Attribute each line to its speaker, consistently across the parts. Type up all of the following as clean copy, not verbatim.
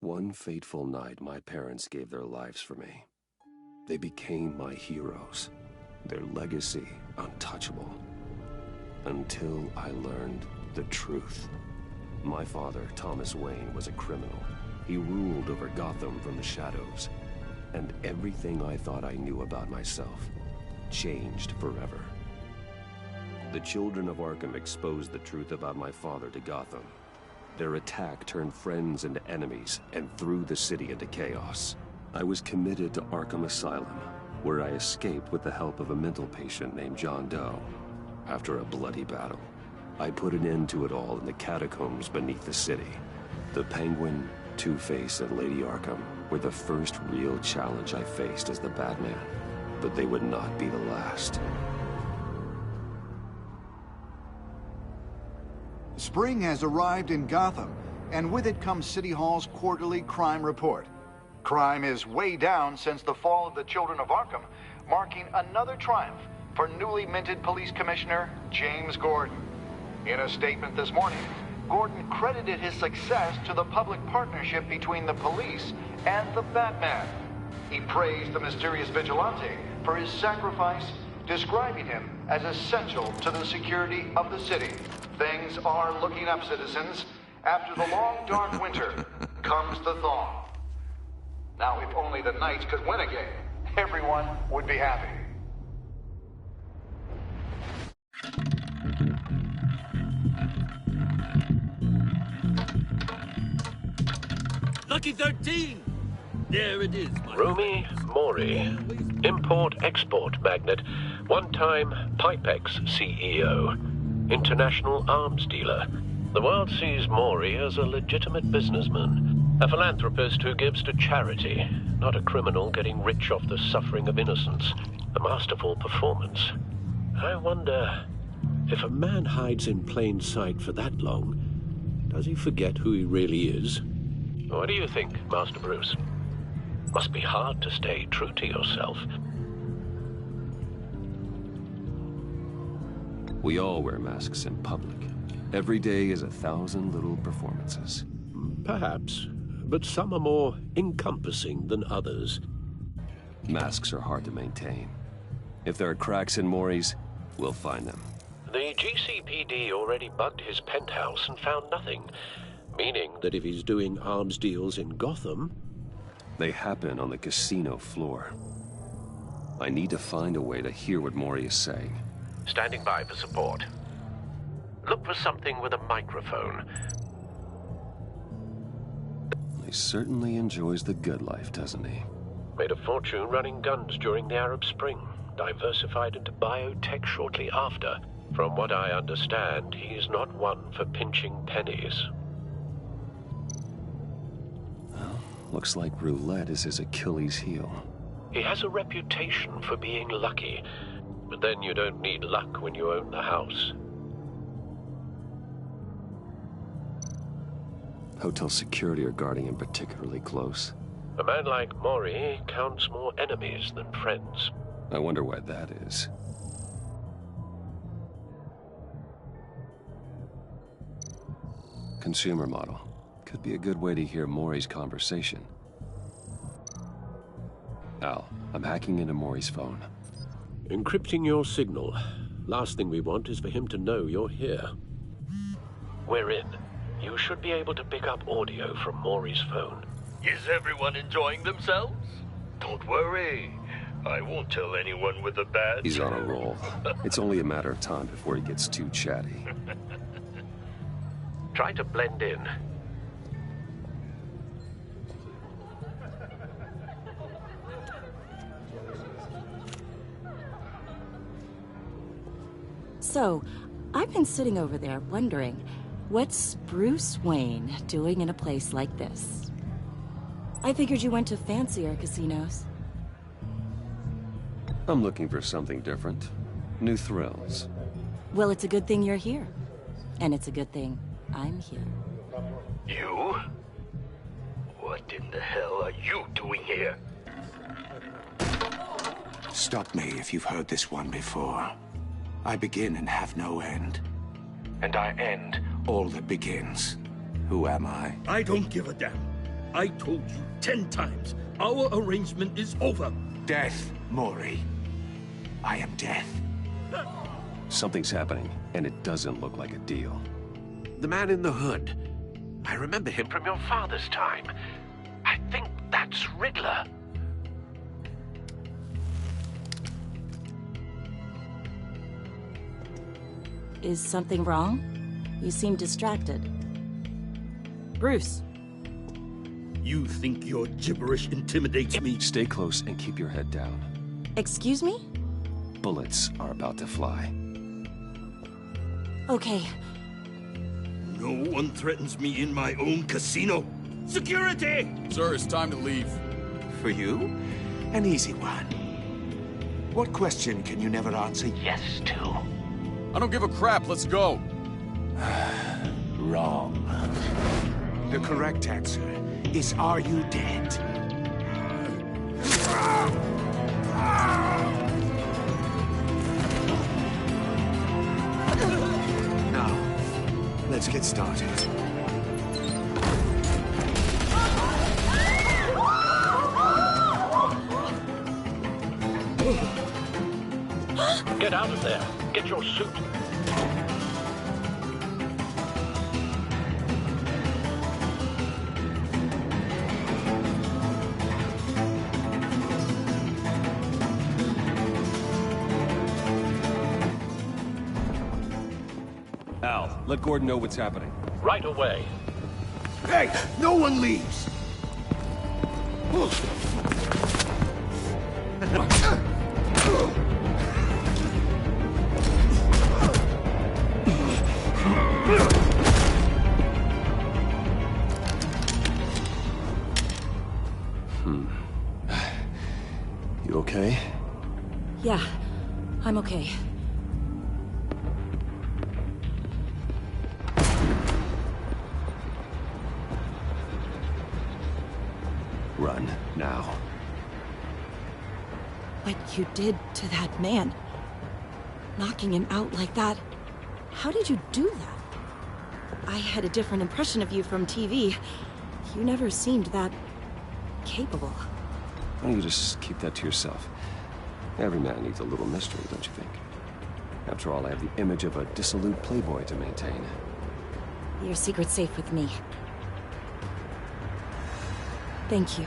Speaker 1: One fateful night, my parents gave their lives for me. They became my heroes, their legacy untouchable. Until I learned the truth. My father, Thomas Wayne, was a criminal. He ruled over Gotham from the shadows. And everything I thought I knew about myself changed forever. The children of Arkham exposed the truth about my father to Gotham. Their attack turned friends into enemies and threw the city into chaos. I was committed to Arkham Asylum, where I escaped with the help of a mental patient named John Doe. After a bloody battle, I put an end to it all in the catacombs beneath the city. The Penguin, Two-Face, and Lady Arkham were the first real challenge I faced as the Batman, but they would not be the last.
Speaker 2: Spring has arrived in Gotham, and with it comes City Hall's quarterly crime report. Crime is way down since the fall of the Children of Arkham, marking another triumph for newly minted Police Commissioner James Gordon. In a statement this morning, Gordon credited his success to the public partnership between the police and the Batman. He praised the mysterious vigilante for his sacrifice, describing him as essential to the security of the city. Things are looking up, citizens. After the long, dark winter comes the thaw. Now, if only the Knights could win again, everyone would be happy.
Speaker 3: Lucky 13! There it is, my
Speaker 4: Rumi Mori, import-export magnate, one-time Pipex CEO, international arms dealer. The world sees Mori as a legitimate businessman, a philanthropist who gives to charity, not a criminal getting rich off the suffering of innocence. A masterful performance. I wonder, if a man hides in plain sight for that long, does he forget who he really is? What do you think, Master Bruce? Must be hard to stay true to yourself.
Speaker 1: We all wear masks in public. Every day is 1,000 little performances.
Speaker 4: Perhaps, but some are more encompassing than others.
Speaker 1: Masks are hard to maintain. If there are cracks in Mori's, we'll find them.
Speaker 4: The GCPD already bugged his penthouse and found nothing, meaning that if he's doing arms deals in Gotham...
Speaker 1: They happen on the casino floor. I need to find a way to hear what Mori is saying.
Speaker 4: Standing by for support. Look for something with a microphone.
Speaker 1: He certainly enjoys the good life, doesn't he?
Speaker 4: Made a fortune running guns during the Arab Spring. Diversified into biotech shortly after. From what I understand, he's not one for pinching pennies.
Speaker 1: Well, looks like roulette is his Achilles heel.
Speaker 4: He has a reputation for being lucky, but then you don't need luck when you own the house.
Speaker 1: Hotel security are guarding him particularly close.
Speaker 4: A man like Mori counts more enemies than friends.
Speaker 1: I wonder why that is. Consumer model. Could be a good way to hear Mori's conversation. Al, I'm hacking into Mori's phone.
Speaker 4: Encrypting your signal. Last thing we want is for him to know you're here. We're in. You should be able to pick up audio from Mori's phone.
Speaker 3: Is everyone enjoying themselves? Don't worry. I won't tell anyone with a badge.
Speaker 1: He's on a roll. It's only a matter of time before he gets too chatty.
Speaker 4: Try to blend in.
Speaker 5: So, I've been sitting over there wondering, what's Bruce Wayne doing in a place like this? I figured you went to fancier casinos.
Speaker 1: I'm looking for something different. New thrills.
Speaker 5: Well, it's a good thing you're here. And it's a good thing I'm here.
Speaker 3: You? What in the hell are you doing here?
Speaker 6: Stop me if you've heard this one before. I begin and have no end. And I end all that begins. Who am I?
Speaker 3: I don't give a damn. I told you 10 times. Our arrangement is over.
Speaker 6: Death, Mori. I am death.
Speaker 1: Something's happening, and it doesn't look like a deal.
Speaker 4: The man in the hood. I remember him from your father's time. I think that's Riddler.
Speaker 5: Is something wrong? You seem distracted. Bruce.
Speaker 3: You think your gibberish intimidates me?
Speaker 1: Stay close and keep your head down.
Speaker 5: Excuse me?
Speaker 1: Bullets are about to fly.
Speaker 5: Okay.
Speaker 3: No one threatens me in my own casino. Security!
Speaker 7: Sir, it's time to leave.
Speaker 6: For you, an easy one. What question can you never answer yes to?
Speaker 7: I don't give a crap, let's go.
Speaker 6: Wrong. The correct answer is, are you dead? Now, let's get started.
Speaker 4: Get out of there. Get your suit.
Speaker 1: Al, let Gordon know what's happening.
Speaker 4: Right away.
Speaker 6: Hey, no one leaves!
Speaker 1: You okay?
Speaker 5: Yeah, I'm okay.
Speaker 1: Run, now.
Speaker 5: What you did to that man, knocking him out like that, how did you do that? I had a different impression of you from TV. You never seemed that capable.
Speaker 1: Why don't you just keep that to yourself? Every man needs a little mystery, don't you think? After all, I have the image of a dissolute playboy to maintain.
Speaker 5: Your secret's safe with me. Thank you.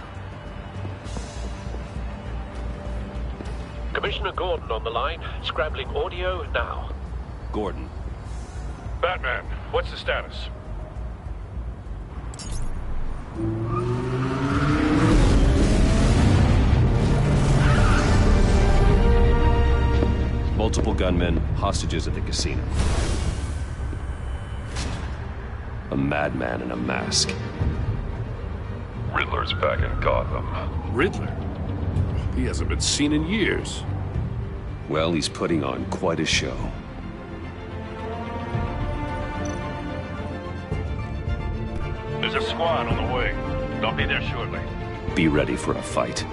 Speaker 4: Commissioner Gordon on the line. Scrambling audio now.
Speaker 1: Gordon.
Speaker 8: Batman, what's the status?
Speaker 1: Multiple gunmen, hostages at the casino. A madman in a mask.
Speaker 8: Riddler's back in Gotham.
Speaker 7: Riddler? He hasn't been seen in years.
Speaker 1: Well, he's putting on quite a show.
Speaker 8: There's a squad on the way. They'll be there shortly.
Speaker 1: Be ready for a fight.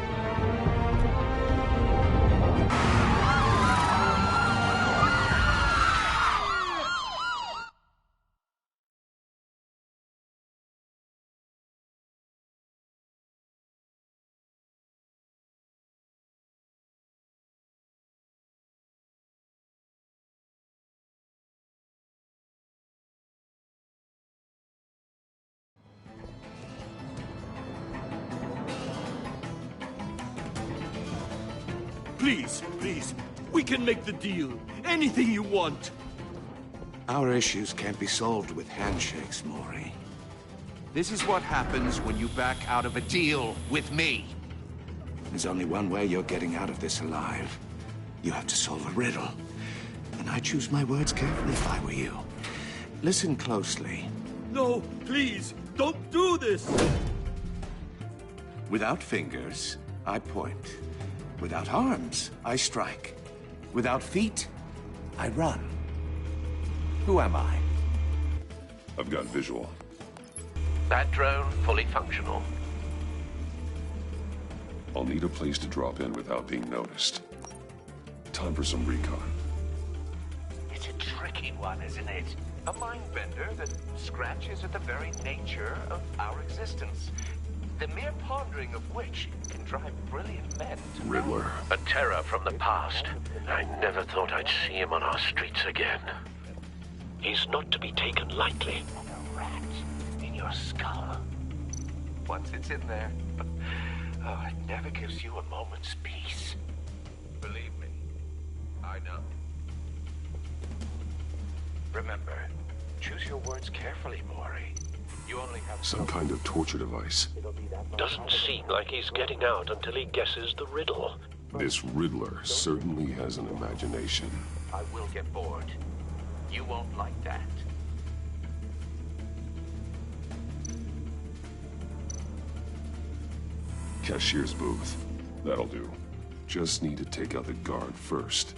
Speaker 3: Please, please, we can make the deal. Anything you want.
Speaker 6: Our issues can't be solved with handshakes, Mori.
Speaker 9: This is what happens when you back out of a deal with me.
Speaker 6: There's only one way you're getting out of this alive. You have to solve a riddle. And I choose my words carefully if I were you. Listen closely.
Speaker 3: No, please, don't do this.
Speaker 6: Without fingers, I point. Without arms, I strike. Without feet, I run. Who am I?
Speaker 8: I've got visual.
Speaker 4: That drone fully functional.
Speaker 8: I'll need a place to drop in without being noticed. Time for some recon.
Speaker 9: It's a tricky one, isn't it? A mind bender that scratches at the very nature of our existence.
Speaker 4: the mere pondering of which can drive brilliant men to
Speaker 8: Riddler.
Speaker 4: a terror from the past. I never thought I'd see him on our streets again. He's not to be taken lightly. A rat in your skull. Once it's in there, it never gives you a moment's peace. Believe me, I know. Remember, choose your words carefully, Maury. You only have
Speaker 8: Some kind of torture device.
Speaker 4: Doesn't seem like he's getting out until he guesses the riddle.
Speaker 8: This Riddler certainly has an imagination.
Speaker 4: I will get bored. You won't like that.
Speaker 8: Cashier's booth. That'll do. Just need to take out the guard first.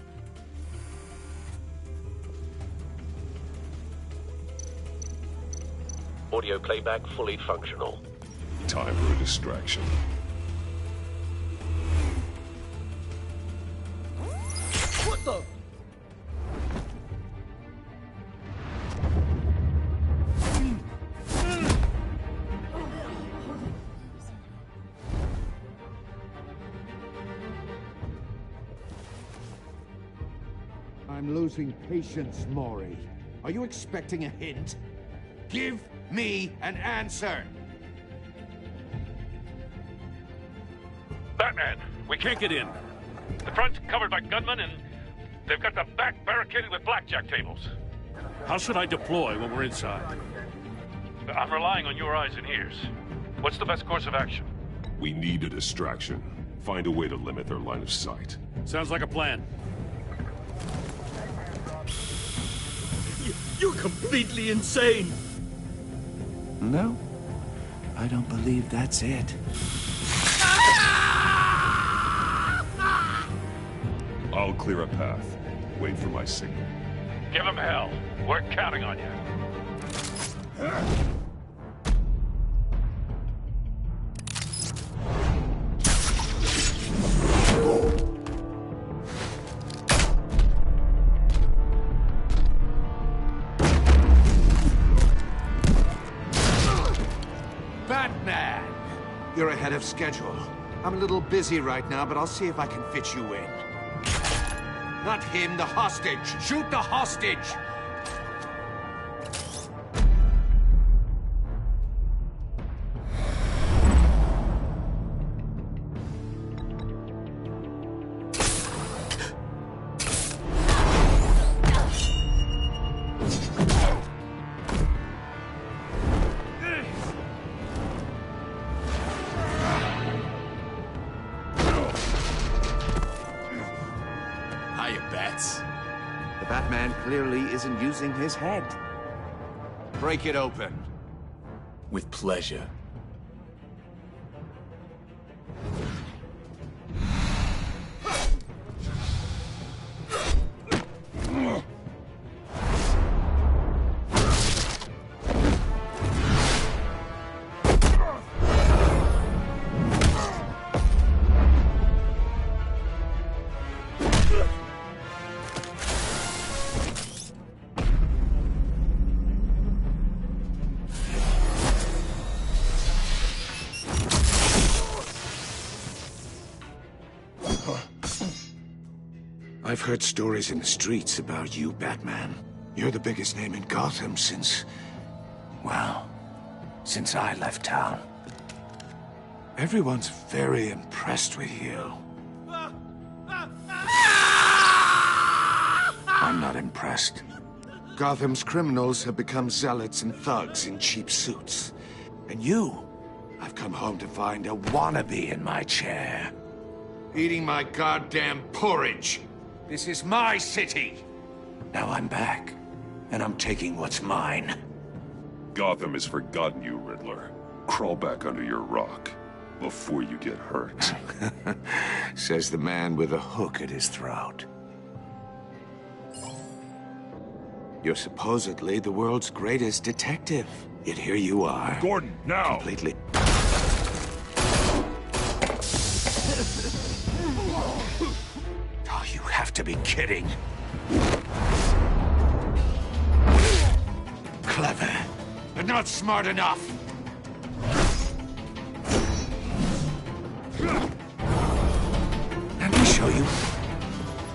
Speaker 4: Audio playback fully functional.
Speaker 8: Time for a distraction.
Speaker 3: What the?
Speaker 9: I'm losing patience, Maury. Are you expecting a hint? Give me an answer!
Speaker 10: Batman, we can't get in. The front's covered by gunmen, and they've got the back barricaded with blackjack tables. How should I deploy when we're inside? I'm relying on your eyes and ears. What's the best course of action?
Speaker 8: We need a distraction. Find a way to limit their line of sight.
Speaker 10: Sounds like a plan.
Speaker 3: You're completely insane!
Speaker 6: No, I don't believe that's it.
Speaker 8: I'll clear a path. Wait for my signal.
Speaker 10: Give him hell. We're counting on you.
Speaker 9: Batman! You're ahead of schedule. I'm a little busy right now, but I'll see if I can fit you in. Not him, the hostage! Shoot the hostage!
Speaker 6: The Batman clearly isn't using his head.
Speaker 9: Break it open.
Speaker 6: With pleasure. I've heard stories in the streets about you, Batman. You're the biggest name in Gotham since... well, since I left town. Everyone's very impressed with you. I'm not impressed. Gotham's criminals have become zealots and thugs in cheap suits. And you, I've come home to find a wannabe in my chair.
Speaker 9: Eating my goddamn porridge. This is my city.
Speaker 6: Now I'm back, and I'm taking what's mine.
Speaker 8: Gotham has forgotten you, Riddler. Crawl back under your rock before you get hurt.
Speaker 6: Says the man with a hook at his throat. You're supposedly the world's greatest detective. Yet here you are.
Speaker 8: Gordon, now!
Speaker 6: Completely... Oh, you have to be kidding.
Speaker 9: Clever, but not smart enough.
Speaker 6: you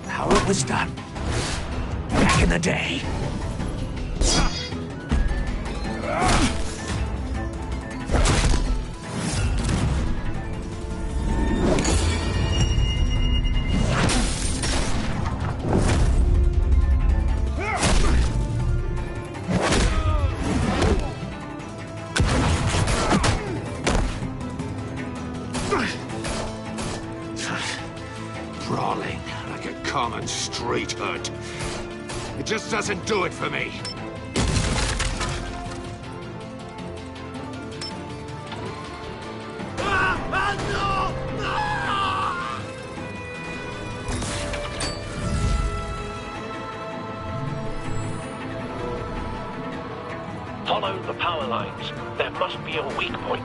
Speaker 6: how it was done back in the day. Brawling like a common street hood. It just doesn't do it for me.
Speaker 4: Follow the power lines. There must be a weak point.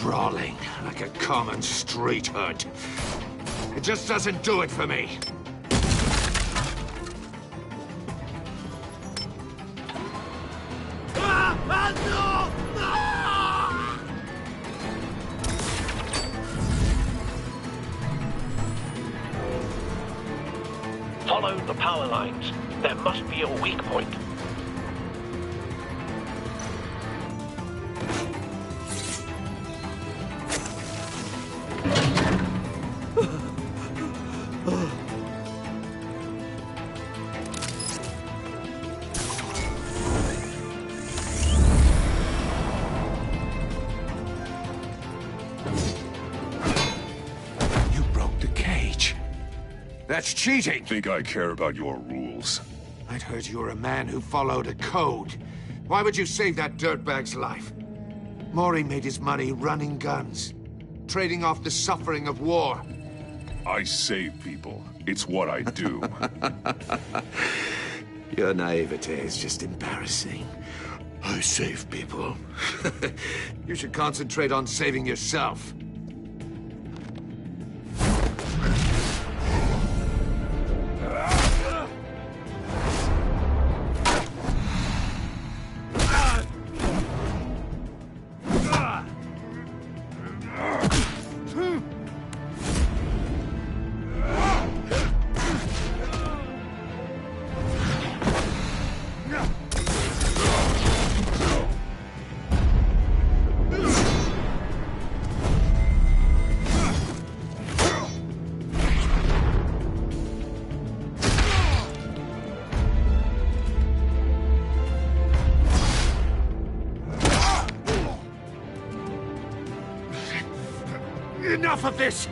Speaker 6: Brawling like a common street hood. It just doesn't do it for me.
Speaker 4: Follow the power lines. There must be a weak point.
Speaker 6: You broke the cage. That's cheating.
Speaker 8: Think I care about your rules?
Speaker 6: I'd heard you were a man who followed a code. Why would you save that dirtbag's life? Mori made his money running guns, trading off the suffering of war.
Speaker 8: I save people. It's what I do.
Speaker 6: Your naivete is just embarrassing. I save people. You should concentrate on saving yourself. Enough of this!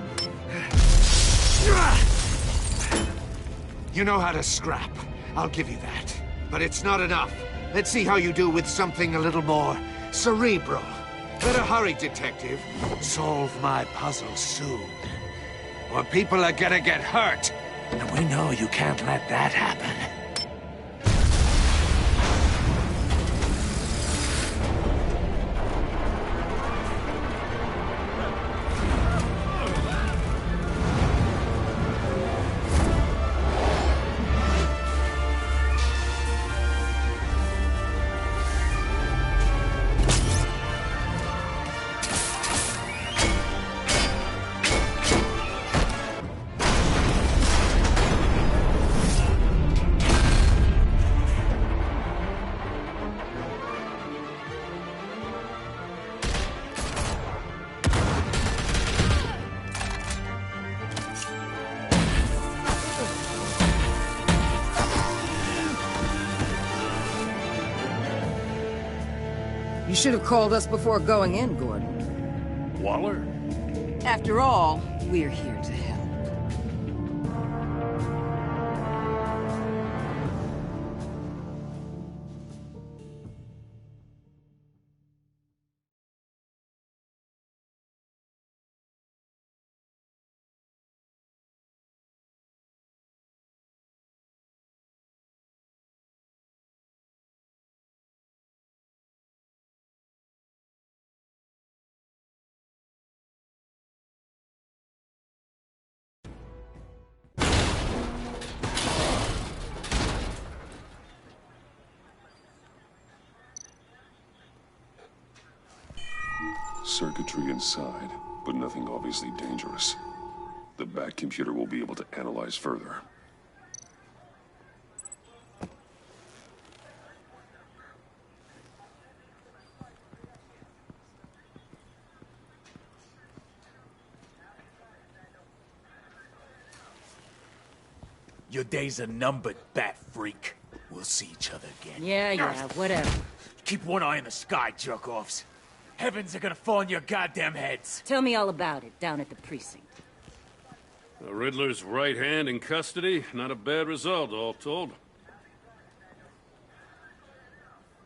Speaker 6: You know how to scrap. I'll give you that. But it's not enough. Let's see how you do with something a little more cerebral. Better hurry, detective. Solve my puzzle soon. Or people are gonna get hurt. And we know you can't let that happen.
Speaker 11: You should have called us before going in, Gordon.
Speaker 10: Waller?
Speaker 11: After all, we're here to help.
Speaker 8: Circuitry inside, but nothing obviously dangerous. The back computer will be able to analyze further.
Speaker 12: Your days are numbered, bat freak. We'll see each other again.
Speaker 11: Yeah, whatever.
Speaker 12: Keep one eye in the sky, jerk-offs. Heavens are gonna fall on your goddamn heads.
Speaker 11: Tell me all about it, down at the precinct.
Speaker 10: The Riddler's right hand in custody. Not a bad result, all told.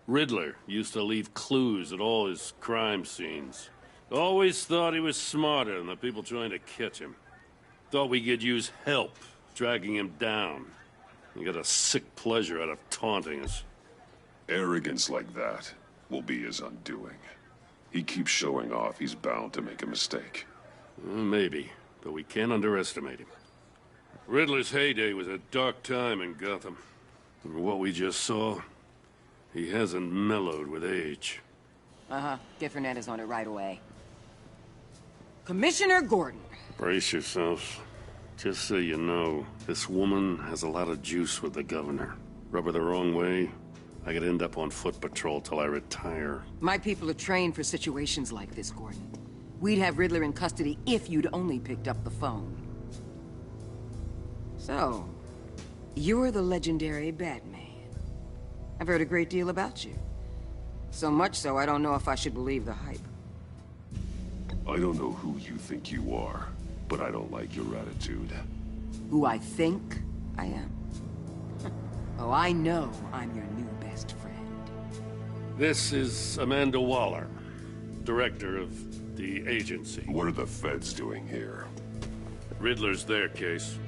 Speaker 10: Riddler used to leave clues at all his crime scenes. Always thought he was smarter than the people trying to catch him. Thought we could use help dragging him down. He got a sick pleasure out of taunting us.
Speaker 8: Arrogance like that will be his undoing. He keeps showing off, he's bound to make a mistake.
Speaker 10: Maybe, but we can't underestimate him. Riddler's heyday was a dark time in Gotham. From what we just saw, he hasn't mellowed with age.
Speaker 11: Get Fernandez on it right away. Commissioner Gordon.
Speaker 10: Brace yourselves. Just so you know, this woman has a lot of juice with the governor. Rub her the wrong way, I could end up on foot patrol till I retire.
Speaker 11: My people are trained for situations like this, Gordon. We'd have Riddler in custody if you'd only picked up the phone. So, you're the legendary Batman. I've heard a great deal about you. So much so, I don't know if I should believe the hype.
Speaker 8: I don't know who you think you are, but I don't like your attitude.
Speaker 11: Who I think I am? Oh, I know I'm your new best friend.
Speaker 10: This is Amanda Waller, director of the agency.
Speaker 8: What are the feds doing here?
Speaker 10: Riddler's their case.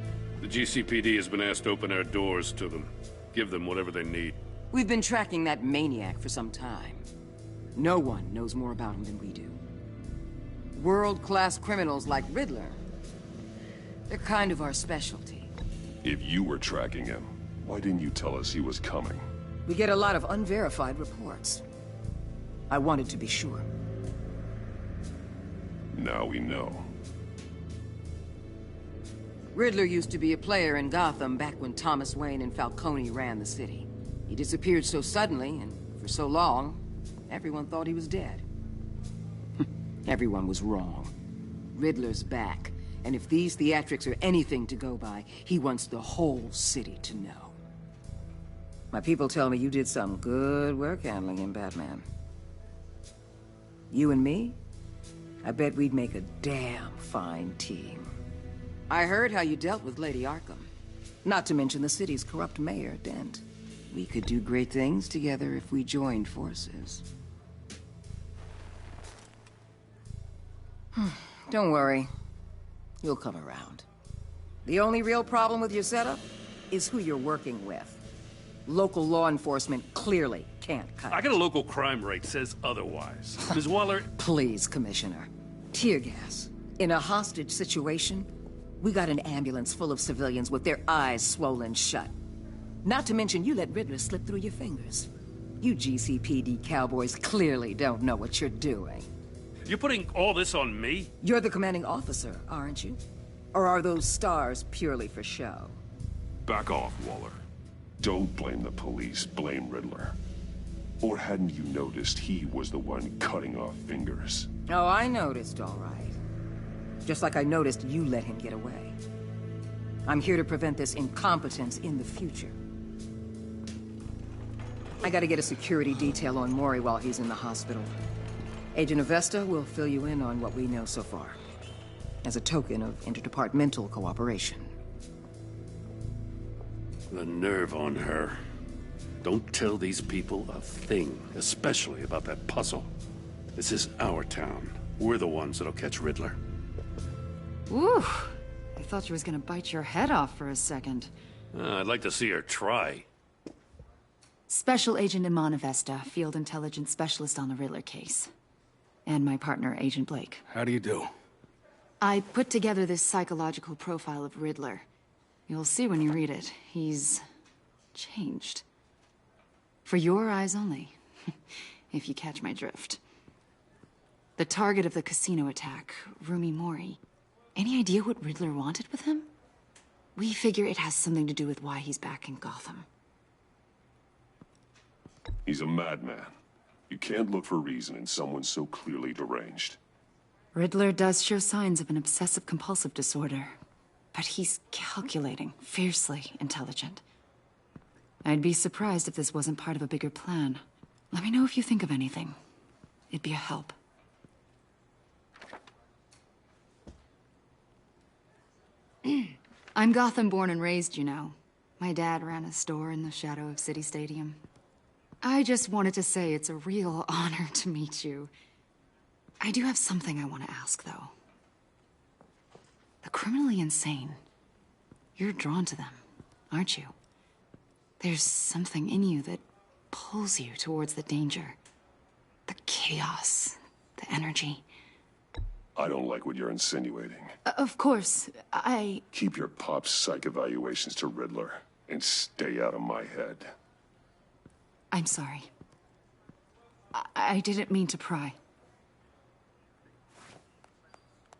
Speaker 10: The GCPD has been asked to open our doors to them. Give them whatever they need.
Speaker 11: We've been tracking that maniac for some time. No one knows more about him than we do. World-class criminals like Riddler, they're kind of our specialty.
Speaker 8: If you were tracking him, why didn't you tell us he was coming?
Speaker 11: We get a lot of unverified reports. I wanted to be sure.
Speaker 8: Now we know.
Speaker 11: Riddler used to be a player in Gotham back when Thomas Wayne and Falcone ran the city. He disappeared so suddenly, and for so long, everyone thought he was dead. Everyone was wrong. Riddler's back, and if these theatrics are anything to go by, he wants the whole city to know. My people tell me you did some good work handling him, Batman. You and me? I bet we'd make a damn fine team. I heard how you dealt with Lady Arkham. Not to mention the city's corrupt mayor, Dent. We could do great things together if we joined forces. Don't worry. You'll come around. The only real problem with your setup is who you're working with. Local law enforcement clearly can't cut it.
Speaker 10: I got a local crime rate says otherwise. Ms. Waller...
Speaker 11: Please, Commissioner. Tear gas. In a hostage situation, we got an ambulance full of civilians with their eyes swollen shut. Not to mention you let Riddler slip through your fingers. You GCPD cowboys clearly don't know what you're doing.
Speaker 10: You're putting all this on me?
Speaker 11: You're the commanding officer, aren't you? Or are those stars purely for show?
Speaker 8: Back off, Waller. Don't blame the police, blame Riddler. Or hadn't you noticed he was the one cutting off fingers?
Speaker 11: Oh, I noticed, all right. Just like I noticed you let him get away. I'm here to prevent this incompetence in the future. I gotta get a security detail on Mori while he's in the hospital. Agent Avesta will fill you in on what we know so far, as a token of interdepartmental cooperation.
Speaker 10: The nerve on her. Don't tell these people a thing, especially about that puzzle. This is our town. We're the ones that'll catch Riddler.
Speaker 13: Ooh, I thought she was gonna bite your head off for a second.
Speaker 10: I'd like to see her try.
Speaker 13: Special Agent Iman Avesta, Field Intelligence Specialist on the Riddler case. And my partner, Agent Blake.
Speaker 7: How do you do?
Speaker 13: I put together this psychological profile of Riddler. You'll see when you read it. He's changed. For your eyes only, if you catch my drift. The target of the casino attack, Rumi Mori. Any idea what Riddler wanted with him? We figure it has something to do with why he's back in Gotham.
Speaker 8: He's a madman. You can't look for reason in someone so clearly deranged.
Speaker 13: Riddler does show signs of an obsessive-compulsive disorder, but he's calculating, fiercely intelligent. I'd be surprised if this wasn't part of a bigger plan. Let me know if you think of anything. It'd be a help. I'm Gotham born and raised, you know. My dad ran a store in the shadow of City Stadium. I just wanted to say it's a real honor to meet you. I do have something I want to ask, though. The criminally insane. You're drawn to them, aren't you? There's something in you that pulls you towards the danger. The chaos, the energy.
Speaker 8: I don't like what you're insinuating.
Speaker 13: Of course,
Speaker 8: Keep your pop psych evaluations to Riddler, and stay out of my head.
Speaker 13: I'm sorry. I didn't mean to pry.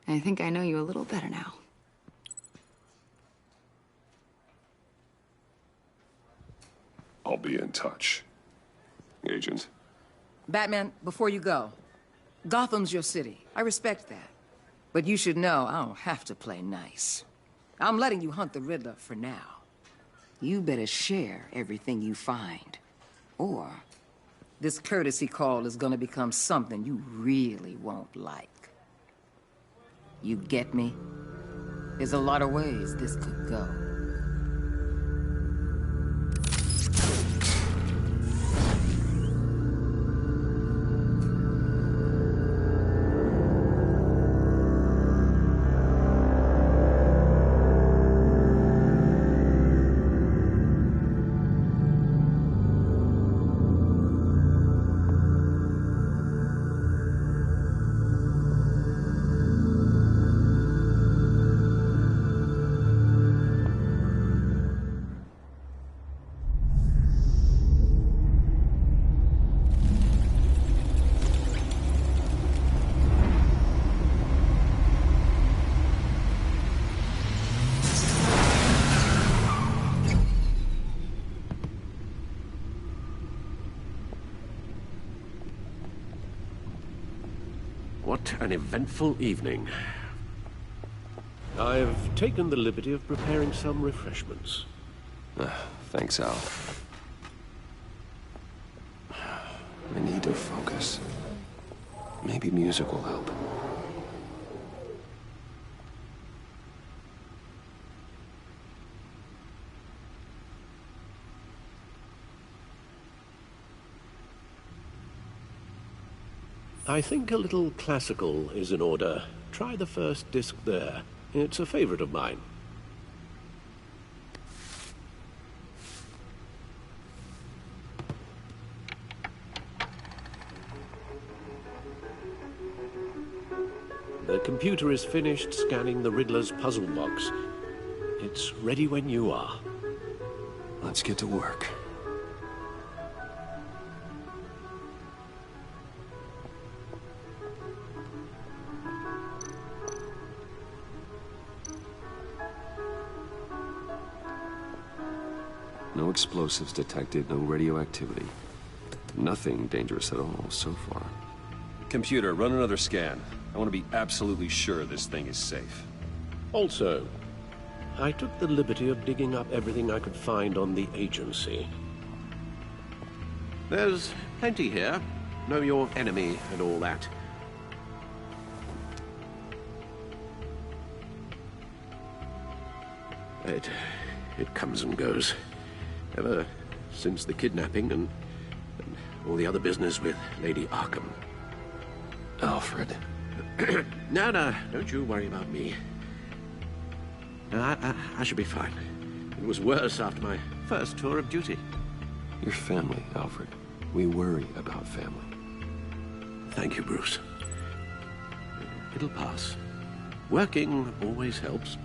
Speaker 13: I think I know you a little better now.
Speaker 8: I'll be in touch. Agent.
Speaker 11: Batman, before you go, Gotham's your city. I respect that. But you should know I don't have to play nice. I'm letting you hunt the Riddler for now. You better share everything you find. Or this courtesy call is gonna become something you really won't like. You get me? There's a lot of ways this could go.
Speaker 4: What an eventful evening. I've taken the liberty of preparing some refreshments.
Speaker 1: Thanks, Al. I need to focus. Maybe music will help.
Speaker 4: I think a little classical is in order. Try the first disc there. It's a favorite of mine. The computer is finished scanning the Riddler's puzzle box. It's ready when you are.
Speaker 1: Let's get to work. No explosives detected, no radioactivity. Nothing dangerous at all so far.
Speaker 14: Computer, run another scan. I want to be absolutely sure this thing is safe.
Speaker 4: Also, I took the liberty of digging up everything I could find on the agency. There's plenty here. Know your enemy and all that. It comes and goes. Ever since the kidnapping and all the other business with Lady Arkham.
Speaker 1: Alfred.
Speaker 4: No, don't you worry about me. I should be fine. It was worse after my first tour of duty.
Speaker 1: Your family, Alfred. We worry about family.
Speaker 4: Thank you, Bruce. It'll pass. Working always helps.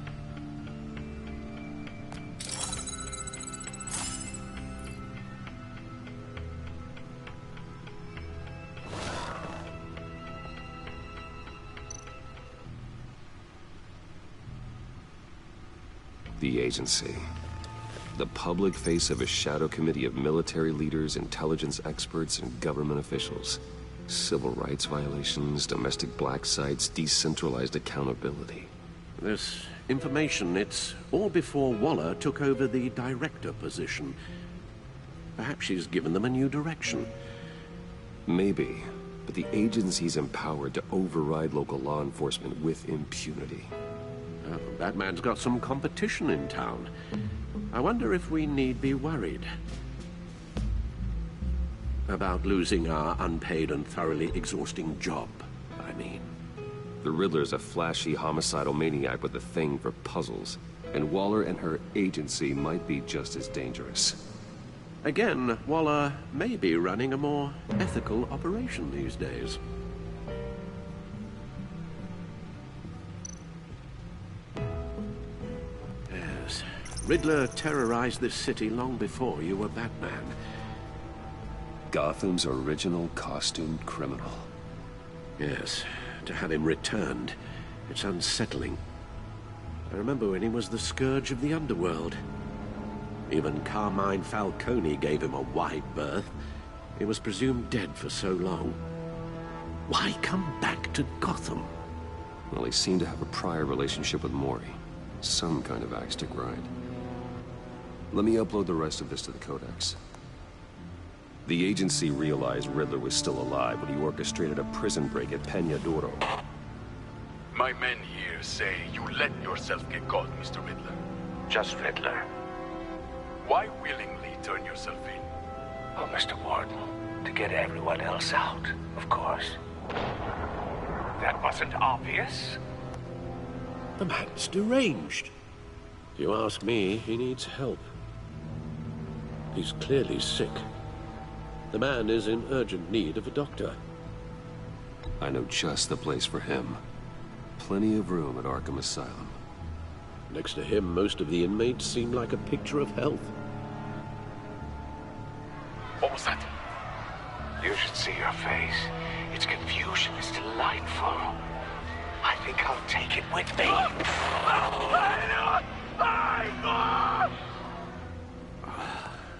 Speaker 1: The agency. The public face of a shadow committee of military leaders, intelligence experts, and government officials. Civil rights violations, domestic black sites, decentralized accountability.
Speaker 4: This information, it's all before Waller took over the director position. Perhaps she's given them a new direction.
Speaker 1: Maybe, but the agency's empowered to override local law enforcement with impunity.
Speaker 4: Oh, that man's got some competition in town. I wonder if we need be worried about losing our unpaid and thoroughly exhausting job, I mean.
Speaker 1: The Riddler's a flashy homicidal maniac with a thing for puzzles, and Waller and her agency might be just as dangerous.
Speaker 4: Again, Waller may be running a more ethical operation these days. Yes, Riddler terrorized this city long before you were Batman.
Speaker 1: Gotham's original costumed criminal.
Speaker 4: Yes, to have him returned, it's unsettling. I remember when he was the scourge of the underworld. Even Carmine Falcone gave him a wide berth. He was presumed dead for so long. Why come back to Gotham?
Speaker 1: Well, he seemed to have a prior relationship with Mori. Some kind of axe to grind. Let me upload the rest of this to the Codex. The agency realized Riddler was still alive when he orchestrated a prison break at Peña Duro.
Speaker 15: My men here say you let yourself get caught, Mr. Riddler.
Speaker 16: Just Riddler.
Speaker 15: Why willingly turn yourself in?
Speaker 16: Oh, Mr. Warden, to get everyone else out, of course. That wasn't obvious.
Speaker 4: The man's deranged. If you ask me, he needs help. He's clearly sick. The man is in urgent need of a doctor.
Speaker 1: I know just the place for him. Plenty of room at Arkham Asylum.
Speaker 4: Next to him, most of the inmates seem like a picture of health.
Speaker 15: What was that?
Speaker 16: You should see your face. Its confusion is delightful. I think I'll take it with me.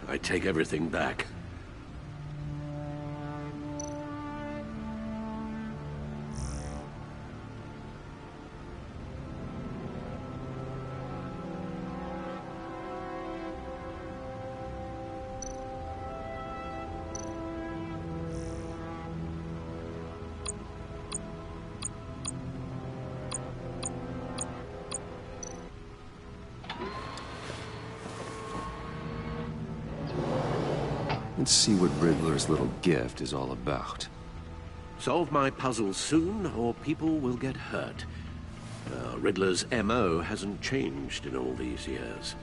Speaker 4: I take everything back.
Speaker 1: Let's see what Riddler's little gift is all about.
Speaker 4: Solve my puzzle soon, or people will get hurt. Riddler's M.O. hasn't changed in all these years.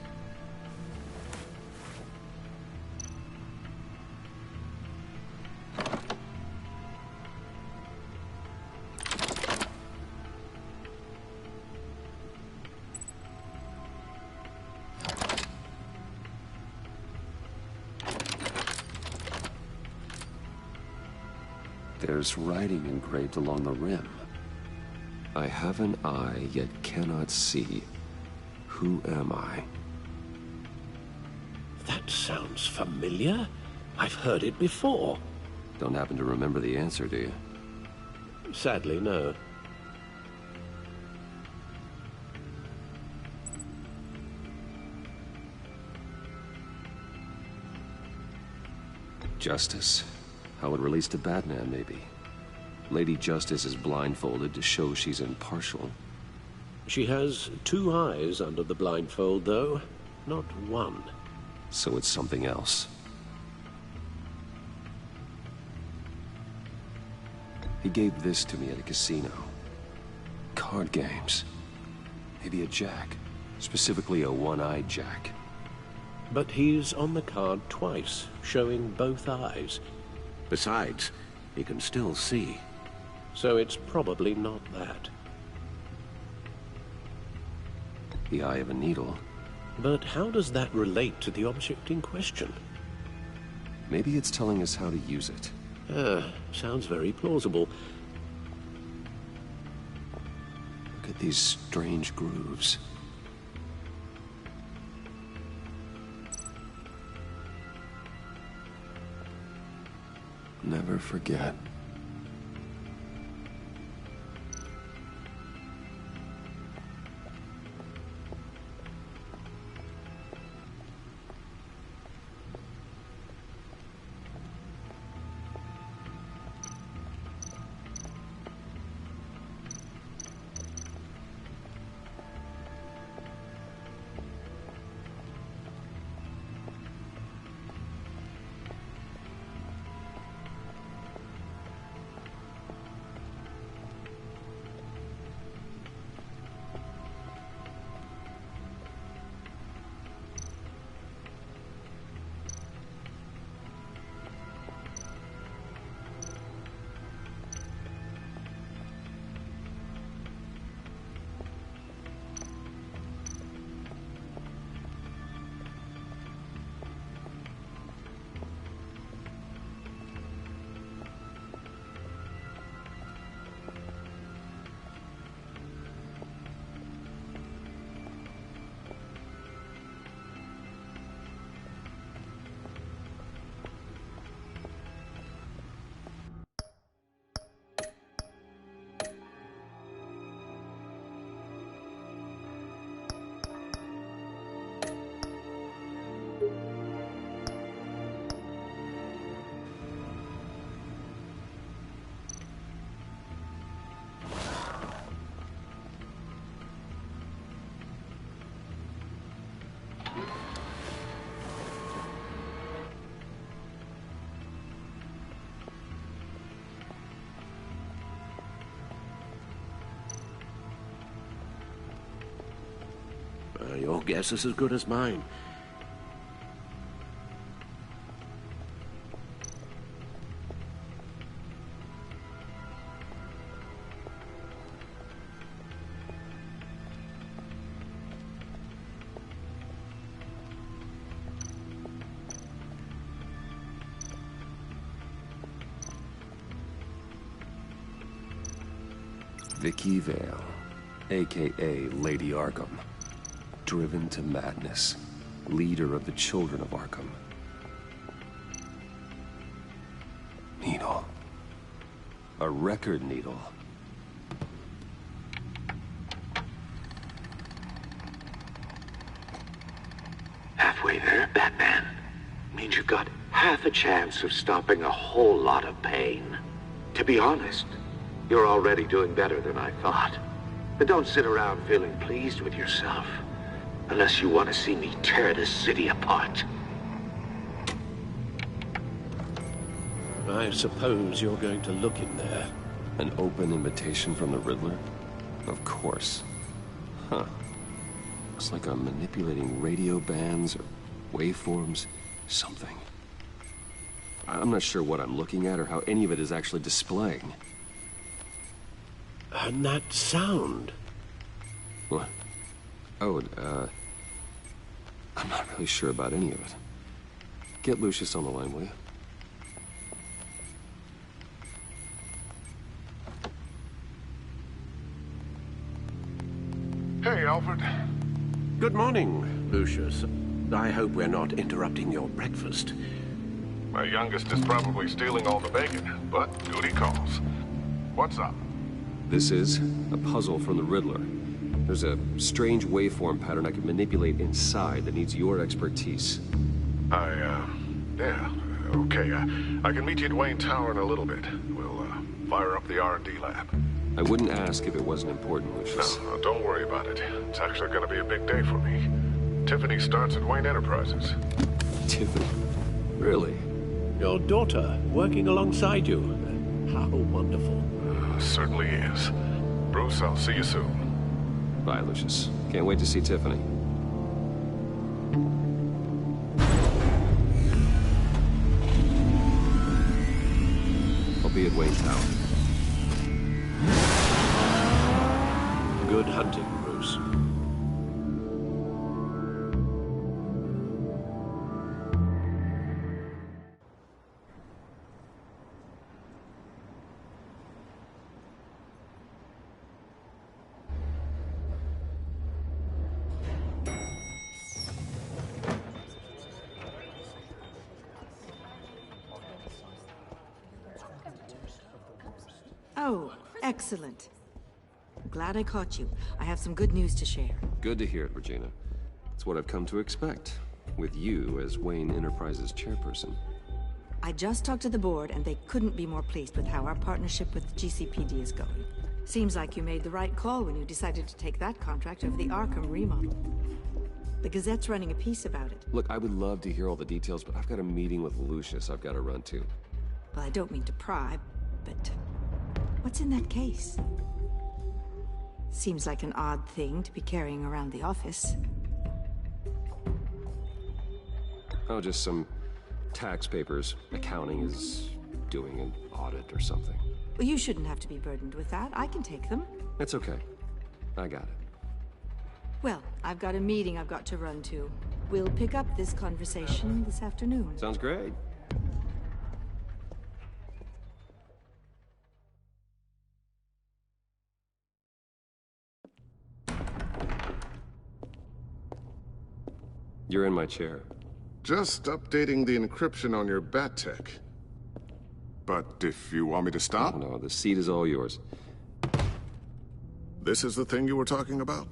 Speaker 1: There's writing engraved along the rim. I have an eye, yet cannot see. Who am I?
Speaker 4: That sounds familiar. I've heard it before.
Speaker 1: Don't happen to remember the answer, do you?
Speaker 4: Sadly, no.
Speaker 1: Justice? How it relates to Batman, maybe. Lady Justice is blindfolded to show she's impartial.
Speaker 4: She has two eyes under the blindfold, though, not one.
Speaker 1: So it's something else. He gave this to me at a casino. Card games. Maybe a jack. Specifically a one-eyed jack.
Speaker 4: But he's on the card twice, showing both eyes. Besides, he can still see. So it's probably not that.
Speaker 1: The eye of a needle.
Speaker 4: But how does that relate to the object in question?
Speaker 1: Maybe it's telling us how to use it.
Speaker 4: Sounds very plausible.
Speaker 1: Look at these strange grooves. never forget.
Speaker 17: Your guess is as good as mine.
Speaker 1: Vicky Vale, a.k.a. Lady Arkham. Driven to madness. Leader of the Children of Arkham. Needle. A record needle.
Speaker 16: Halfway there, Batman. Means you've got half a chance of stopping a whole lot of pain. To be honest, you're already doing better than I thought. But don't sit around feeling pleased with yourself. Unless you want to see me tear this city apart.
Speaker 17: I suppose you're going to look in there.
Speaker 1: An open invitation from the Riddler? Of course. Huh. Looks like I'm manipulating radio bands or waveforms. Something. I'm not sure what I'm looking at or how any of it is actually displaying.
Speaker 17: And that sound.
Speaker 1: What? Oh, I'm not really sure about any of it. Get Lucius on the line, will you?
Speaker 18: Hey, Alfred.
Speaker 17: Good morning, Lucius. I hope we're not interrupting your breakfast.
Speaker 18: My youngest is probably stealing all the bacon, but duty calls. What's up?
Speaker 1: This is a puzzle from the Riddler. There's a strange waveform pattern I can manipulate inside that needs your expertise.
Speaker 18: Yeah, okay. I can meet you at Wayne Tower in a little bit. We'll, fire up the R&D lab.
Speaker 1: I wouldn't ask if it wasn't important, Lucius.
Speaker 18: No, don't worry about it. It's actually gonna be a big day for me. Tiffany starts at Wayne Enterprises.
Speaker 1: Tiffany? Really?
Speaker 17: Your daughter, working alongside you. How wonderful.
Speaker 18: Certainly is. Bruce, I'll see you soon.
Speaker 1: Bye, Lucius. Can't wait to see Tiffany. I'll be at Wayne Tower.
Speaker 17: Good hunting, Bruce.
Speaker 19: Oh, excellent. Glad I caught you. I have some good news to share.
Speaker 14: Good to hear it, Regina. It's what I've come to expect, with you as Wayne Enterprises chairperson.
Speaker 19: I just talked to the board, and they couldn't be more pleased with how our partnership with GCPD is going. Seems like you made the right call when you decided to take that contract over the Arkham remodel. The Gazette's running a piece about it.
Speaker 14: Look, I would love to hear all the details, but I've got a meeting with Lucius I've got to run to.
Speaker 19: Well, I don't mean to pry, but what's in that case? Seems like an odd thing to be carrying around the office.
Speaker 14: Oh, just some tax papers. Accounting is doing an audit or something.
Speaker 19: Well, you shouldn't have to be burdened with that. I can take them.
Speaker 14: It's okay. I got it.
Speaker 19: Well, I've got a meeting I've got to run to. We'll pick up this conversation this afternoon.
Speaker 14: Sounds great. You're in my chair.
Speaker 18: Just updating the encryption on your Bat-Tech. But if you want me to stop?
Speaker 14: No, the seat is all yours.
Speaker 18: This is the thing you were talking about?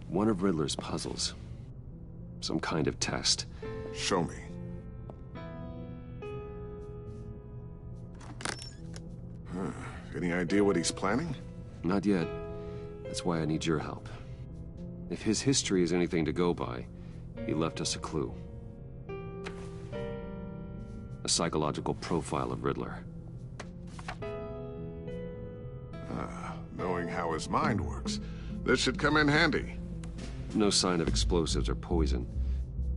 Speaker 14: One of Riddler's puzzles. Some kind of test.
Speaker 18: Show me. Any idea what he's planning?
Speaker 14: Not yet. That's why I need your help. If his history is anything to go by, he left us a clue. A psychological profile of Riddler.
Speaker 18: Knowing how his mind works, this should come in handy.
Speaker 14: No sign of explosives or poison.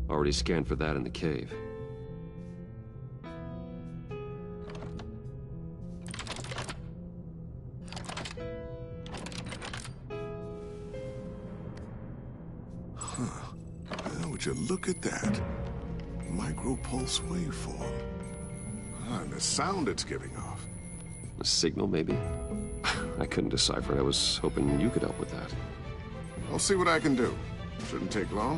Speaker 14: Already scanned for that in the cave.
Speaker 18: Would you look at that? Micropulse waveform. And the sound it's giving off.
Speaker 14: A signal, maybe? I couldn't decipher it. I was hoping you could help with that.
Speaker 18: I'll see what I can do. Shouldn't take long.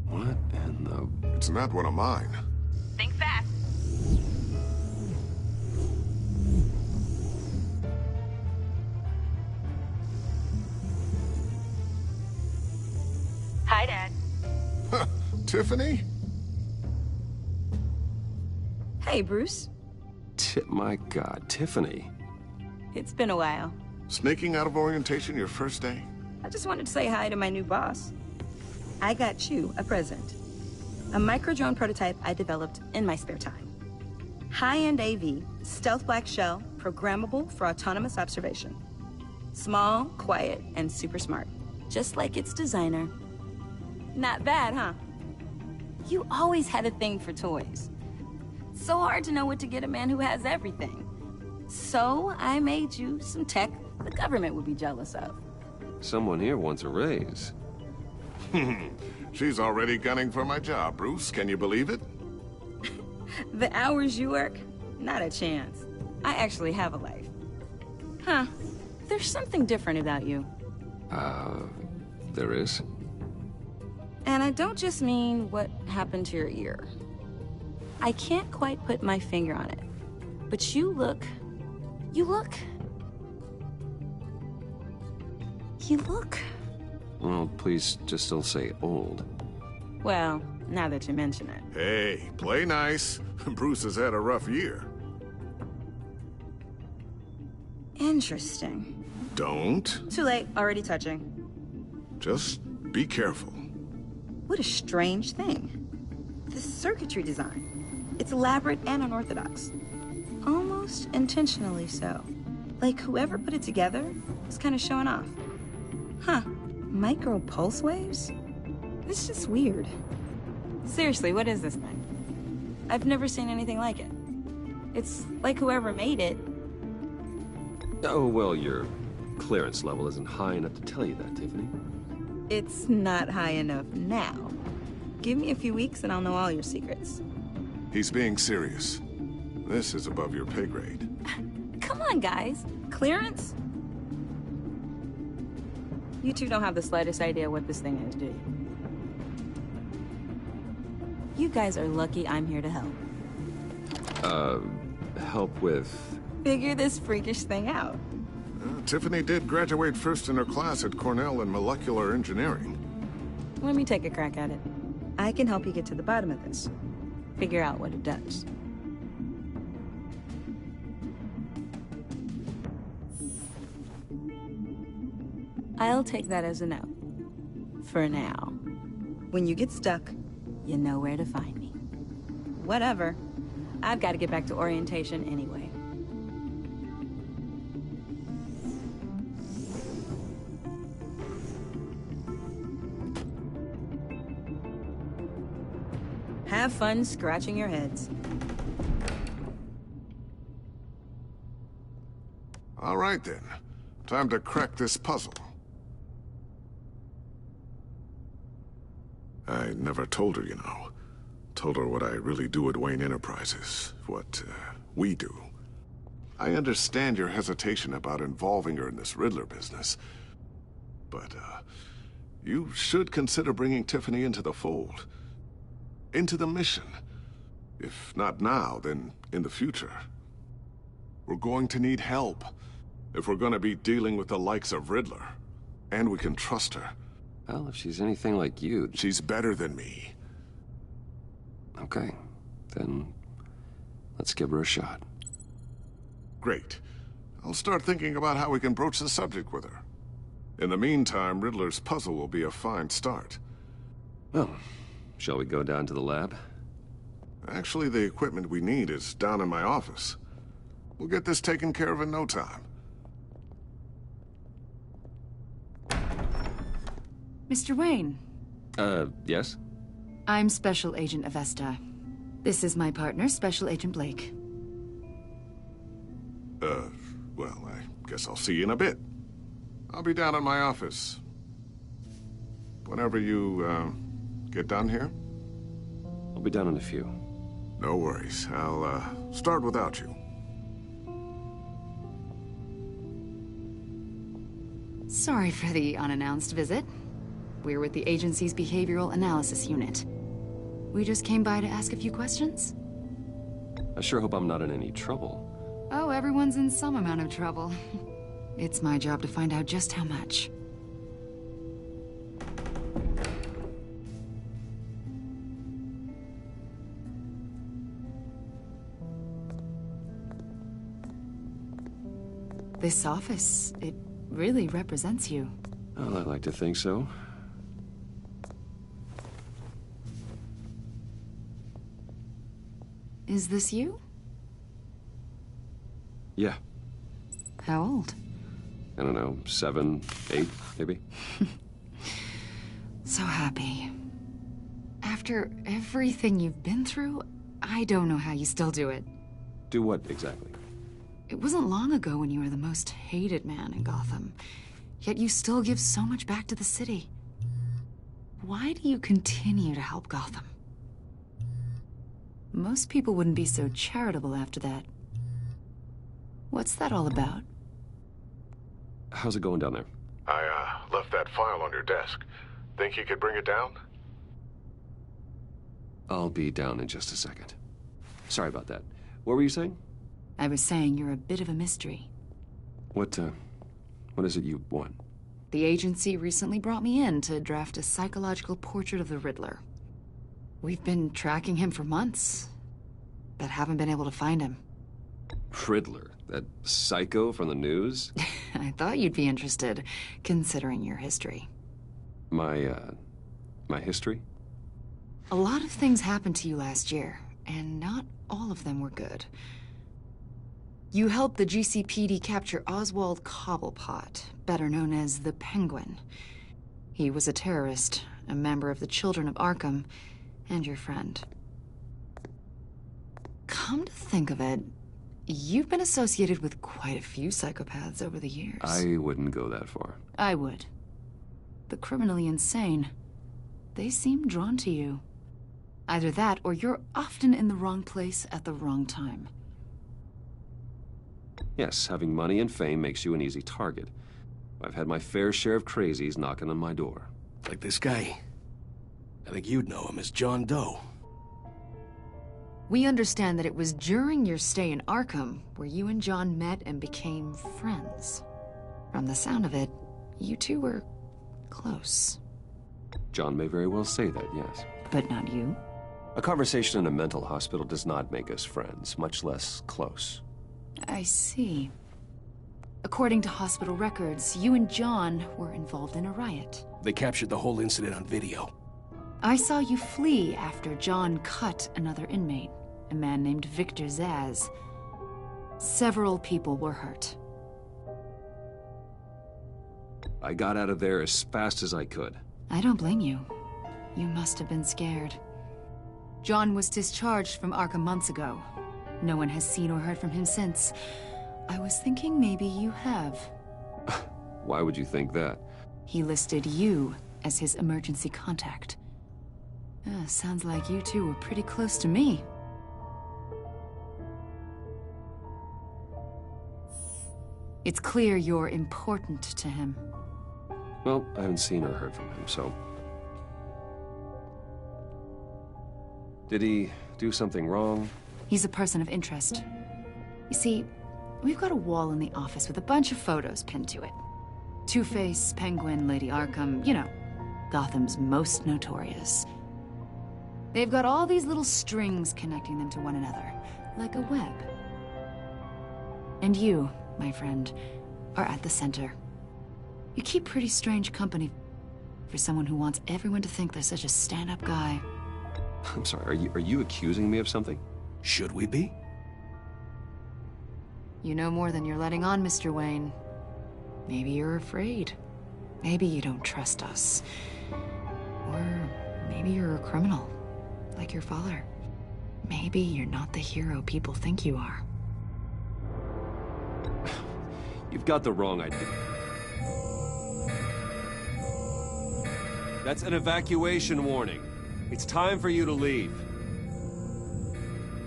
Speaker 14: What in the...
Speaker 18: It's not one of mine.
Speaker 20: Think fast. Hi, Dad.
Speaker 18: Tiffany?
Speaker 5: Hey, Bruce.
Speaker 14: My God, Tiffany.
Speaker 5: It's been a while.
Speaker 18: Sneaking out of orientation your first day?
Speaker 5: I just wanted to say hi to my new boss. I got you a present. A micro-drone prototype I developed in my spare time. High-end AV, stealth black shell, programmable for autonomous observation. Small, quiet, and super smart. Just like its designer. Not bad, huh? You always had a thing for toys. So hard to know what to get a man who has everything. So I made you some tech the government would be jealous of.
Speaker 14: Someone here wants a raise.
Speaker 18: She's already gunning for my job, Bruce. Can you believe it?
Speaker 5: The hours you work? Not a chance. I actually have a life. Huh. There's something different about you.
Speaker 14: There is?
Speaker 5: And I don't just mean what happened to your ear. I can't quite put my finger on it. But you look...
Speaker 14: Well, please just don't say old.
Speaker 5: Well, now that you mention it.
Speaker 18: Hey, play nice. Bruce has had a rough year.
Speaker 5: Interesting.
Speaker 18: Don't.
Speaker 5: Too late, already touching.
Speaker 18: Just be careful.
Speaker 5: What a strange thing. The circuitry design. It's elaborate and unorthodox. Almost intentionally so. Like whoever put it together is kind of showing off. Huh. Micro pulse waves? It's just weird. Seriously, what is this thing? I've never seen anything like it. It's like whoever made it.
Speaker 14: Oh, well, your clearance level isn't high enough to tell you that, Tiffany.
Speaker 5: It's not high enough now. Give me a few weeks and I'll know all your secrets.
Speaker 18: He's being serious. This is above your pay grade.
Speaker 5: Come on, guys. Clearance? You two don't have the slightest idea what this thing is, do you? You guys are lucky I'm here to help.
Speaker 14: Help with...
Speaker 5: Figure this freakish thing out.
Speaker 18: Tiffany did graduate first in her class at Cornell in molecular engineering.
Speaker 5: Let me take a crack at it. I can help you get to the bottom of this. Figure out what it does. I'll take that as a no. For now. When you get stuck, you know where to find me. Whatever. I've got to get back to orientation anyway. Have fun scratching your heads.
Speaker 18: All right, then. Time to crack this puzzle. I never told her, you know. Told her what I really do at Wayne Enterprises. What, we do. I understand your hesitation about involving her in this Riddler business. But, you should consider bringing Tiffany into the fold. Into the mission. If not now, then in the future. We're going to need help. If we're gonna be dealing with the likes of Riddler. And we can trust her.
Speaker 14: Well, if she's anything like you...
Speaker 18: She's better than me.
Speaker 14: Okay. Then... let's give her a shot.
Speaker 18: Great. I'll start thinking about how we can broach the subject with her. In the meantime, Riddler's puzzle will be a fine start.
Speaker 14: Well, shall we go down to the lab?
Speaker 18: Actually, the equipment we need is down in my office. We'll get this taken care of in no time.
Speaker 13: Mr. Wayne.
Speaker 14: Yes?
Speaker 13: I'm Special Agent Avesta. This is my partner, Special Agent Blake.
Speaker 18: Well, I guess I'll see you in a bit. I'll be down in my office. Whenever you, get done here?
Speaker 14: I'll be down in a few.
Speaker 18: No worries. I'll, start without you.
Speaker 13: Sorry for the unannounced visit. We're with the agency's Behavioral Analysis Unit. We just came by to ask a few questions.
Speaker 14: I sure hope I'm not in any trouble.
Speaker 13: Oh, everyone's in some amount of trouble. It's my job to find out just how much. This office, it really represents you.
Speaker 14: Well, I like to think so.
Speaker 13: Is this you?
Speaker 14: Yeah.
Speaker 13: How old?
Speaker 14: I don't know, 7, 8, maybe?
Speaker 13: So happy. After everything you've been through, I don't know how you still do it.
Speaker 14: Do what, exactly?
Speaker 13: It wasn't long ago when you were the most hated man in Gotham. Yet you still give so much back to the city. Why do you continue to help Gotham? Most people wouldn't be so charitable after that. What's that all about?
Speaker 14: How's it going down there?
Speaker 18: I, left that file on your desk. Think you could bring it down?
Speaker 14: I'll be down in just a second. Sorry about that. What were you saying?
Speaker 13: I was saying you're a bit of a mystery.
Speaker 14: What is it you want?
Speaker 13: The agency recently brought me in to draft a psychological portrait of the Riddler. We've been tracking him for months, but haven't been able to find him.
Speaker 14: Riddler? That psycho from the news?
Speaker 13: I thought you'd be interested, considering your history.
Speaker 14: My history?
Speaker 13: A lot of things happened to you last year, and not all of them were good. You helped the GCPD capture Oswald Cobblepot, better known as the Penguin. He was a terrorist, a member of the Children of Arkham, and your friend. Come to think of it, you've been associated with quite a few psychopaths over the years.
Speaker 14: I wouldn't go that far.
Speaker 13: I would. The criminally insane. They seem drawn to you. Either that, or you're often in the wrong place at the wrong time.
Speaker 14: Yes, having money and fame makes you an easy target. I've had my fair share of crazies knocking on my door.
Speaker 20: Like this guy. I think you'd know him as John Doe.
Speaker 13: We understand that it was during your stay in Arkham where you and John met and became friends. From the sound of it, you two were close.
Speaker 14: John may very well say that, yes.
Speaker 13: But not you?
Speaker 14: A conversation in a mental hospital does not make us friends, much less close.
Speaker 13: I see. According to hospital records, you and John were involved in a riot.
Speaker 20: They captured the whole incident on video.
Speaker 13: I saw you flee after John cut another inmate, a man named Victor Zsasz. Several people were hurt.
Speaker 14: I got out of there as fast as I could.
Speaker 13: I don't blame you. You must have been scared. John was discharged from Arkham months ago. No one has seen or heard from him since. I was thinking maybe you have.
Speaker 14: Why would you think that?
Speaker 13: He listed you as his emergency contact. Sounds like you two were pretty close to me. It's clear you're important to him.
Speaker 14: Well, I haven't seen or heard from him, so... Did he do something wrong?
Speaker 13: He's a person of interest. You see, we've got a wall in the office with a bunch of photos pinned to it. Two-Face, Penguin, Lady Arkham, you know, Gotham's most notorious. They've got all these little strings connecting them to one another, like a web. And you, my friend, are at the center. You keep pretty strange company for someone who wants everyone to think they're such a stand-up guy.
Speaker 14: I'm sorry, are you accusing me of something?
Speaker 20: Should we be?
Speaker 13: You know more than you're letting on, Mr. Wayne. Maybe you're afraid. Maybe you don't trust us. Or maybe you're a criminal, like your father. Maybe you're not the hero people think you are.
Speaker 14: You've got the wrong idea. That's an evacuation warning. It's time for you to leave.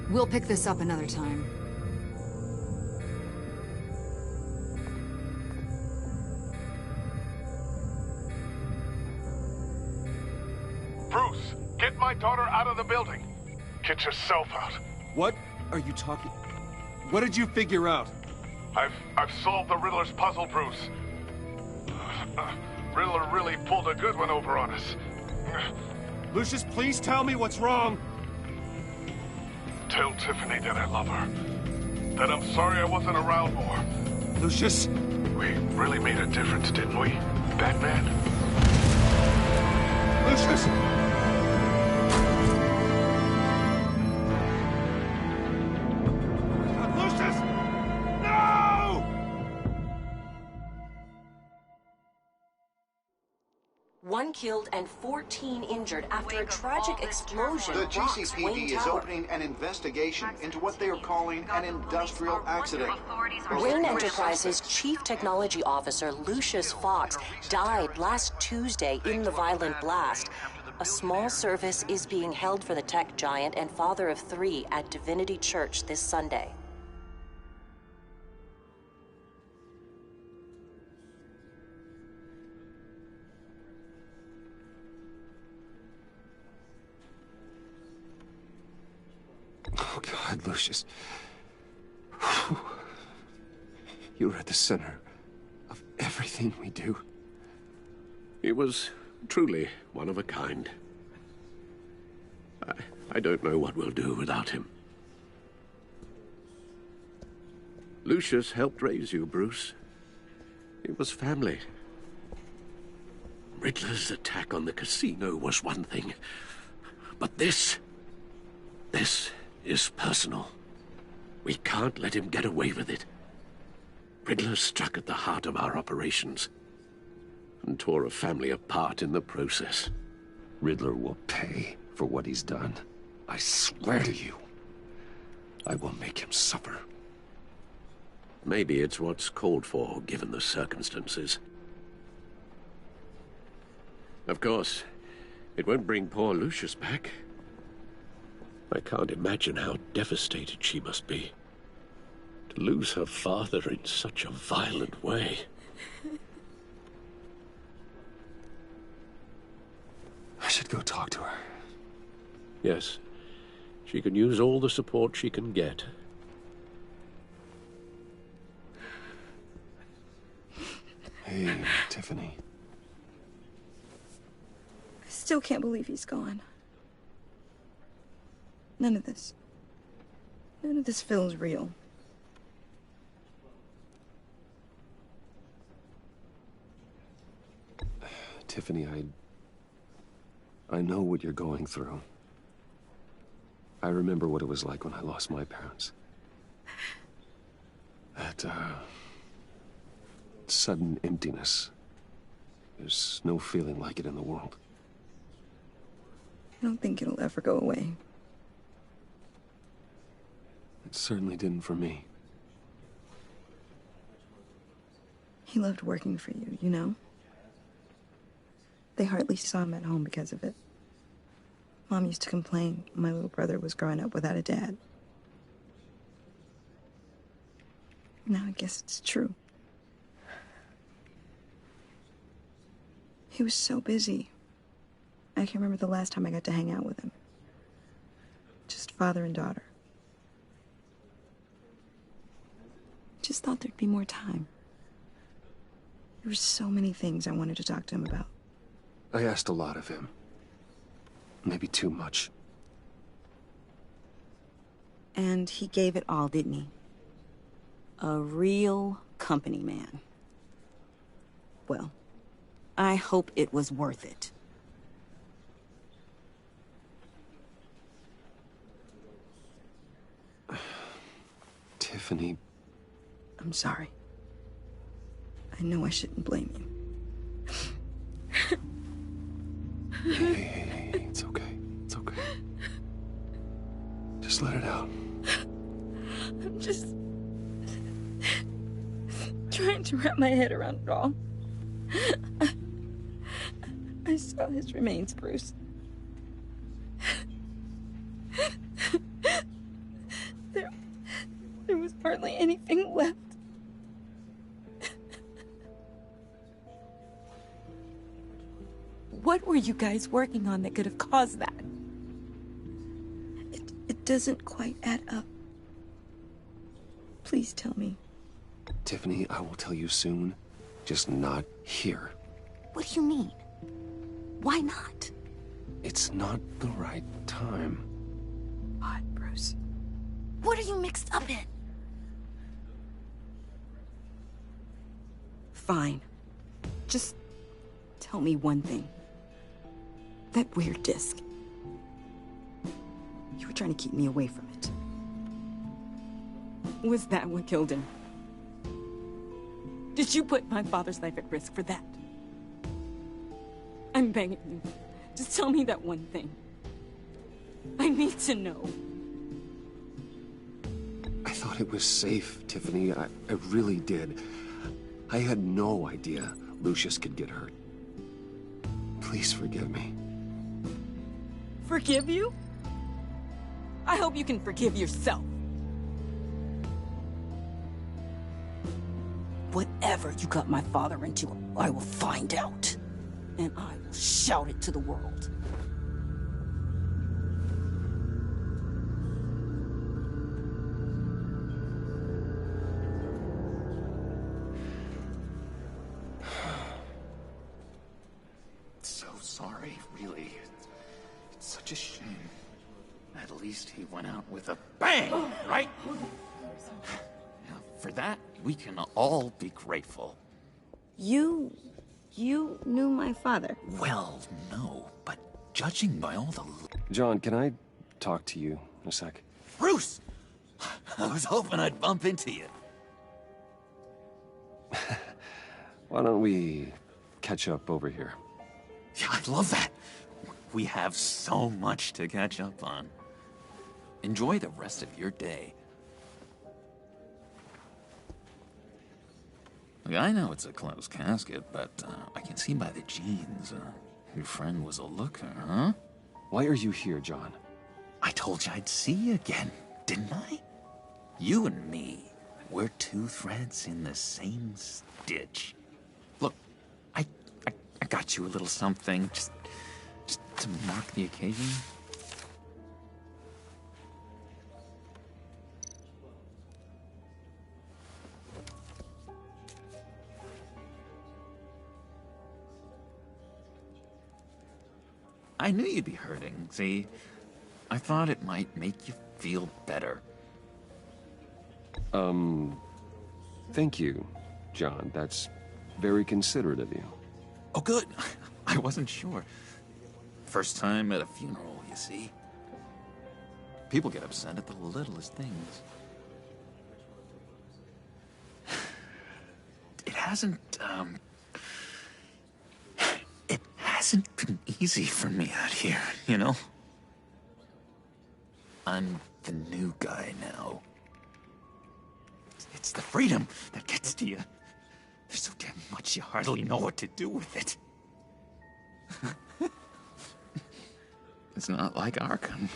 Speaker 13: We'll pick this up another time.
Speaker 21: Bruce, get my daughter out of the building. Get yourself out.
Speaker 14: What are you talking... What did you figure out?
Speaker 21: I've solved the Riddler's puzzle, Bruce. Riddler really pulled a good one over on us.
Speaker 14: Lucius, please tell me what's wrong.
Speaker 21: Tell Tiffany that I love her. That I'm sorry I wasn't around more.
Speaker 14: Lucius?
Speaker 21: We really made a difference, didn't we, Batman?
Speaker 14: Lucius!
Speaker 22: One killed and 14 injured after a tragic explosion.
Speaker 2: The
Speaker 22: rocks
Speaker 2: GCPD
Speaker 22: Wayne
Speaker 2: is
Speaker 22: Tower.
Speaker 2: opening an investigation into what they are calling an industrial accident.
Speaker 22: Wayne Enterprises' Chief Technology Officer, Lucius Fox, died last Tuesday in the violent blast. A small service is being held for the tech giant and father of 3 at Divinity Church this Sunday.
Speaker 14: Oh, God, Lucius. You were at the center of everything we do.
Speaker 17: He was truly one of a kind. I don't know what we'll do without him. Lucius helped raise you, Bruce. It was family. Riddler's attack on the casino was one thing, but this is personal. We can't let him get away with it. Riddler struck at the heart of our operations and tore a family apart in the process.
Speaker 14: Riddler will pay for what he's done. I swear to you, I will make him suffer.
Speaker 17: Maybe it's what's called for, given the circumstances. Of course, it won't bring poor Lucius back. I can't imagine how devastated she must be. To lose her father in such a violent way.
Speaker 14: I should go talk to her.
Speaker 17: Yes. She can use all the support she can get.
Speaker 1: Hey, Tiffany.
Speaker 5: I still can't believe he's gone. None of this feels real.
Speaker 1: Tiffany, I know what you're going through. I remember what it was like when I lost my parents. That, sudden emptiness. There's no feeling like it in the world.
Speaker 5: I don't think it'll ever go away.
Speaker 1: It certainly didn't for me.
Speaker 5: He loved working for you, you know? They hardly saw him at home because of it. Mom used to complain my little brother was growing up without a dad. Now I guess it's true. He was so busy. I can't remember the last time I got to hang out with him. Just father and daughter. Just thought there'd be more time. There were so many things I wanted to talk to him about.
Speaker 1: I asked a lot of him. Maybe too much.
Speaker 5: And he gave it all, didn't he? A real company man. Well, I hope it was worth it.
Speaker 1: Tiffany.
Speaker 5: I'm sorry. I know I shouldn't blame you.
Speaker 1: Hey, it's okay. It's okay. Just let it out.
Speaker 5: I'm just trying to wrap my head around it all. I saw his remains, Bruce. There was hardly anything left. What were you guys working on that could have caused that? It doesn't quite add up. Please tell me.
Speaker 1: Tiffany, I will tell you soon. Just not here.
Speaker 5: What do you mean? Why not?
Speaker 1: It's not the right time.
Speaker 5: What, Bruce? What are you mixed up in? Fine. Just tell me one thing. That weird disc. You were trying to keep me away from it. Was that what killed him? Did you put my father's life at risk for that? I'm begging you. Just tell me that one thing. I need to know.
Speaker 1: I thought it was safe, Tiffany. I really did. I had no idea Lucius could get hurt. Please forgive me.
Speaker 5: Forgive you? I hope you can forgive yourself. Whatever you got my father into, I will find out. And I will shout it to the world.
Speaker 3: So sorry, really. It's such a shame. At least he went out with a bang, right? Now, for that, we can all be grateful.
Speaker 5: You knew my father?
Speaker 3: Well, no, but judging by all the...
Speaker 1: John, can I talk to you in a sec?
Speaker 3: Bruce! I was hoping I'd bump into you.
Speaker 1: Why don't we catch up over here?
Speaker 3: Yeah, I love that. We have so much to catch up on. Enjoy the rest of your day. Look, I know it's a closed casket, but I can see by the jeans, your friend was a looker, huh?
Speaker 1: Why are you here, John?
Speaker 3: I told you I'd see you again, didn't I? You and me, we're two threads in the same stitch. Look, I got you a little something, just to mark the occasion. I knew you'd be hurting, see? I thought it might make you feel better.
Speaker 14: Thank you, John. That's very considerate of you.
Speaker 3: Oh, good. I wasn't sure. First time at a funeral, you see. People get upset at the littlest things. It hasn't been easy for me out here, you know? I'm the new guy now. It's the freedom that gets to you. There's so damn much you hardly know what to do with it. It's not like Arkham.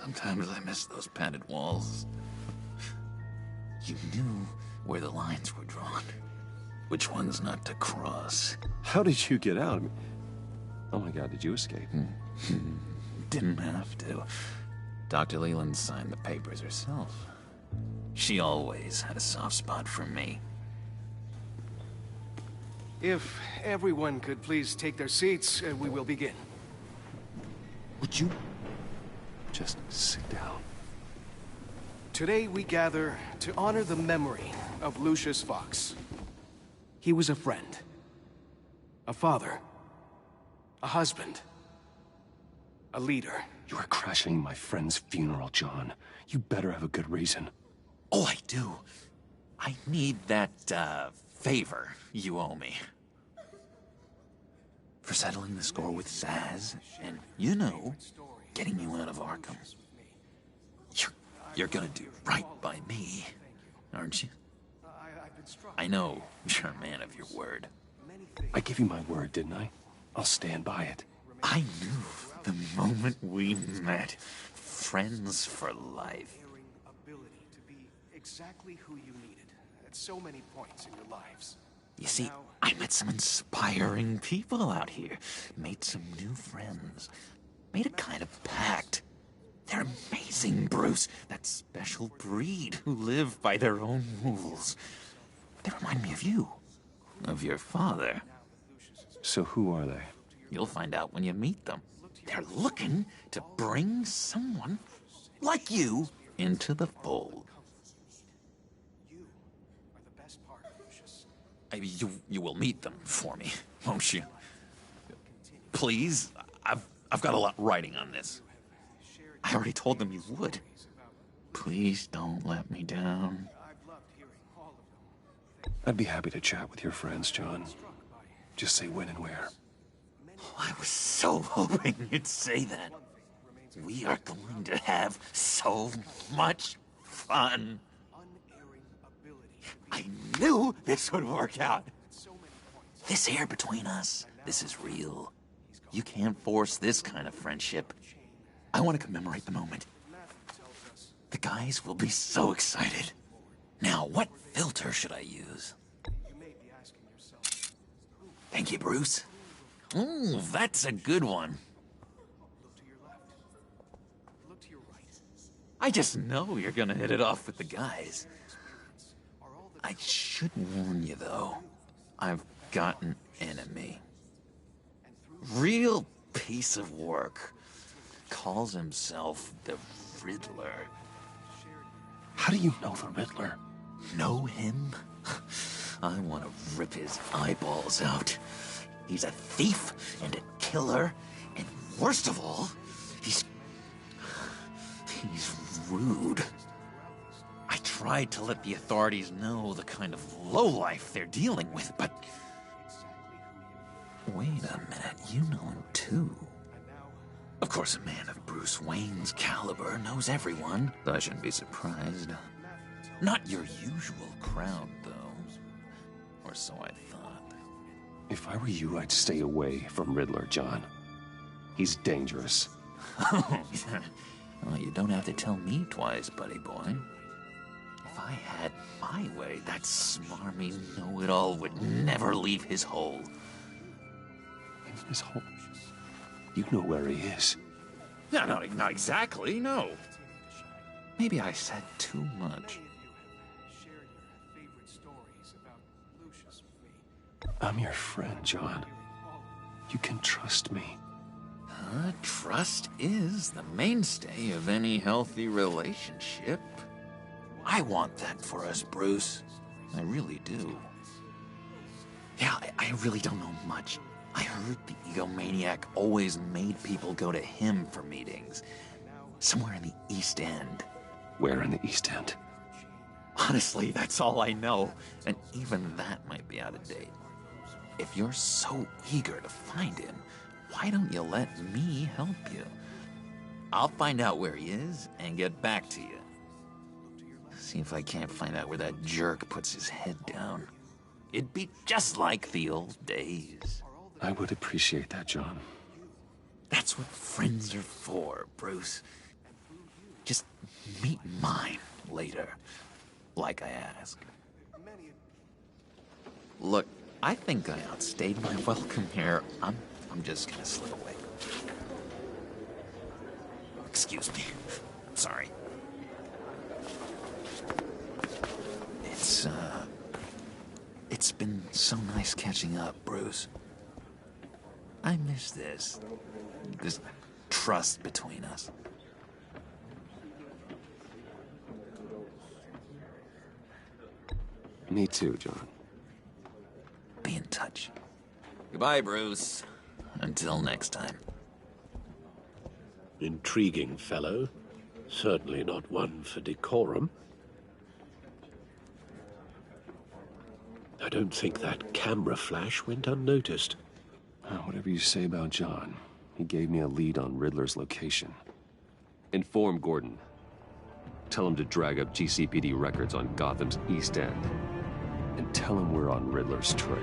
Speaker 3: Sometimes I miss those padded walls. You knew where the lines were drawn. Which ones not to cross.
Speaker 14: How did you get out? Oh my God, did you escape?
Speaker 3: Didn't have to. Dr. Leland signed the papers herself. She always had a soft spot for me.
Speaker 20: If everyone could please take their seats, we will begin.
Speaker 3: Would you
Speaker 14: just sit down?
Speaker 20: Today we gather to honor the memory of Lucius Fox. He was a friend, a father, a husband, a leader.
Speaker 14: You are crashing my friend's funeral, John. You better have a good reason.
Speaker 3: Oh, I do. I need that, favor you owe me. For settling the score with Zsasz, and, you know, getting you out of Arkham. You're gonna do right by me, aren't you? I know you're a man of your word.
Speaker 14: I gave you my word, didn't I? I'll stand by it.
Speaker 3: I knew the moment we met. Friends for life.
Speaker 20: Ability to be exactly who you needed at so many points in your lives.
Speaker 3: You see, I met some inspiring people out here. Made some new friends. Made a kind of pact. They're amazing, Bruce. That special breed who live by their own rules. They remind me of you. Of your father.
Speaker 14: So who are they?
Speaker 3: You'll find out when you meet them. They're looking to bring someone like you into the fold. You will meet them for me, won't you? Please, I've got a lot writing on this. I already told them you would. Please don't let me down.
Speaker 14: I'd be happy to chat with your friends, John. Just say when and where.
Speaker 3: I was so hoping you'd say that. We are going to have so much fun. I knew this would work out. This air between us, this is real. You can't force this kind of friendship. I want to commemorate the moment. The guys will be so excited. Now, what filter should I use? Thank you, Bruce. Ooh, that's a good one. I just know you're gonna hit it off with the guys. I should warn you, though. I've got an enemy. Real piece of work. Calls himself the Riddler.
Speaker 14: How do you know the Riddler?
Speaker 3: Know him? I want to rip his eyeballs out. He's a thief and a killer, and worst of all, he's rude. I tried to let the authorities know the kind of lowlife they're dealing with, but... Wait a minute, you know him too. Of course, a man of Bruce Wayne's caliber knows everyone, so I shouldn't be surprised. Not your usual crowd, though. Or so I thought.
Speaker 14: If I were you, I'd stay away from Riddler, John. He's dangerous.
Speaker 3: Well, you don't have to tell me twice, buddy boy. If I had my way, that smarmy know-it-all would never leave his hole.
Speaker 14: His hole? You know where he is.
Speaker 3: No, not exactly, no. Maybe I said too much.
Speaker 1: I'm your friend, John. You can trust me.
Speaker 3: Trust is the mainstay of any healthy relationship. I want that for us, Bruce. I really do. Yeah, I really don't know much. I heard the egomaniac always made people go to him for meetings. Somewhere in the East End.
Speaker 1: Where in the East End?
Speaker 3: Honestly, that's all I know. And even that might be out of date. If you're so eager to find him, why don't you let me help you? I'll find out where he is and get back to you. See if I can't find out where that jerk puts his head down. It'd be just like the old days.
Speaker 1: I would appreciate that, John.
Speaker 3: That's what friends are for, Bruce. Just meet mine later, like I asked. Look, I think I outstayed my welcome here. I'm just gonna slip away. Excuse me. Sorry. It's been so nice catching up, Bruce. I miss this trust between us.
Speaker 1: Me too, John.
Speaker 3: Be in touch. Goodbye, Bruce. Until next time.
Speaker 17: Intriguing fellow. Certainly not one for decorum. I don't think that camera flash went unnoticed.
Speaker 1: Whatever you say about John, he gave me a lead on Riddler's location. Inform Gordon. Tell him to drag up GCPD records on Gotham's East End. And tell him we're on Riddler's trail.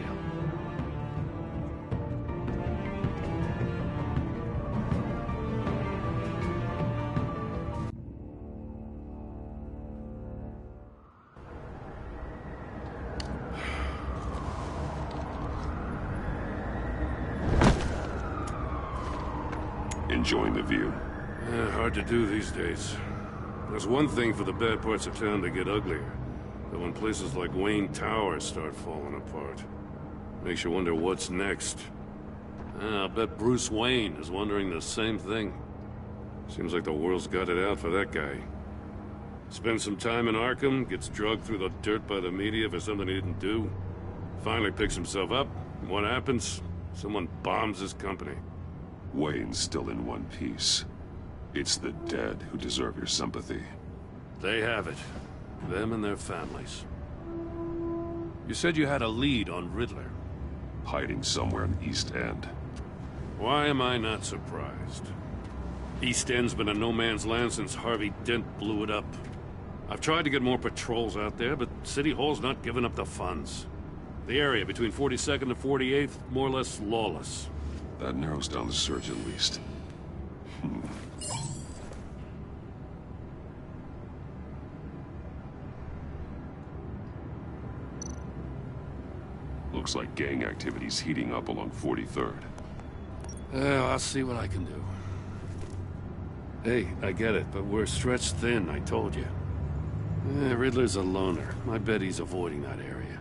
Speaker 8: Enjoying the view?
Speaker 7: Hard to do these days. There's one thing for the bad parts of town to get uglier. But when places like Wayne Tower start falling apart, makes you wonder what's next. I'll bet Bruce Wayne is wondering the same thing. Seems like the world's got it out for that guy. Spends some time in Arkham, gets drugged through the dirt by the media for something he didn't do. Finally picks himself up, and what happens? Someone bombs his company.
Speaker 8: Wayne's still in one piece. It's the dead who deserve your sympathy.
Speaker 7: They have it. Them and their families. You said you had a lead on Riddler.
Speaker 8: Hiding somewhere in the East End.
Speaker 7: Why am I not surprised? East End's been a no-man's land since Harvey Dent blew it up. I've tried to get more patrols out there, but City Hall's not giving up the funds. The area between 42nd and 48th, more or less lawless.
Speaker 8: That narrows down the search at least. Looks like gang activity's heating up along 43rd.
Speaker 7: Well, I'll see what I can do. Hey, I get it, but we're stretched thin, I told you. Riddler's a loner. I bet he's avoiding that area.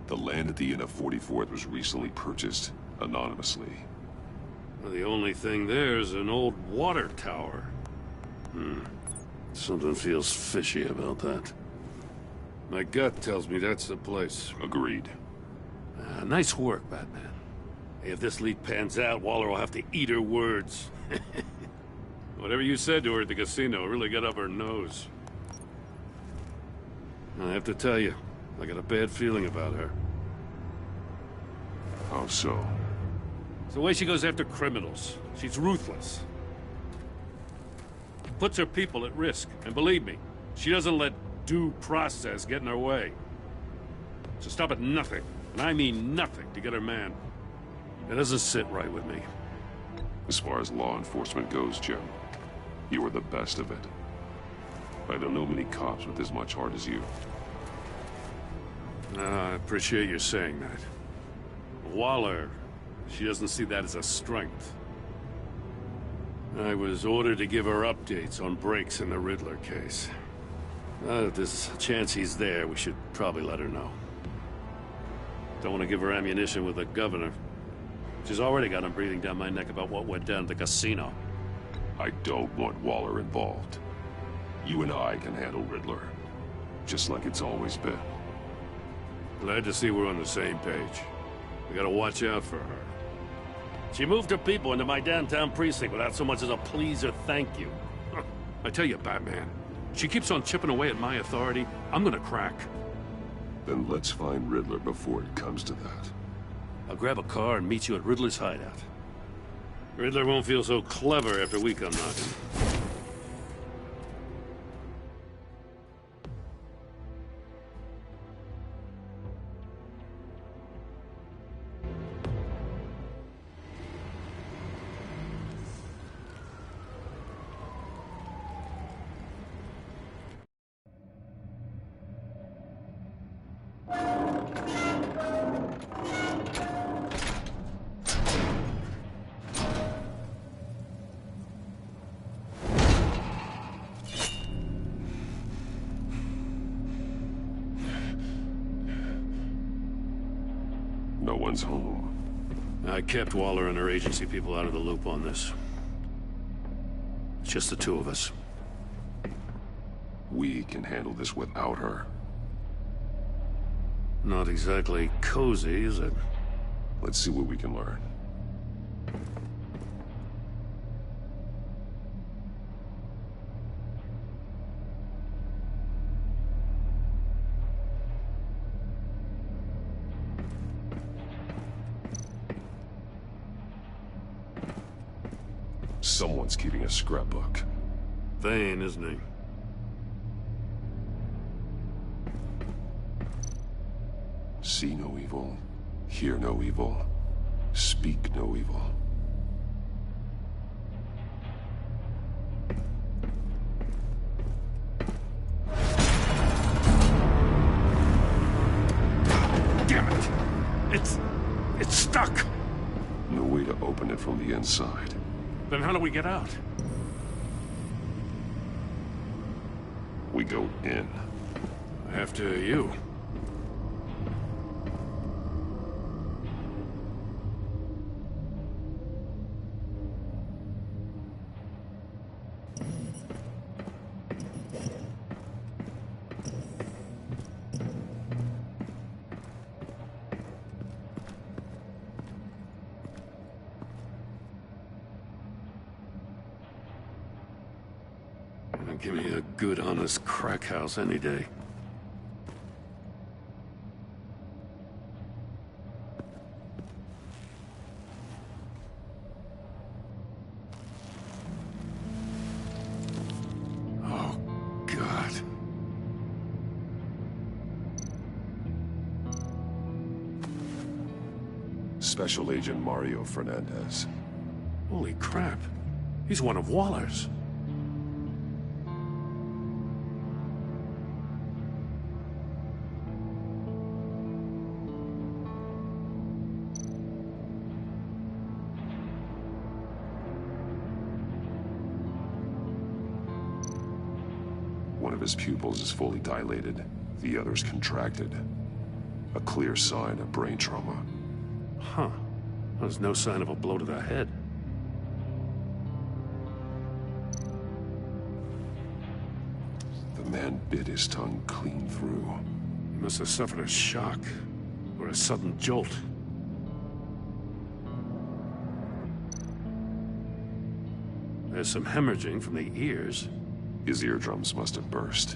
Speaker 8: The land at the end of 44th was recently purchased anonymously.
Speaker 7: Well, the only thing there is an old water tower. Something feels fishy about that. My gut tells me that's the place.
Speaker 8: Agreed.
Speaker 7: Nice work, Batman. Hey, if this lead pans out, Waller will have to eat her words. Whatever you said to her at the casino really got up her nose. I have to tell you, I got a bad feeling about her.
Speaker 8: How so?
Speaker 7: It's the way she goes after criminals. She's ruthless. Puts her people at risk. And believe me, she doesn't let due process get in her way. So stop at nothing, and I mean nothing, to get her man. It doesn't sit right with me.
Speaker 8: As far as law enforcement goes, Jim, you were the best of it. I don't know many cops with as much heart as you.
Speaker 7: I appreciate you saying that. Waller She doesn't see that as a strength. I was ordered to give her updates on breaks in the Riddler case. If there's a chance he's there, we should probably let her know. Don't want to give her ammunition with the governor. She's already got him breathing down my neck about what went down at the casino.
Speaker 8: I don't want Waller involved. You and I can handle Riddler, just like it's always been.
Speaker 7: Glad to see we're on the same page. We gotta watch out for her. She moved her people into my downtown precinct without so much as a please or thank you. I tell you, Batman, she keeps on chipping away at my authority. I'm gonna crack.
Speaker 8: Then let's find Riddler before it comes to that.
Speaker 7: I'll grab a car and meet you at Riddler's hideout. Riddler won't feel so clever after we come knocking.
Speaker 8: No one's home.
Speaker 7: I kept Waller and her agency people out of the loop on this. It's just the two of us.
Speaker 8: We can handle this without her.
Speaker 7: Not exactly cozy, is it?
Speaker 8: Let's see what we can learn. Someone's keeping a scrapbook.
Speaker 7: Thane, isn't he?
Speaker 8: See no evil, hear no evil, speak no evil.
Speaker 7: Damn it! It's stuck!
Speaker 8: No way to open it from the inside.
Speaker 7: Then how do we get out?
Speaker 8: We go in.
Speaker 7: After you. Give me a good, honest crack house any day. Oh, God.
Speaker 8: Special Agent Mario Fernandez.
Speaker 7: Holy crap. He's one of Waller's.
Speaker 8: One of his pupils is fully dilated, the other's contracted. A clear sign of brain trauma.
Speaker 7: Huh. There's no sign of a blow to the head.
Speaker 8: The man bit his tongue clean through.
Speaker 7: He must have suffered a shock, or a sudden jolt. There's some hemorrhaging from the ears.
Speaker 8: His eardrums must have burst.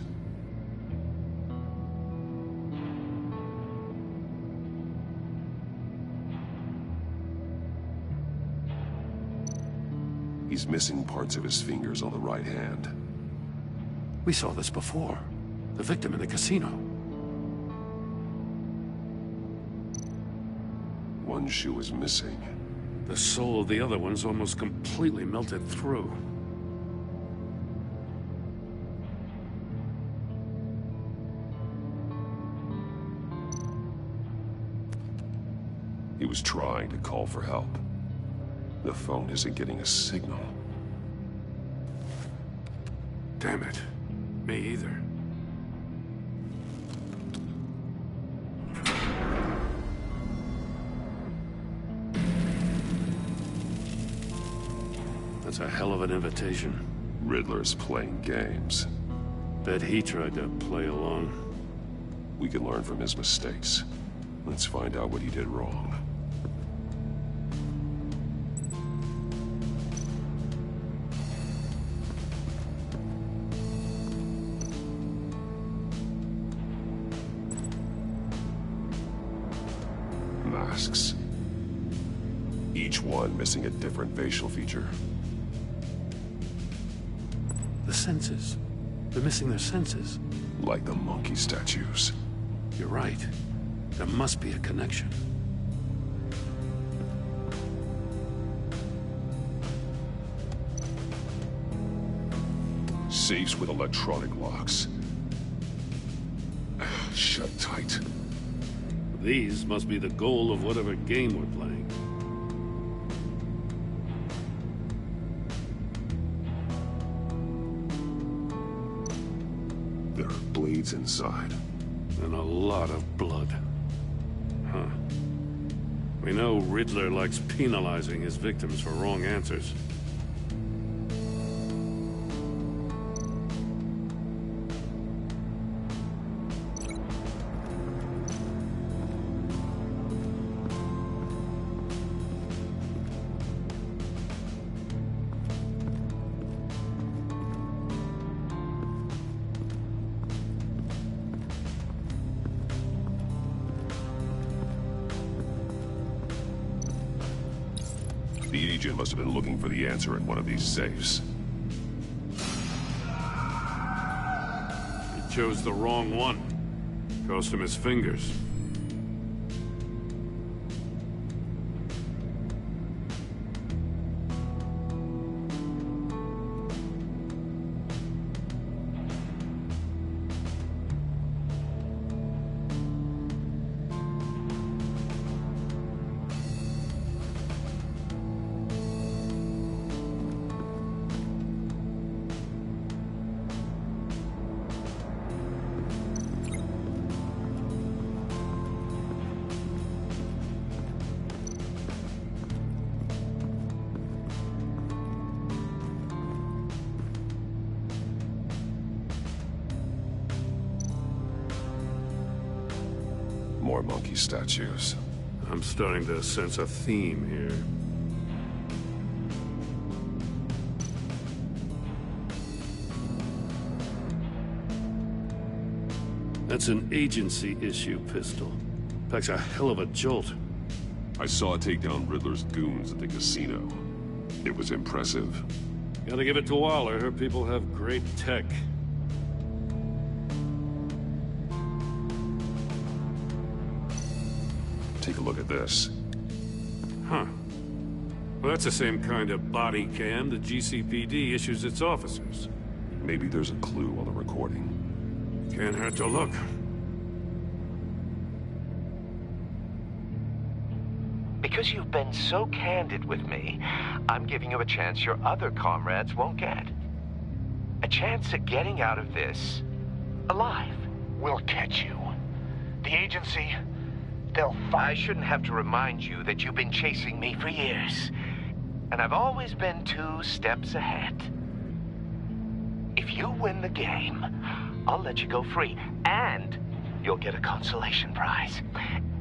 Speaker 8: He's missing parts of his fingers on the right hand.
Speaker 7: We saw this before. The victim in the casino.
Speaker 8: One shoe is missing.
Speaker 7: The sole of the other one's almost completely melted through.
Speaker 8: He was trying to call for help. The phone isn't getting a signal.
Speaker 7: Damn it. Me either. That's a hell of an invitation.
Speaker 8: Riddler's playing games.
Speaker 7: Bet he tried to play along.
Speaker 8: We can learn from his mistakes. Let's find out what he did wrong. Masks. Each one missing a different facial feature.
Speaker 7: The senses. They're missing their senses.
Speaker 8: Like the monkey statues.
Speaker 7: You're right. There must be a connection.
Speaker 8: Safes with electronic locks. Shut tight.
Speaker 7: These must be the goal of whatever game we're playing.
Speaker 8: There are blades inside.
Speaker 7: And a lot of blood. Huh. We know Riddler likes penalizing his victims for wrong answers.
Speaker 8: The agent must have been looking for the answer in one of these safes.
Speaker 7: He chose the wrong one. Cost him his fingers.
Speaker 8: More monkey statues.
Speaker 7: I'm starting to sense a theme here. That's an agency-issue pistol. Packs a hell of a jolt.
Speaker 8: I saw it take down Riddler's goons at the casino. It was impressive.
Speaker 7: Gotta give it to Waller. Her people have great tech.
Speaker 8: Take a look at this.
Speaker 7: Huh. Well, that's the same kind of body cam the GCPD issues its officers.
Speaker 8: Maybe there's a clue on the recording.
Speaker 7: Can't hurt to look.
Speaker 6: Because you've been so candid with me, I'm giving you a chance your other comrades won't get. A chance at getting out of this alive.
Speaker 21: We'll catch you. The agency, they'll
Speaker 6: I shouldn't have to remind you that you've been chasing me for years. And I've always been 2 steps ahead. If you win the game, I'll let you go free. And you'll get a consolation prize.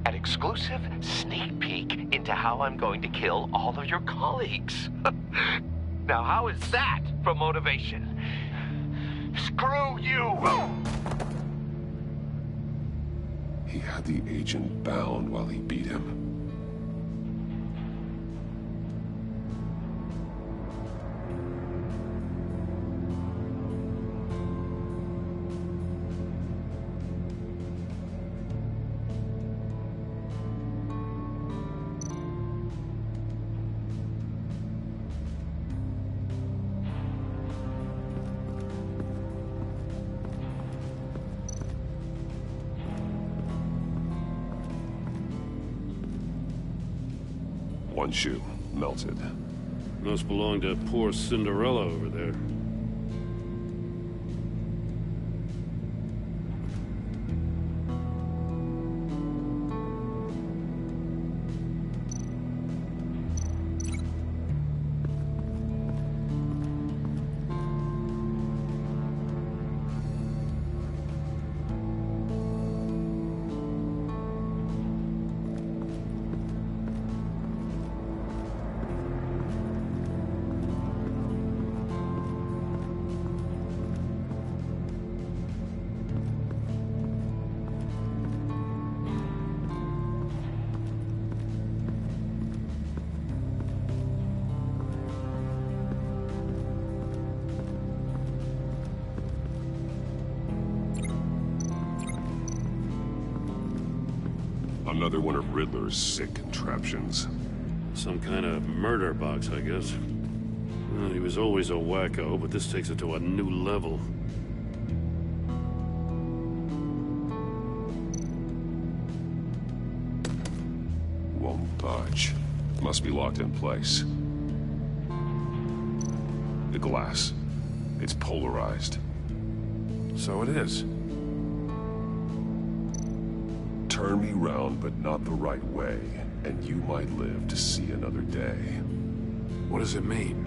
Speaker 6: An exclusive sneak peek into how I'm going to kill all of your colleagues. Now, how is that for motivation? Screw you!
Speaker 8: He had the agent bound while he beat him. One shoe, melted.
Speaker 7: Must belong to poor Cinderella over there.
Speaker 8: Another one of Riddler's sick contraptions.
Speaker 7: Some kind of murder box, I guess. Well, he was always a wacko, but this takes it to a new level.
Speaker 8: Won't budge. Must be locked in place. The glass. It's polarized.
Speaker 7: So it is.
Speaker 8: Turn me round, but not the right way, and you might live to see another day.
Speaker 7: What does it mean?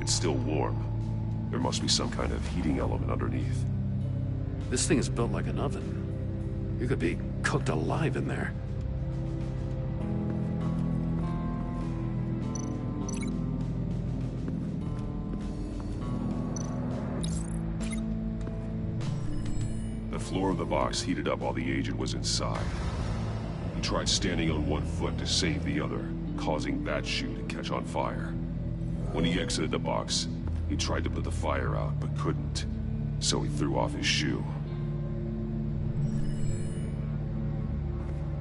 Speaker 8: It's still warm. There must be some kind of heating element underneath.
Speaker 7: This thing is built like an oven. You could be cooked alive in there.
Speaker 8: The floor of the box heated up while the agent was inside. He tried standing on one foot to save the other, causing that shoe to catch on fire. When he exited the box, he tried to put the fire out, but couldn't, so he threw off his shoe.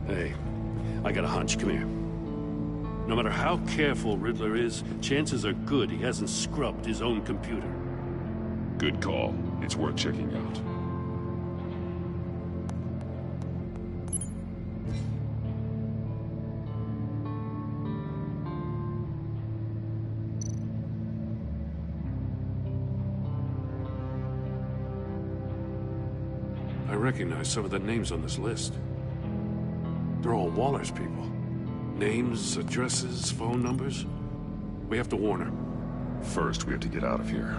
Speaker 7: Hey, I got a hunch. Come here. No matter how careful Riddler is, chances are good he hasn't scrubbed his own computer.
Speaker 8: Good call. It's worth checking out.
Speaker 7: I recognize some of the names on this list. They're all Waller's people. Names, addresses, phone numbers. We have to warn her.
Speaker 8: First, we have to get out of here.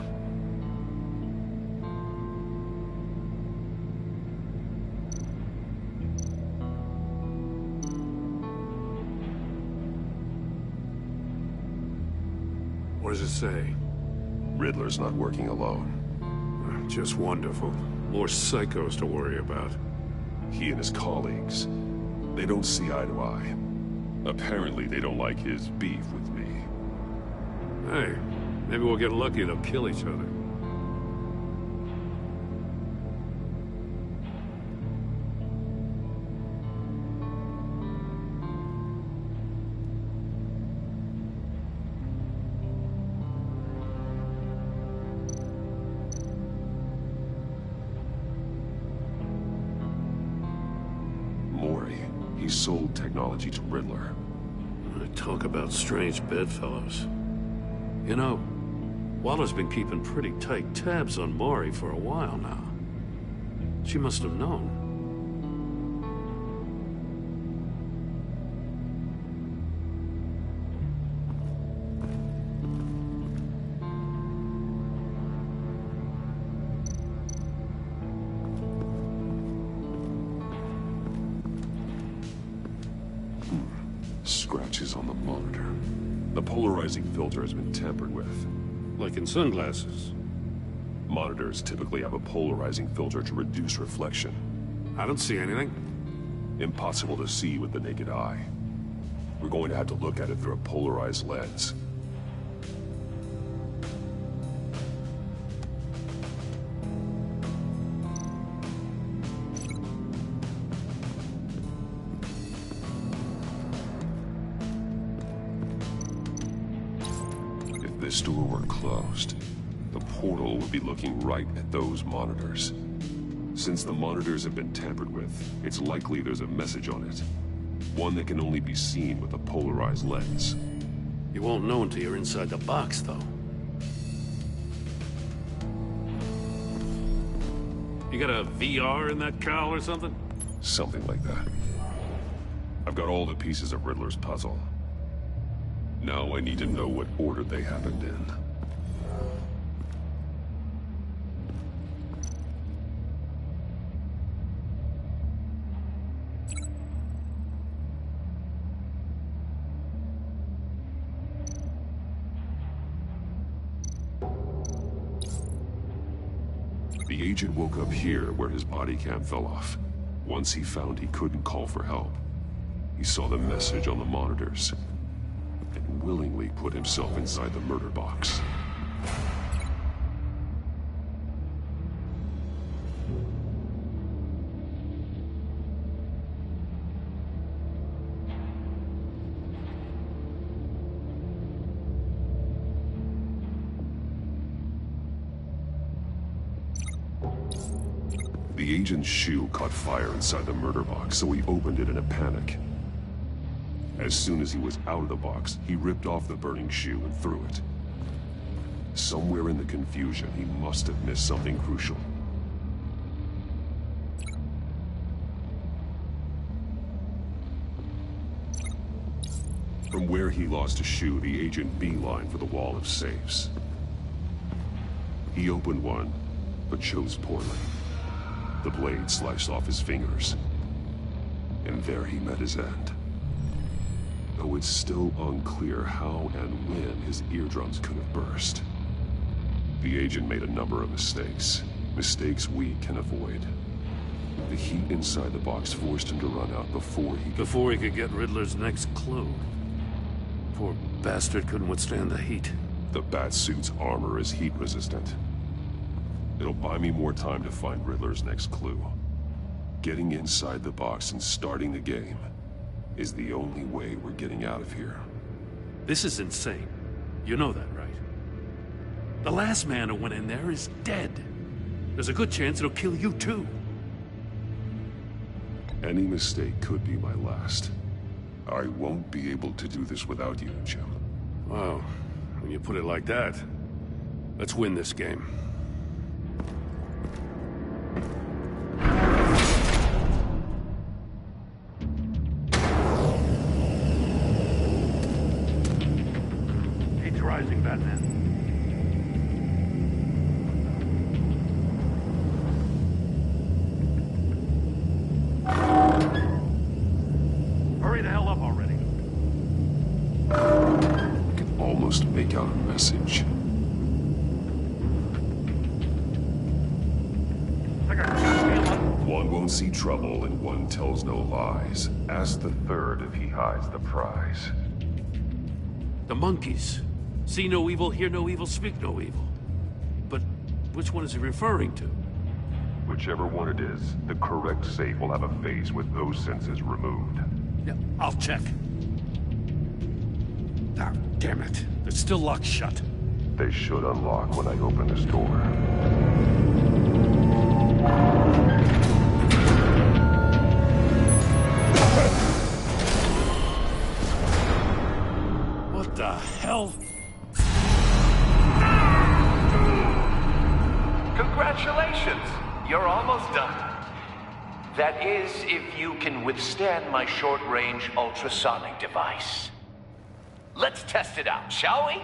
Speaker 7: What does it say?
Speaker 8: Riddler's not working alone.
Speaker 7: Just wonderful. More psychos to worry about.
Speaker 8: He and his colleagues, they don't see eye to eye. Apparently, they don't like his beef with me.
Speaker 7: Hey, maybe we'll get lucky and they'll kill each other.
Speaker 8: He sold technology to Riddler.
Speaker 7: Talk about strange bedfellows. You know, Waller's been keeping pretty tight tabs on Maury for a while now. She must have known.
Speaker 8: Scratches on the monitor. The polarizing filter has been tampered with.
Speaker 7: Like in sunglasses.
Speaker 8: Monitors typically have a polarizing filter to reduce reflection.
Speaker 7: I don't see anything.
Speaker 8: Impossible to see with the naked eye. We're going to have to look at it through a polarized lens. If this door were closed, the portal would be looking right at those monitors. Since the monitors have been tampered with, it's likely there's a message on it. One that can only be seen with a polarized lens.
Speaker 10: You won't know until you're inside the box, though. You got a VR in that cowl or something?
Speaker 8: Something like that. I've got all the pieces of Riddler's puzzle. Now I need to know what order they happened in. The agent woke up here where his body cam fell off. Once he found he couldn't call for help, he saw the message on the monitors and willingly put himself inside the murder box. The agent's shoe caught fire inside the murder box, so he opened it in a panic. As soon as he was out of the box, he ripped off the burning shoe and threw it. Somewhere in the confusion, he must have missed something crucial. From where he lost a shoe, the agent beelined for the wall of safes. He opened one, but chose poorly. The blade sliced off his fingers. And there he met his end. Though it's still unclear how and when his eardrums could have burst. The agent made a number of mistakes. Mistakes we can avoid. The heat inside the box forced him to run out before he
Speaker 10: could get Riddler's next clue. Poor bastard couldn't withstand the heat.
Speaker 8: The Batsuit's armor is heat resistant. It'll buy me more time to find Riddler's next clue. Getting inside the box and starting the game is the only way we're getting out of here.
Speaker 10: This is insane. You know that, right? The last man who went in there is dead. There's a good chance it'll kill you too.
Speaker 8: Any mistake could be my last. I won't be able to do this without you, Jim.
Speaker 10: Wow. When you put it like that, let's win this game. Heat's rising, Batman. Hurry the hell up already.
Speaker 8: I can almost make out a message. One won't see trouble and one tells no lies. Ask the third if he hides the prize.
Speaker 10: The monkeys. See no evil, hear no evil, speak no evil. But which one is he referring to?
Speaker 8: Whichever one it is, the correct safe will have a face with those senses removed.
Speaker 10: Yeah, I'll check. Ah, damn it. They're still locked shut.
Speaker 8: They should unlock when I open this door.
Speaker 10: What the hell?
Speaker 6: Congratulations! You're almost done. That is, if you can withstand my short-range ultrasonic device. Let's test it out, shall we?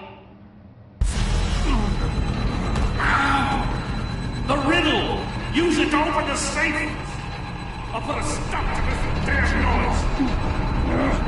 Speaker 10: The riddle! Use it to open the safe! I'll put a stop to this damn noise!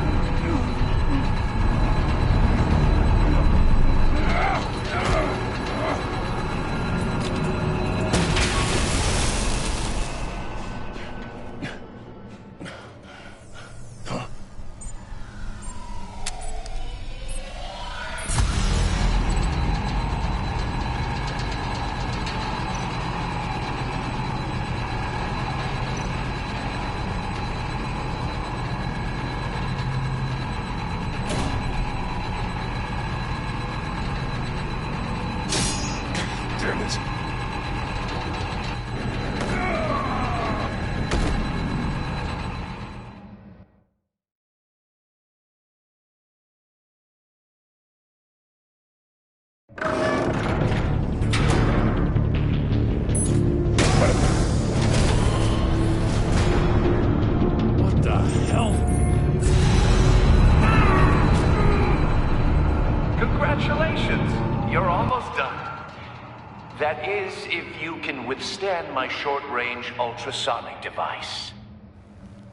Speaker 6: you're almost done. That is, if you can withstand my short-range ultrasonic device.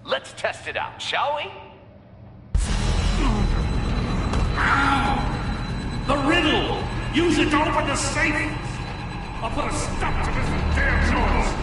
Speaker 6: Let's test it out, shall we?
Speaker 10: The riddle! Use it to open the safe! I'll put a stop to this damn noise!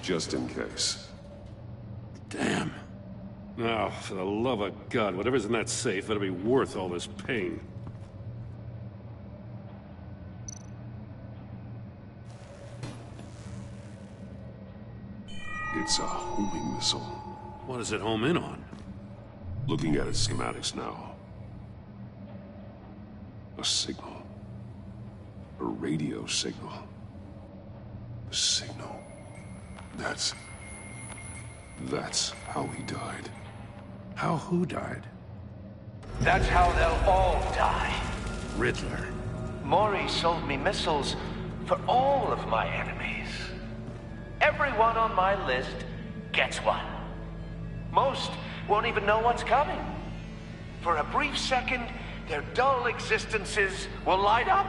Speaker 8: Just in case.
Speaker 7: Damn. Now, for the love of God, whatever's in that safe better be worth all this pain.
Speaker 8: It's a homing missile.
Speaker 7: What does it home in on?
Speaker 8: Looking at its schematics now. A signal. A radio signal. A signal. That's how he died.
Speaker 7: How who died?
Speaker 6: That's how they'll all die.
Speaker 7: Riddler.
Speaker 6: Mori sold me missiles for all of my enemies. Everyone on my list gets one. Most won't even know what's coming. For a brief second, their dull existences will light up.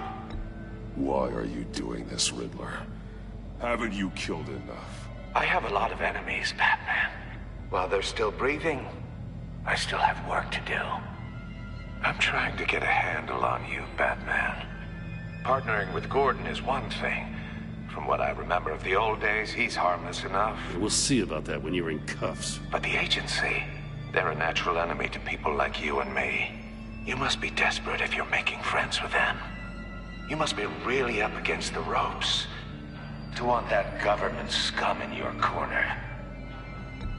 Speaker 8: Why are you doing this, Riddler? Haven't you killed enough?
Speaker 6: I have a lot of enemies, Batman. While they're still breathing, I still have work to do. I'm trying to get a handle on you, Batman. Partnering with Gordon is one thing. From what I remember of the old days, he's harmless enough.
Speaker 7: We'll see about that when you're in cuffs.
Speaker 6: But the agency, they're a natural enemy to people like you and me. You must be desperate if you're making friends with them. You must be really up against the ropes to want that government scum in your corner.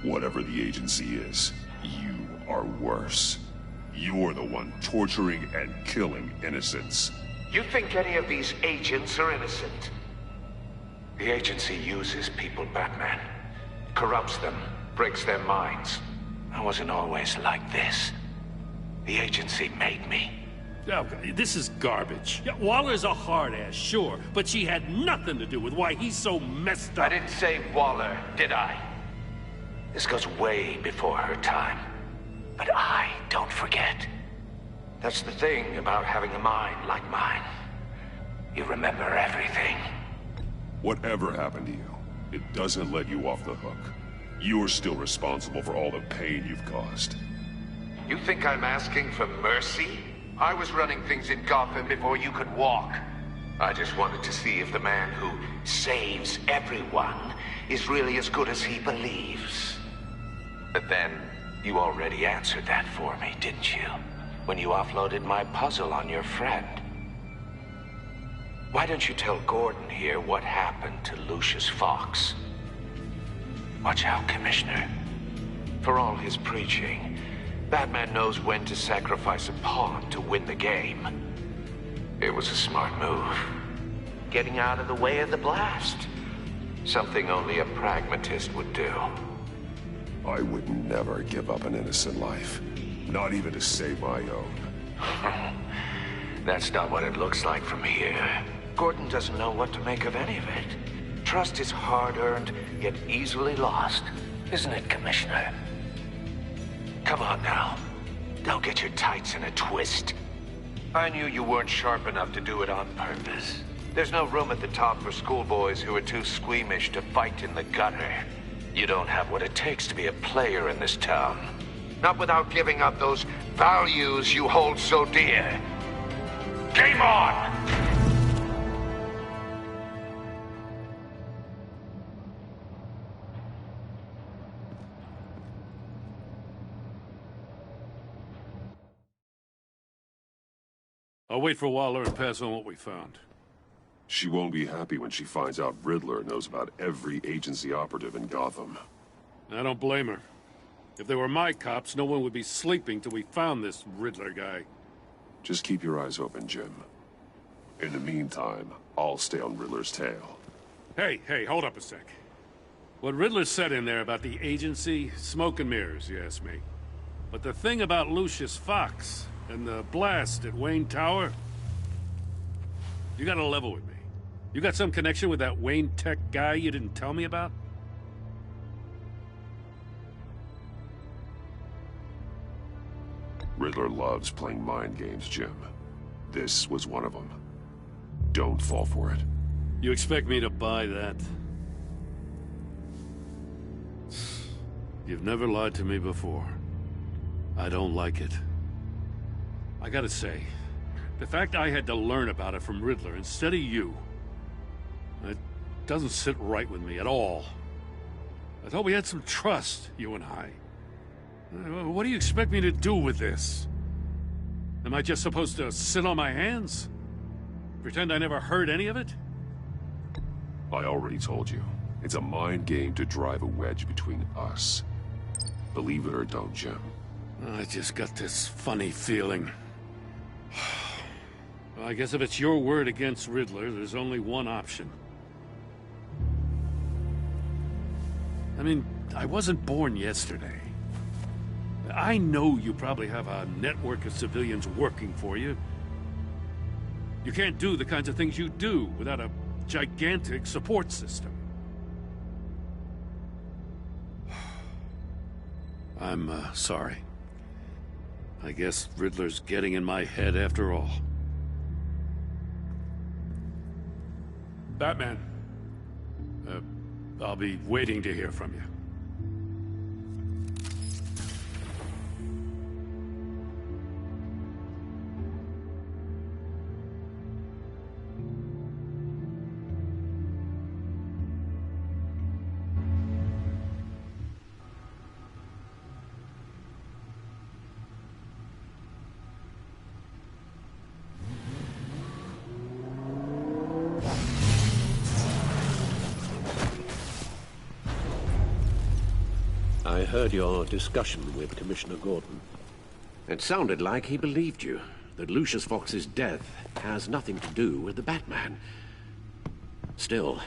Speaker 8: Whatever the agency is, you are worse. You're the one torturing and killing innocents.
Speaker 6: You think any of these agents are innocent? The agency uses people, Batman. Corrupts them, breaks their minds. I wasn't always like this. The agency made me.
Speaker 7: Oh, this is garbage. Yeah, Waller's a hard-ass, sure, but she had nothing to do with why he's so messed up.
Speaker 6: I didn't say Waller, did I? This goes way before her time. But I don't forget. That's the thing about having a mind like mine. You remember everything.
Speaker 8: Whatever happened to you, it doesn't let you off the hook. You're still responsible for all the pain you've caused.
Speaker 6: You think I'm asking for mercy? I was running things in Gotham before you could walk. I just wanted to see if the man who saves everyone is really as good as he believes. But then, you already answered that for me, didn't you? When you offloaded my puzzle on your friend. Why don't you tell Gordon here what happened to Lucius Fox? Watch out, Commissioner. For all his preaching, Batman knows when to sacrifice a pawn to win the game. It was a smart move. Getting out of the way of the blast. Something only a pragmatist would do.
Speaker 8: I would never give up an innocent life. Not even to save my own.
Speaker 6: That's not what it looks like from here. Gordon doesn't know what to make of any of it. Trust is hard-earned, yet easily lost. Isn't it, Commissioner? Come on now. Don't get your tights in a twist. I knew you weren't sharp enough to do it on purpose. There's no room at the top for schoolboys who are too squeamish to fight in the gutter. You don't have what it takes to be a player in this town. Not without giving up those values you hold so dear. Game on!
Speaker 7: I'll wait for Waller and pass on what we found.
Speaker 8: She won't be happy when she finds out Riddler knows about every agency operative in Gotham.
Speaker 7: I don't blame her. If they were my cops, no one would be sleeping till we found this Riddler guy.
Speaker 8: Just keep your eyes open, Jim. In the meantime, I'll stay on Riddler's tail.
Speaker 7: Hey, hold up a sec. What Riddler said in there about the agency, smoke and mirrors, you ask me. But the thing about Lucius Fox and the blast at Wayne Tower, you gotta level with me. You got some connection with that Wayne Tech guy you didn't tell me about?
Speaker 8: Riddler loves playing mind games, Jim. This was one of them. Don't fall for it.
Speaker 7: You expect me to buy that? You've never lied to me before. I don't like it. I gotta say, the fact I had to learn about it from Riddler instead of you, it doesn't sit right with me at all. I thought we had some trust, you and I. What do you expect me to do with this? Am I just supposed to sit on my hands? Pretend I never heard any of it?
Speaker 8: I already told you. It's a mind game to drive a wedge between us. Believe it or don't, Jim.
Speaker 7: I just got this funny feeling. Well, I guess if it's your word against Riddler, there's only one option. I mean, I wasn't born yesterday. I know you probably have a network of civilians working for you. You can't do the kinds of things you do without a gigantic support system. I'm, sorry. I guess Riddler's getting in my head after all. Batman. I'll be waiting to hear from you.
Speaker 17: I heard your discussion with Commissioner Gordon. It sounded like he believed you, that Lucius Fox's death has nothing to do with the Batman. Still,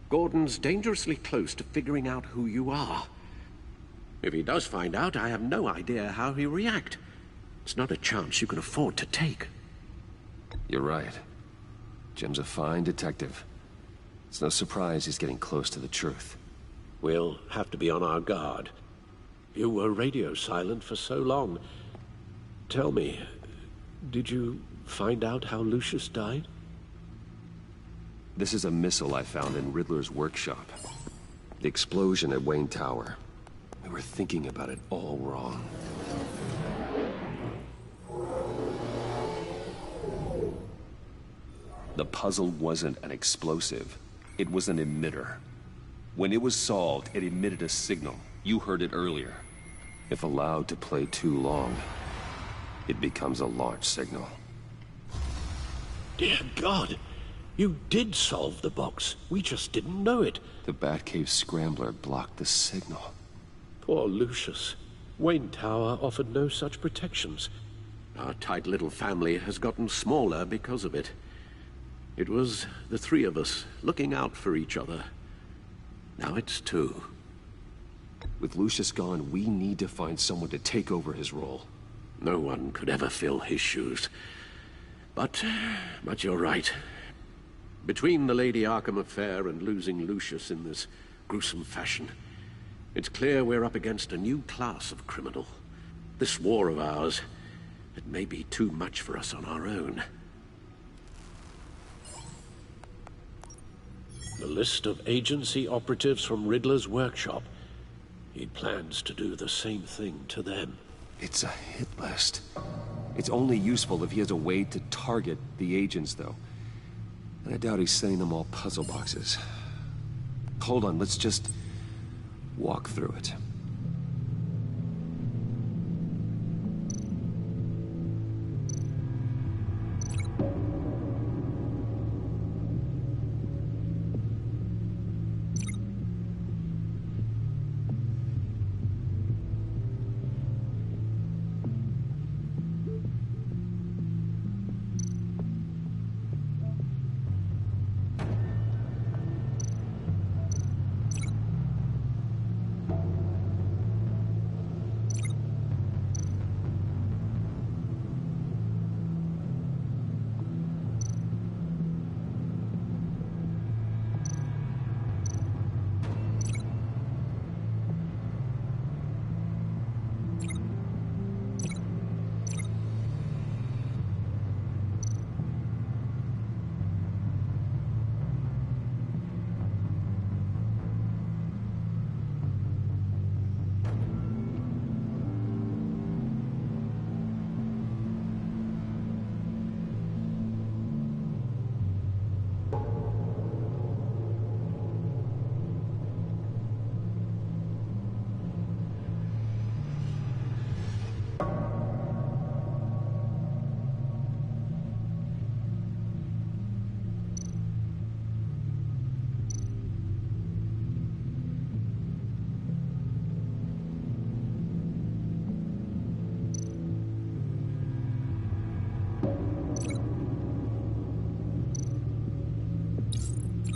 Speaker 17: Gordon's dangerously close to figuring out who you are. If he does find out, I have no idea how he'll react. It's not a chance you can afford to take.
Speaker 14: You're right. Jim's a fine detective. It's no surprise he's getting close to the truth.
Speaker 17: We'll have to be on our guard. You were radio silent for so long. Tell me, did you find out how Lucius died?
Speaker 14: This is a missile I found in Riddler's workshop. The explosion at Wayne Tower. We were thinking about it all wrong. The puzzle wasn't an explosive. It was an emitter. When it was solved, it emitted a signal. You heard it earlier. If allowed to play too long, it becomes a launch signal.
Speaker 17: Dear God! You did solve the box. We just didn't know it.
Speaker 14: The Batcave scrambler blocked the signal.
Speaker 17: Poor Lucius. Wayne Tower offered no such protections. Our tight little family has gotten smaller because of it. It was the three of us looking out for each other. Now it's two.
Speaker 14: With Lucius gone, we need to find someone to take over his role.
Speaker 17: No one could ever fill his shoes. But you're right. Between the Lady Arkham affair and losing Lucius in this gruesome fashion, it's clear we're up against a new class of criminal. This war of ours, it may be too much for us on our own. The list of agency operatives from Riddler's workshop. He plans to do the same thing to them.
Speaker 14: It's a hit list. It's only useful if he has a way to target the agents, though. And I doubt he's sending them all puzzle boxes. Hold on, let's just walk through it.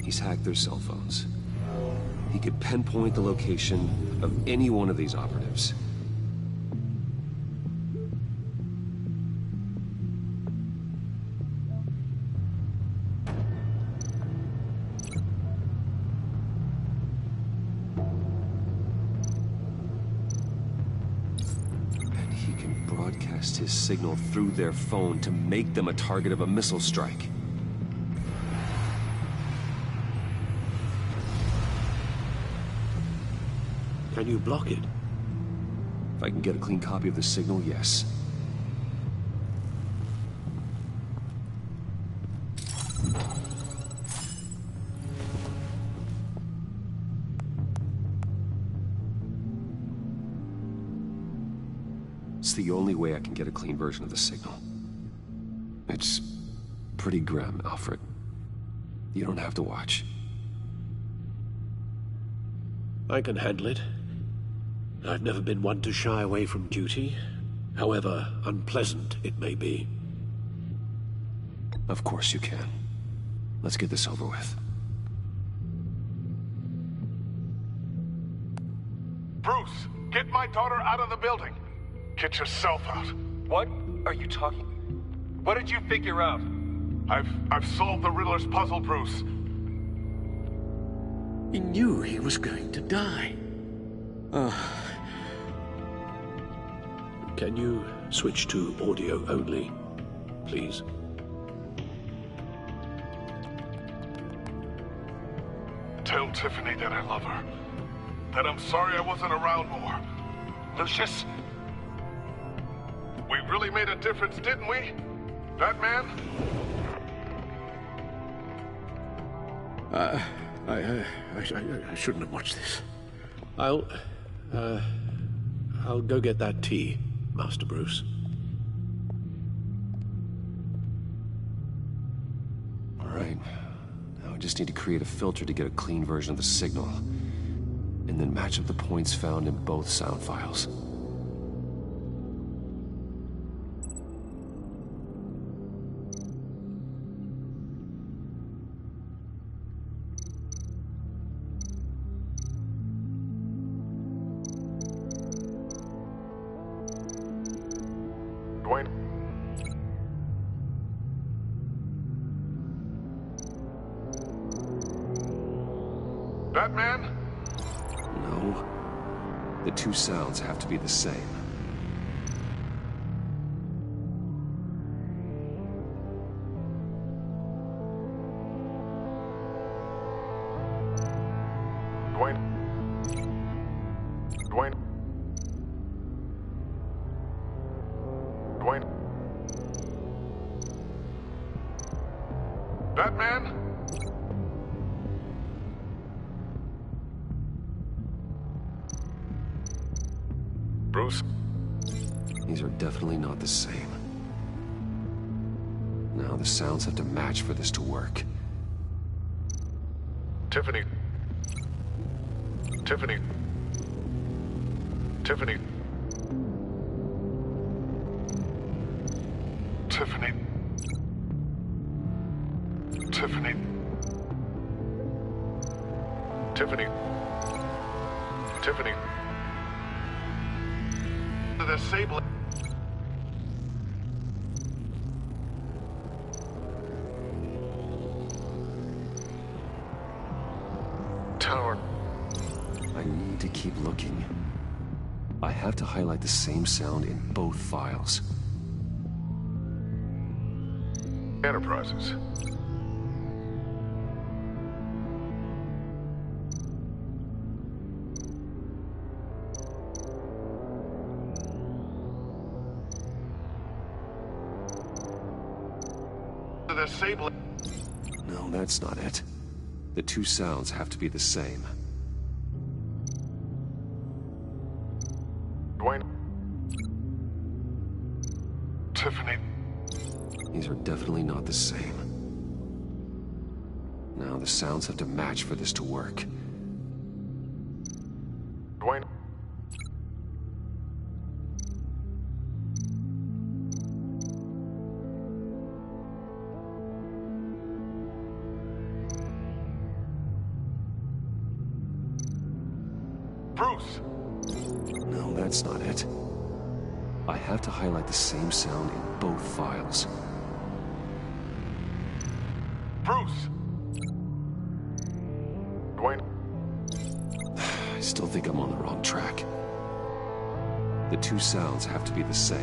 Speaker 1: He's hacked their cell phones. He could pinpoint the location of any one of these operatives. And he can broadcast his signal through their phone to make them a target of a missile strike.
Speaker 17: Can you block it?
Speaker 1: If I can get a clean copy of the signal, yes. It's the only way I can get a clean version of the signal. It's pretty grim, Alfred. You don't have to watch.
Speaker 17: I can handle it. I've never been one to shy away from duty, however unpleasant it may be.
Speaker 1: Of course you can. Let's get this over with.
Speaker 21: Bruce, get my daughter out of the building. Get yourself out.
Speaker 9: What are you talking? What did you figure out?
Speaker 21: I've solved the Riddler's puzzle, Bruce.
Speaker 17: He knew he was going to die. Can you switch to audio only, please?
Speaker 21: Tell Tiffany that I love her. That I'm sorry I wasn't around more. Lucius? We really made a difference, didn't we? Batman?
Speaker 17: I shouldn't have watched this. I'll go get that tea, Master Bruce.
Speaker 1: All right. Now I just need to create a filter to get a clean version of the signal, and then match up the points found in both sound files.
Speaker 21: Batman?
Speaker 1: No. The two sounds have to be the same.
Speaker 21: Dwayne? Batman? Bruce?
Speaker 1: These are definitely not the same. Now the sounds have to match for this to work.
Speaker 21: Tiffany. Tiffany. Tiffany. Tiffany. Tiffany. Tiffany. Tiffany. The Sable. Tower.
Speaker 1: I need to keep looking. I have to highlight the same sound in both files.
Speaker 21: Enterprises. The Sable.
Speaker 1: No, that's not it. The two sounds have to be the same.
Speaker 21: Dwayne. Tiffany.
Speaker 1: These are definitely not the same. Now the sounds have to match for this to work.
Speaker 21: Dwayne. Bruce!
Speaker 1: No, that's not it. I have to highlight the same sound in both files.
Speaker 21: Bruce! Dwayne?
Speaker 1: I still think I'm on the wrong track. The two sounds have to be the same.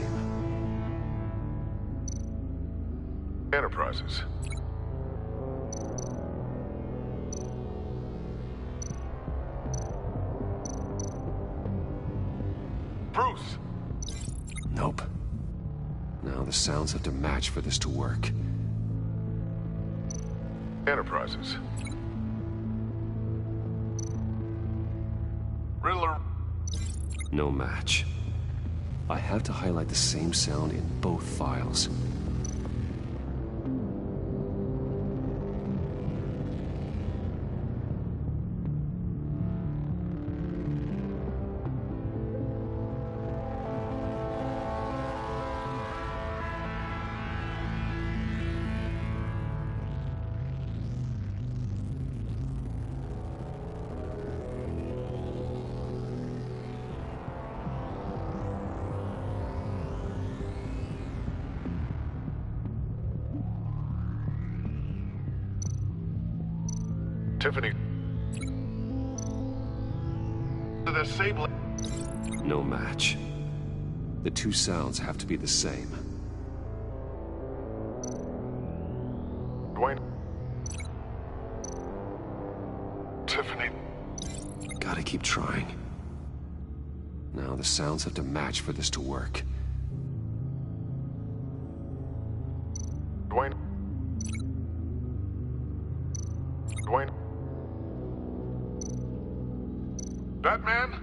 Speaker 21: Enterprises. Bruce!
Speaker 1: Nope. Now the sounds have to match for this to work.
Speaker 21: Enterprises. Riddler.
Speaker 1: No match. I have to highlight the same sound in both files.
Speaker 21: Tiffany. The same.
Speaker 1: No match. The two sounds have to be the same.
Speaker 21: Dwayne. Tiffany.
Speaker 1: Gotta keep trying. Now the sounds have to match for this to work.
Speaker 21: Dwayne. Dwayne. Batman?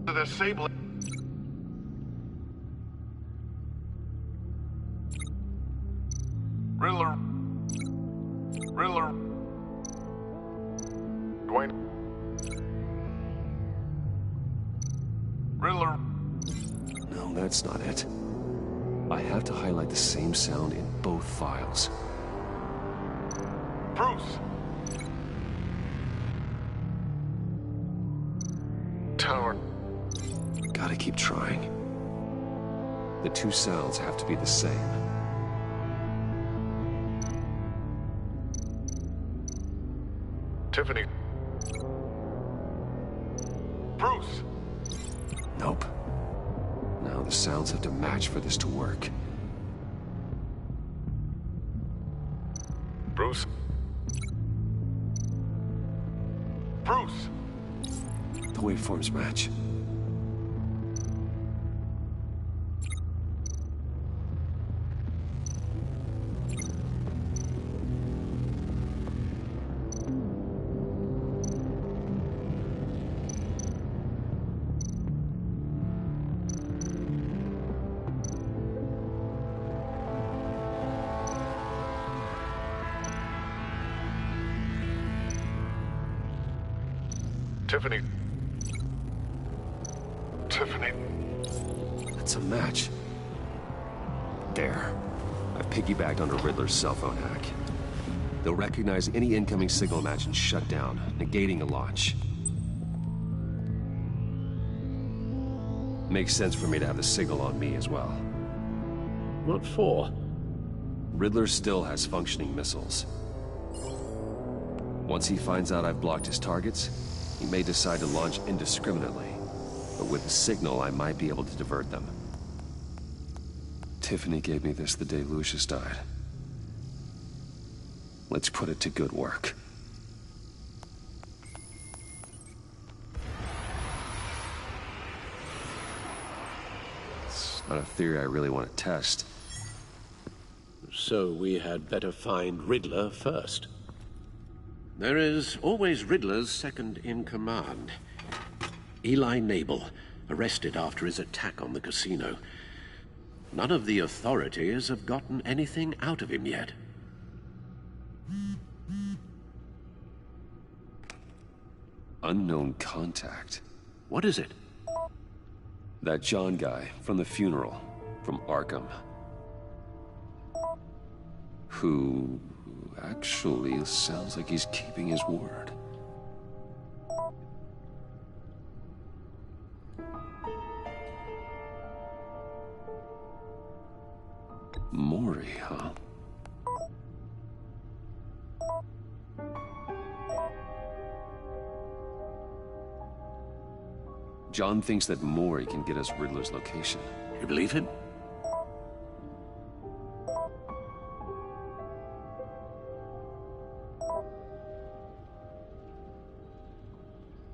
Speaker 21: The same. Riddler. Riddler. Dwayne. Riddler.
Speaker 1: No, that's not it. I have to highlight the same sound in both files.
Speaker 21: Bruce. Tower.
Speaker 1: Gotta keep trying. The two sounds have to be the same.
Speaker 21: Tiffany. Bruce.
Speaker 1: Nope. Now the sounds have to match for this to work.
Speaker 21: Bruce. Bruce.
Speaker 1: The waveforms match.
Speaker 21: Tiffany. Tiffany.
Speaker 1: That's a match. There. I've piggybacked onto Riddler's cell phone hack. They'll recognize any incoming signal match and shut down, negating a launch. Makes sense for me to have the signal on me as well.
Speaker 17: What for?
Speaker 1: Riddler still has functioning missiles. Once he finds out I've blocked his targets, he may decide to launch indiscriminately. But with the signal, I might be able to divert them. Tiffany gave me this the day Lucius died. Let's put it to good work. It's not a theory I really want to test.
Speaker 17: So we had better find Riddler first. There is always Riddler's second in command. Eli Nabel, arrested after his attack on the casino. None of the authorities have gotten anything out of him yet.
Speaker 1: Unknown contact.
Speaker 17: What is it?
Speaker 1: That John guy from the funeral, from Arkham. Who actually sounds like he's keeping his word. Maury, huh? John thinks that Maury can get us Riddler's location.
Speaker 17: You believe him?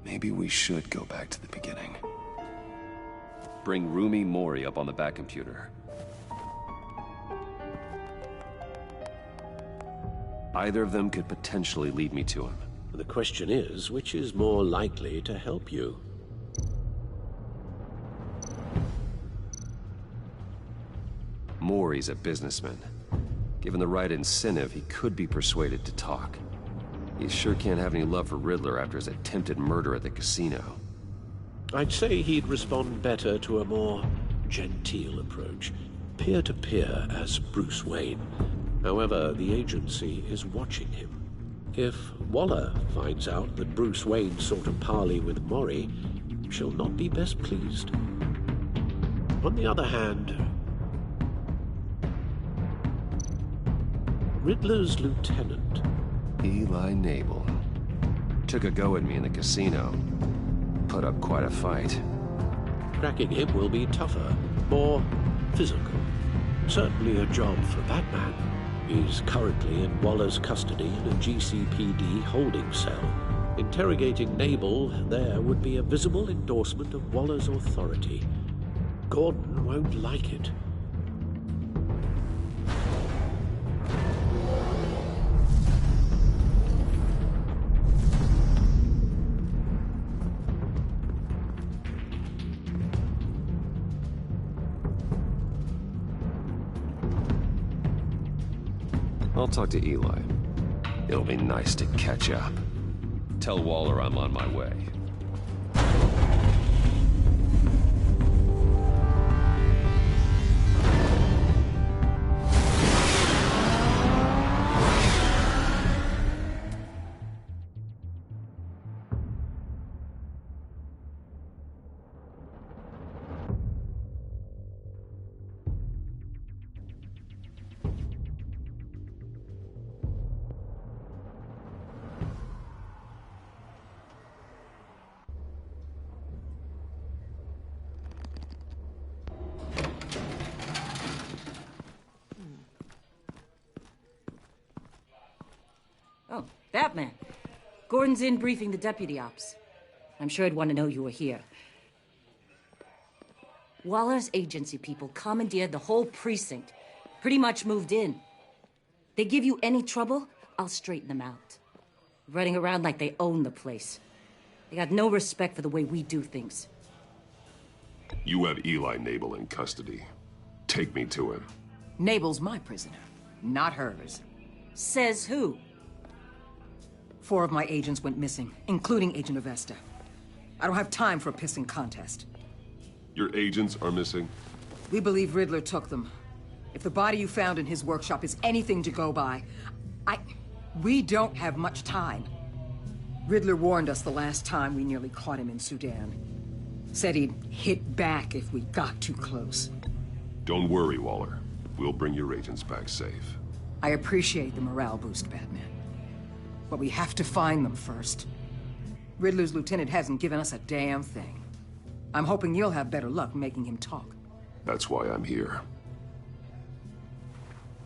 Speaker 1: Maybe we should go back to the beginning. Bring Rumi Mori up on the back computer. Either of them could potentially lead me to him.
Speaker 17: The question is, which is more likely to help you?
Speaker 1: Mori's a businessman. Given the right incentive, he could be persuaded to talk. He sure can't have any love for Riddler after his attempted murder at the casino.
Speaker 17: I'd say he'd respond better to a more genteel approach, peer-to-peer as Bruce Wayne. However, the agency is watching him. If Waller finds out that Bruce Wayne sought a parley with Mori, she'll not be best pleased. On the other hand, Riddler's lieutenant,
Speaker 1: Eli Nabel, took a go at me in the casino. Put up quite a fight.
Speaker 17: Cracking him will be tougher, more physical. Certainly a job for Batman. He's currently in Waller's custody in a GCPD holding cell. Interrogating Nabel there would be a visible endorsement of Waller's authority. Gordon won't like it.
Speaker 1: I'll talk to Eli. It'll be nice to catch up. Tell Waller I'm on my way.
Speaker 22: Oh, Batman. Gordon's in briefing the deputy ops. I'm sure he'd want to know you were here. Waller's agency people commandeered the whole precinct. Pretty much moved in. They give you any trouble, I'll straighten them out. Running around like they own the place. They got no respect for the way we do things.
Speaker 8: You have Eli Nabel in custody. Take me to him.
Speaker 11: Nabel's my prisoner, not hers.
Speaker 22: Says who?
Speaker 11: 4 of my agents went missing, including Agent Avesta. I don't have time for a pissing contest.
Speaker 8: Your agents are missing?
Speaker 11: We believe Riddler took them. If the body you found in his workshop is anything to go by, we don't have much time. Riddler warned us the last time we nearly caught him in Sudan. Said he'd hit back if we got too close.
Speaker 8: Don't worry, Waller. We'll bring your agents back safe.
Speaker 11: I appreciate the morale boost, Batman. But we have to find them first. Riddler's lieutenant hasn't given us a damn thing. I'm hoping you'll have better luck making him talk.
Speaker 8: That's why I'm here.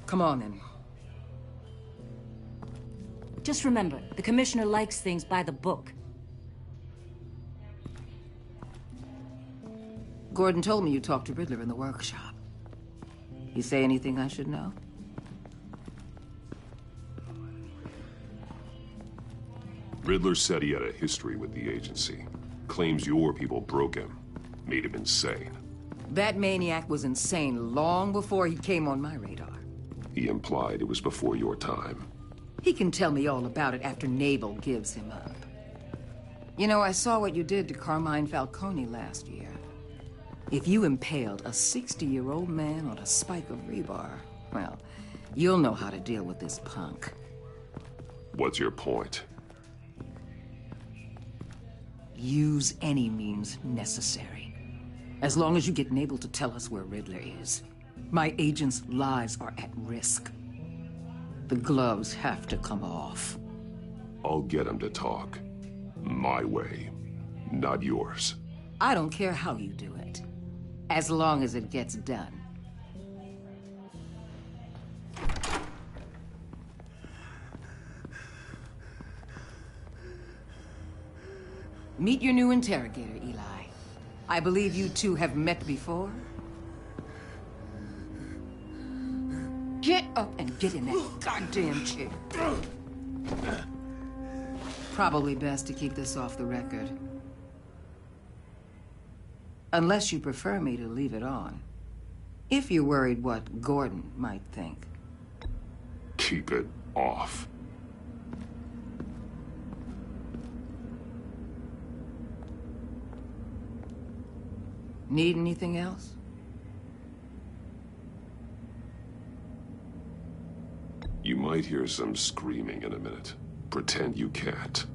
Speaker 11: Come on, then.
Speaker 22: Just remember, the commissioner likes things by the book.
Speaker 11: Gordon told me you talked to Riddler in the workshop. You say anything I should know?
Speaker 8: Riddler said he had a history with the agency. Claims your people broke him. Made him insane.
Speaker 11: That maniac was insane long before he came on my radar.
Speaker 8: He implied it was before your time.
Speaker 11: He can tell me all about it after Nabel gives him up. You know, I saw what you did to Carmine Falcone last year. If you impaled a 60-year-old man on a spike of rebar, well, you'll know how to deal with this punk.
Speaker 8: What's your point?
Speaker 11: Use any means necessary. As long as you get Nabel to tell us where Riddler is. My agents' lives are at risk. The gloves have to come off.
Speaker 18: I'll get him to talk. My way, not yours.
Speaker 11: I don't care how you do it, as long as it gets done. Meet your new interrogator, Eli. I believe you two have met before. Get up and get in that goddamn chair. Probably best to keep this off the record. Unless you prefer me to leave it on. If you're worried what Gordon might think.
Speaker 18: Keep it off.
Speaker 11: Need anything else?
Speaker 18: You might hear some screaming in a minute. Pretend you can't.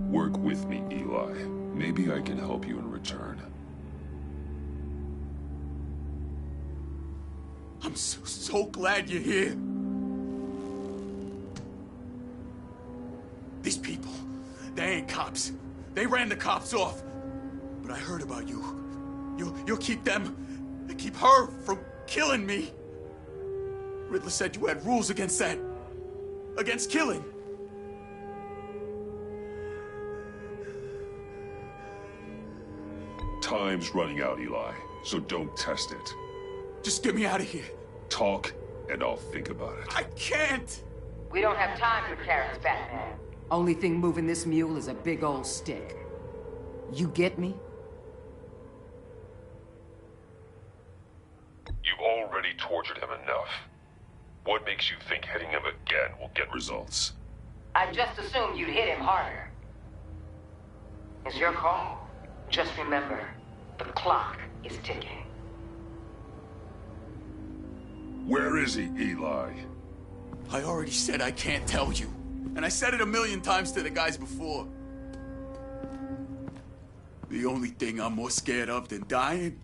Speaker 18: Work with me, Eli. Maybe I can help you in return.
Speaker 3: I'm so glad you're here. These people, they ain't cops. They ran the cops off. But I heard about you. You'll keep them, keep her from killing me. Riddler said you had rules against that. Against killing.
Speaker 8: Time's running out, Eli, so don't test it.
Speaker 3: Just get me out of here.
Speaker 8: Talk, and I'll think about it.
Speaker 3: I can't!
Speaker 11: We don't have time for carrots, Batman. Only thing moving this mule is a big old stick. You get me?
Speaker 8: You've already tortured him enough. What makes you think hitting him again will get results?
Speaker 11: I just assumed you'd hit him harder. It's your call. Just remember, the clock is ticking.
Speaker 8: Where is he, Eli?
Speaker 3: I already said I can't tell you. And I said it 1,000,000 times to the guys before. The only thing I'm more scared of than dying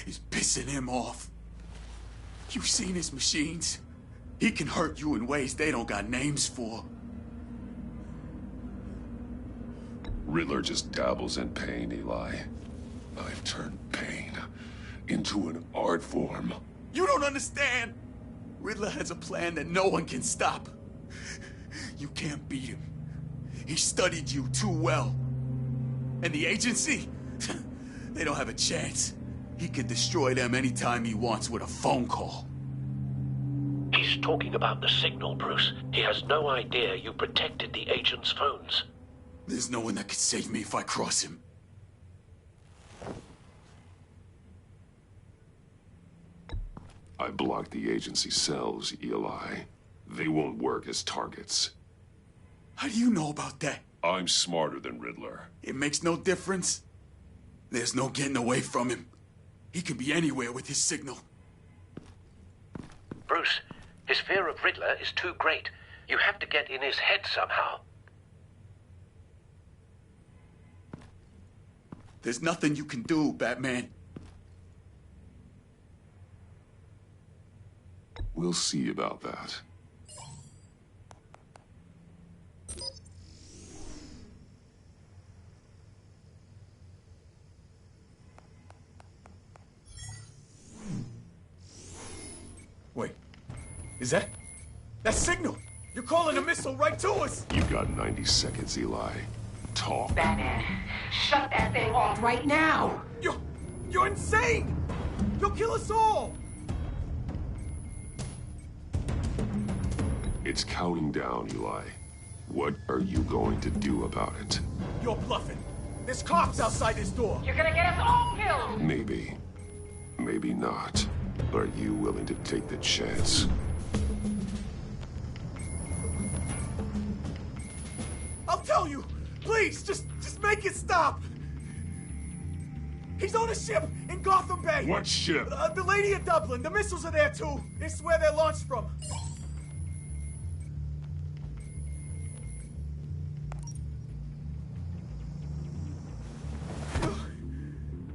Speaker 3: is pissing him off. You've seen his machines. He can hurt you in ways they don't got names for.
Speaker 8: Riddler just dabbles in pain, Eli. I've turned pain into an art form.
Speaker 3: You don't understand! Riddler has a plan that no one can stop. You can't beat him. He studied you too well. And the agency? They don't have a chance. He can destroy them anytime he wants with a phone call.
Speaker 4: He's talking about the signal, Bruce. He has no idea you protected the agent's phones.
Speaker 3: There's no one that can save me if I cross him.
Speaker 18: I blocked the agency cells, Eli. They won't work as targets.
Speaker 3: How do you know about that?
Speaker 8: I'm smarter than Riddler.
Speaker 3: It makes no difference. There's no getting away from him. He can be anywhere with his signal.
Speaker 4: Bruce, his fear of Riddler is too great. You have to get in his head somehow.
Speaker 3: There's nothing you can do, Batman.
Speaker 18: We'll see about that.
Speaker 3: Wait, is that signal? You're calling a missile right to us!
Speaker 18: You've got 90 seconds, Eli. Talk.
Speaker 11: Batman, shut that thing off right now!
Speaker 3: You're insane! You'll kill us all!
Speaker 18: It's counting down, Eli. What are you going to do about it?
Speaker 3: You're bluffing. There's cops outside this door.
Speaker 11: You're gonna get us all killed!
Speaker 18: Maybe. Maybe not. Are you willing to take the chance?
Speaker 12: I'll tell you! Please, just make it stop! He's on a ship in Gotham Bay!
Speaker 8: What ship?
Speaker 12: The Lady of Dublin. The missiles are there, too. It's where they're launched from.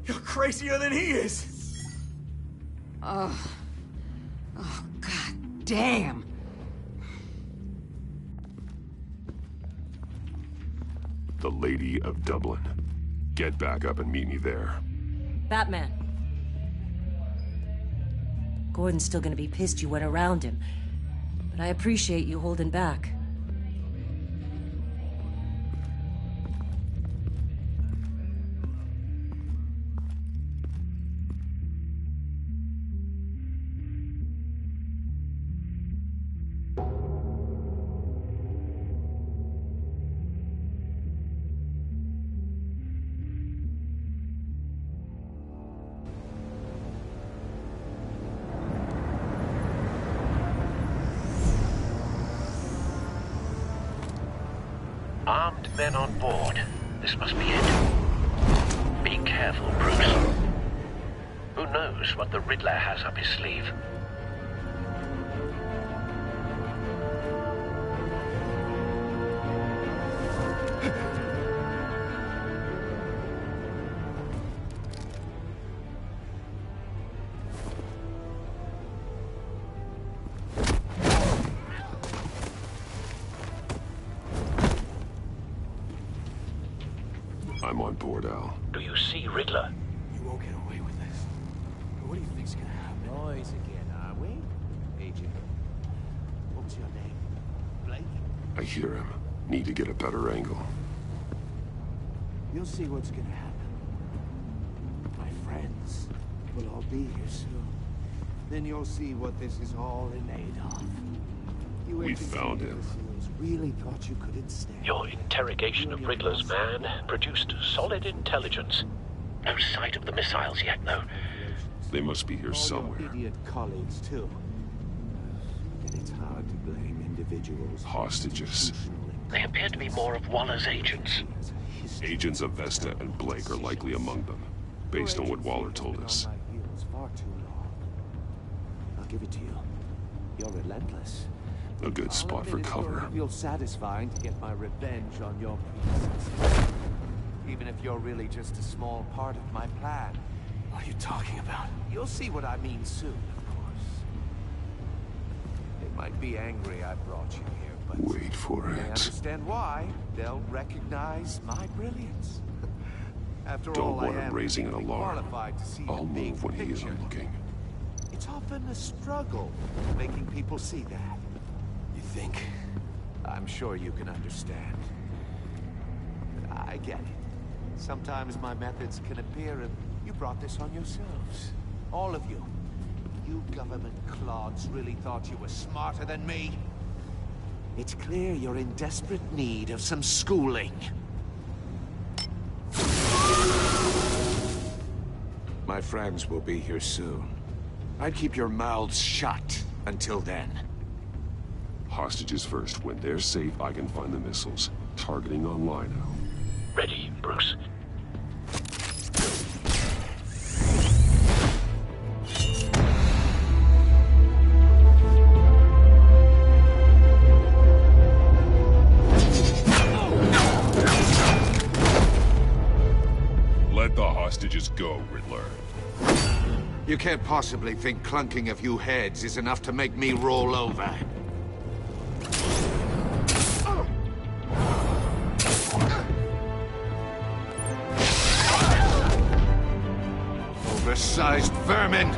Speaker 12: You're crazier than he is!
Speaker 11: Oh, God damn!
Speaker 8: The Lady of Dublin. Get back up and meet me there.
Speaker 22: Batman. Gordon's still gonna be pissed you went around him, but I appreciate you holding back.
Speaker 4: Armed men on board. This must be it. Be careful, Bruce. Who knows what the Riddler has up his sleeve?
Speaker 8: I'm on board, Al.
Speaker 4: Do you see Riddler?
Speaker 12: You won't get away with this. What do you think's gonna happen?
Speaker 6: Noise again, are we? Agent. What was your name? Blake?
Speaker 8: I hear him. Need to get a better angle.
Speaker 6: You'll see what's gonna happen. My friends will all be here soon. Then you'll see what this is all in aid of. You
Speaker 8: We
Speaker 6: agency
Speaker 8: found him.
Speaker 6: imbeciles really thought you could instead.
Speaker 4: Your interrogation of Riddler's man produced solid intelligence. No sight of the missiles yet, though.
Speaker 8: They must be here somewhere.
Speaker 6: Idiot colleagues, too. And it's hard to blame individuals.
Speaker 8: Hostages.
Speaker 4: They appear to be more of Waller's agents.
Speaker 8: Agents of Vesta and Blake are likely among them, based on what Waller told us.
Speaker 6: Far too long. I'll give it to you. You're relentless.
Speaker 8: A good spot for cover.
Speaker 6: It feels satisfying to get my revenge on your predecessor. Even if you're really just a small part of my plan.
Speaker 12: What are you talking about?
Speaker 6: You'll see what I mean soon, of course. They might be angry I brought you here, but...
Speaker 8: Wait for
Speaker 6: they
Speaker 8: it.
Speaker 6: understand why. They'll recognize my brilliance. After
Speaker 8: Don't
Speaker 6: all,
Speaker 8: want
Speaker 6: I
Speaker 8: him
Speaker 6: am
Speaker 8: raising an
Speaker 6: particularly
Speaker 8: alarm.
Speaker 6: qualified to see
Speaker 8: I'll
Speaker 6: the big
Speaker 8: move when he
Speaker 6: picture.
Speaker 8: isn't looking.
Speaker 6: It's often a struggle making people see that.
Speaker 12: You think?
Speaker 6: I'm sure you can understand. But I get it. Sometimes my methods can appear, and you brought this on yourselves. All of you. You government clods really thought you were smarter than me. It's clear you're in desperate need of some schooling. My friends will be here soon. I'd keep your mouths shut until then.
Speaker 8: Hostages first. When they're safe, I can find the missiles. Targeting on Lino.
Speaker 4: Ready, Bruce.
Speaker 8: Let the hostages go, Riddler.
Speaker 6: You can't possibly think clunking a few heads is enough to make me roll over. Oversized vermin!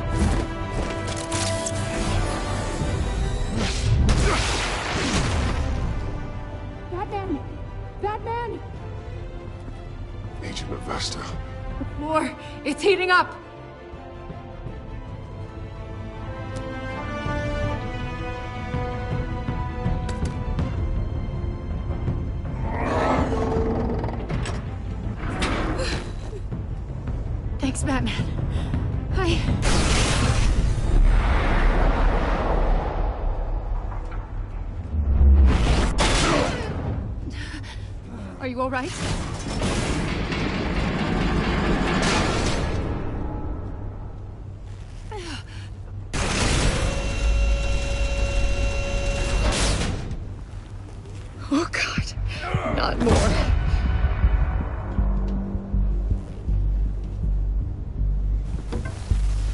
Speaker 15: Batman! Batman!
Speaker 8: Agent of Vesta.
Speaker 15: The floor, it's heating up!
Speaker 13: Thanks, Batman.
Speaker 15: Are you all right?
Speaker 5: Oh, God. Not more.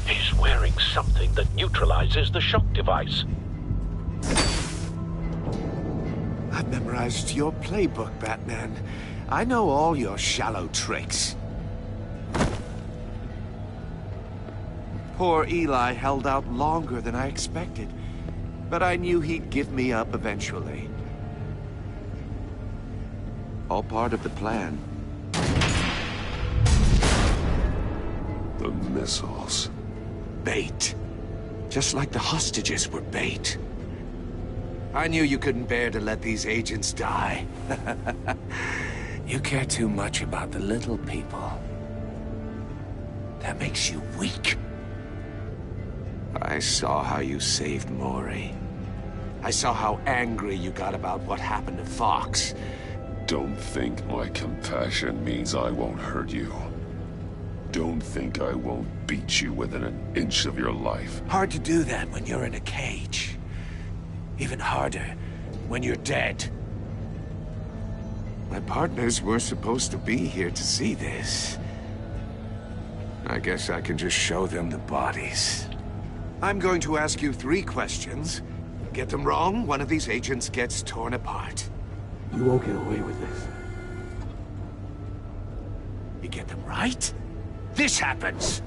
Speaker 4: He's wearing something that neutralizes the shock device.
Speaker 6: I've memorized your playbook, Batman. I know all your shallow tricks. Poor Eli held out longer than I expected, but I knew he'd give me up eventually. All part of the plan.
Speaker 8: The missiles.
Speaker 6: Bait. Just like the hostages were bait. I knew you couldn't bear to let these agents die. You care too much about the little people. That makes you weak. I saw how you saved Maury. I saw how angry you got about what happened to Fox.
Speaker 8: Don't think my compassion means I won't hurt you. Don't think I won't beat you within an inch of your life.
Speaker 6: Hard to do that when you're in a cage. Even harder when you're dead. My partners were supposed to be here to see this. I guess I can just show them the bodies. I'm going to ask you 3 questions. Get them wrong, one of these agents gets torn apart.
Speaker 12: You won't get away with this.
Speaker 6: You get them right, this happens.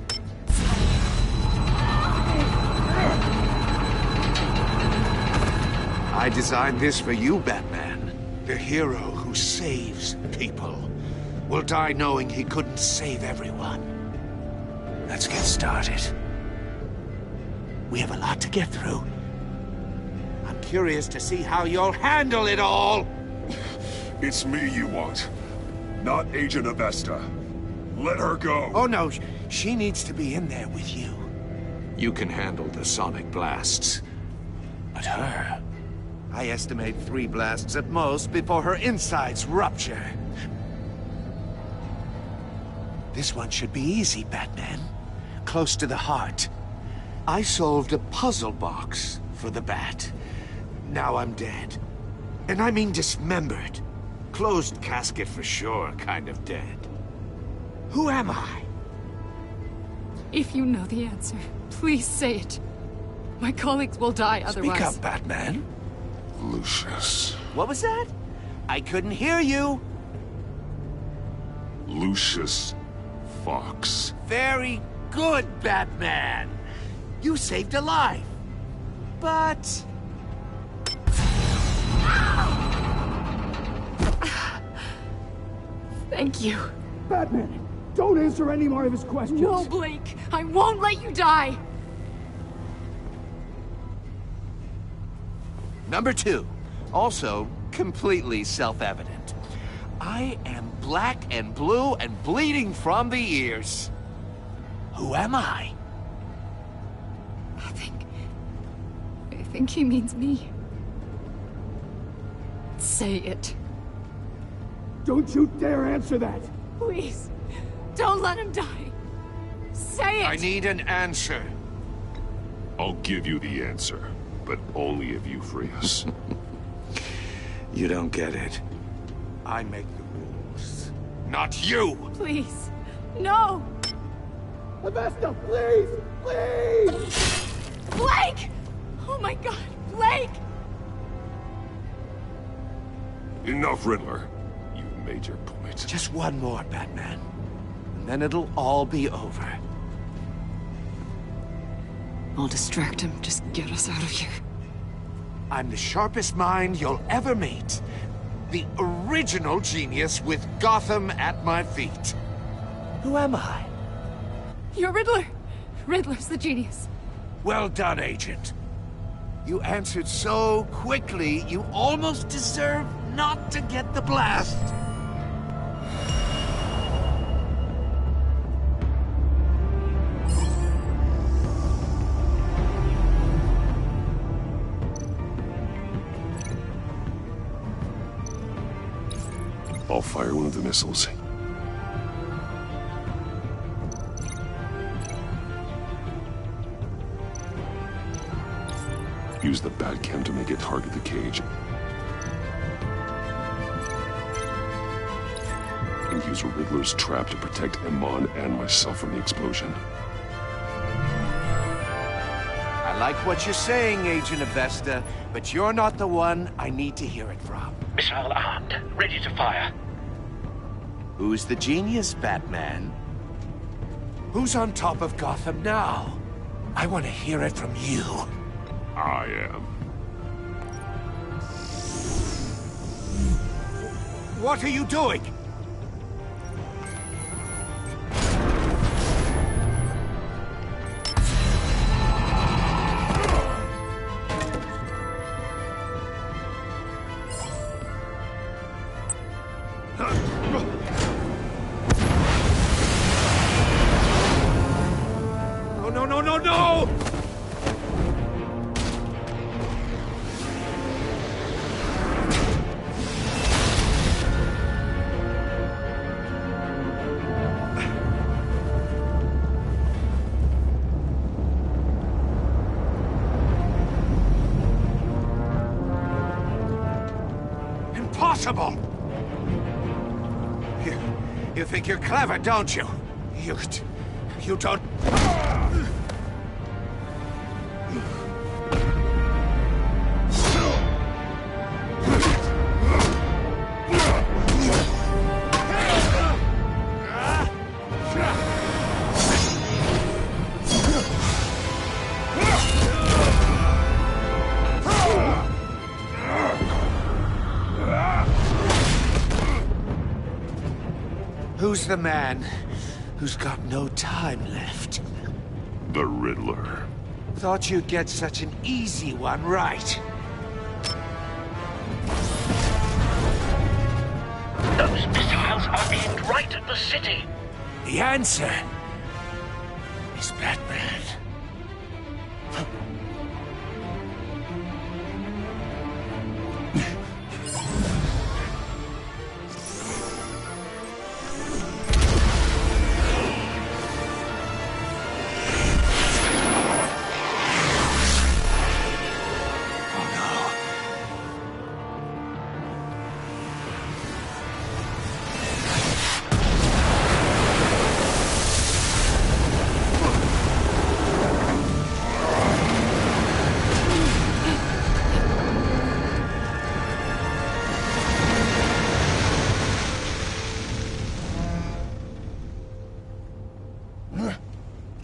Speaker 6: I designed this for you, Batman. The hero who saves people will die knowing he couldn't save everyone. Let's get started. We have a lot to get through. I'm curious to see how you'll handle it all.
Speaker 8: It's me you want, not Agent Avesta. Let her go.
Speaker 6: Oh no, she needs to be in there with you. You can handle the sonic blasts. But her... I estimate 3 blasts at most before her insides rupture. This one should be easy, Batman. Close to the heart. I solved a puzzle box for the Bat. Now I'm dead. And I mean dismembered. Closed casket for sure, kind of dead. Who am I?
Speaker 15: If you know the answer, please say it. My colleagues will die otherwise.
Speaker 6: Speak up, Batman.
Speaker 8: Lucius.
Speaker 6: What was that? I couldn't hear you.
Speaker 8: Lucius Fox.
Speaker 6: Very good, Batman. You saved a life. But...
Speaker 15: Thank you.
Speaker 12: Batman, don't answer any more of his questions.
Speaker 15: No, Blake. I won't let you die.
Speaker 6: Number 2, also completely self-evident. I am black and blue and bleeding from the ears. Who am I?
Speaker 15: I think he means me. Say it.
Speaker 12: Don't you dare answer that!
Speaker 15: Please, don't let him die. Say it!
Speaker 6: I need an answer.
Speaker 8: I'll give you the answer, but only if you free us.
Speaker 6: You don't get it. I make the rules, not you!
Speaker 15: Please, no!
Speaker 12: Avesta, please! Please!
Speaker 15: Blake! Oh my God, Blake!
Speaker 8: Enough, Riddler. You've made your point.
Speaker 6: Just one more, Batman. And then it'll all be over.
Speaker 13: I'll distract him. Just get us out of here.
Speaker 6: I'm the sharpest mind you'll ever meet. The original genius with Gotham at my feet. Who am I?
Speaker 15: You're Riddler. Riddler's the genius.
Speaker 6: Well done, Agent. You answered so quickly, you almost deserve not to get the blast.
Speaker 18: I'll fire one of the missiles. Use the Batcam to make it target the cage. And use Riddler's trap to protect Iman and myself from the explosion.
Speaker 6: I like what you're saying, Agent Avesta, but you're not the one I need to hear it from.
Speaker 4: Missile armed, ready to fire.
Speaker 6: Who's the genius, Batman? Who's on top of Gotham now? I want to hear it from you.
Speaker 18: I am.
Speaker 6: What are you doing? No! Impossible! You think you're clever, don't you? You don't... Who's the man who's got no time left?
Speaker 18: The Riddler.
Speaker 6: Thought you'd get such an easy one right.
Speaker 4: Those missiles are aimed right at the city.
Speaker 6: The answer is Batman.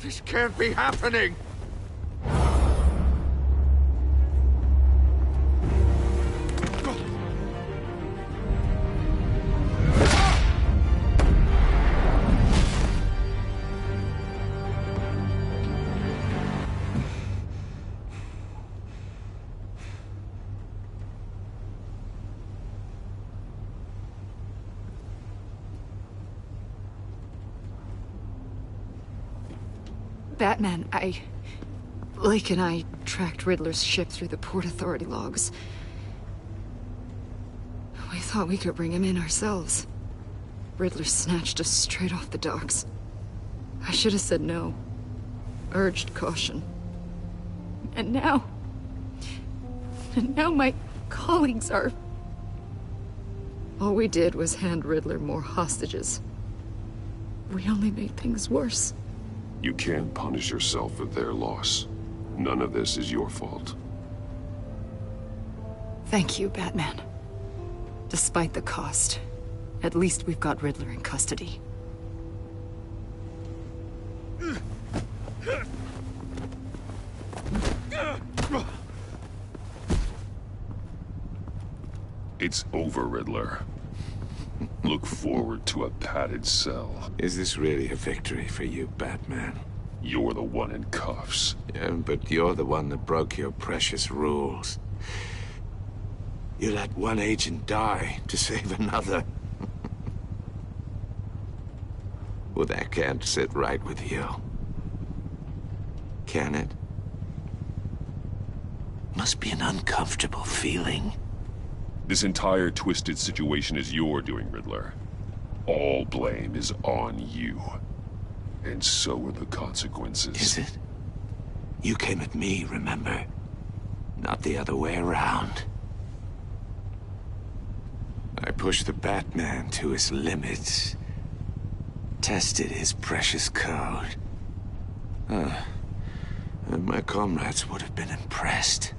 Speaker 6: This can't be happening!
Speaker 15: Batman, Lake and I tracked Riddler's ship through the Port Authority logs. We thought we could bring him in ourselves. Riddler snatched us straight off the docks. I should have said no. Urged caution. And now my colleagues are... All we did was hand Riddler more hostages. We only made things worse.
Speaker 18: You can't punish yourself for their loss. None of this is your fault.
Speaker 15: Thank you, Batman. Despite the cost, at least we've got Riddler in custody.
Speaker 8: It's over, Riddler. Look forward to a padded cell.
Speaker 6: Is this really a victory for you, Batman?
Speaker 8: You're the one in cuffs.
Speaker 6: Yeah, but you're the one that broke your precious rules. You let one agent die to save another. Well, that can't sit right with you. Can it? Must be an uncomfortable feeling.
Speaker 8: This entire twisted situation is your doing, Riddler. All blame is on you. And so are the consequences.
Speaker 6: Is it? You came at me, remember? Not the other way around. I pushed the Batman to his limits. Tested his precious code. And my comrades would have been impressed.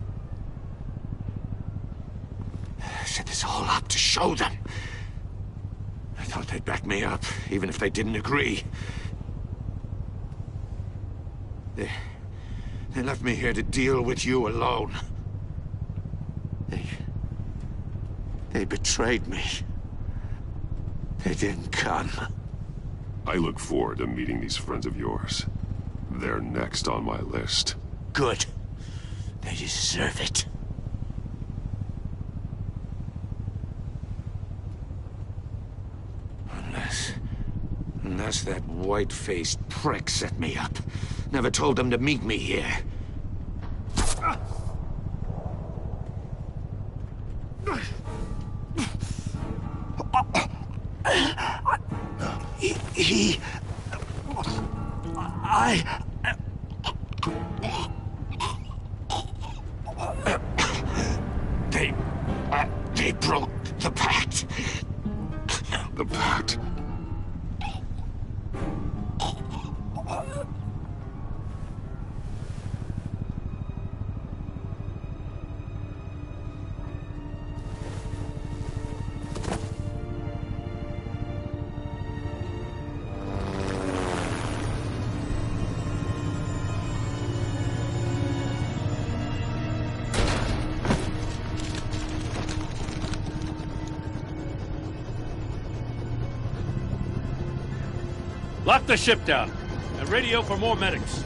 Speaker 6: I set this all up to show them. I thought they'd back me up, even if they didn't agree. They left me here to deal with you alone. They betrayed me. They didn't come.
Speaker 8: I look forward to meeting these friends of yours. They're next on my list.
Speaker 6: Good. They deserve it. Unless that white-faced prick set me up. Never told them to meet me here. They broke the pact.
Speaker 8: The pact?
Speaker 10: Lock the ship down and radio for more medics.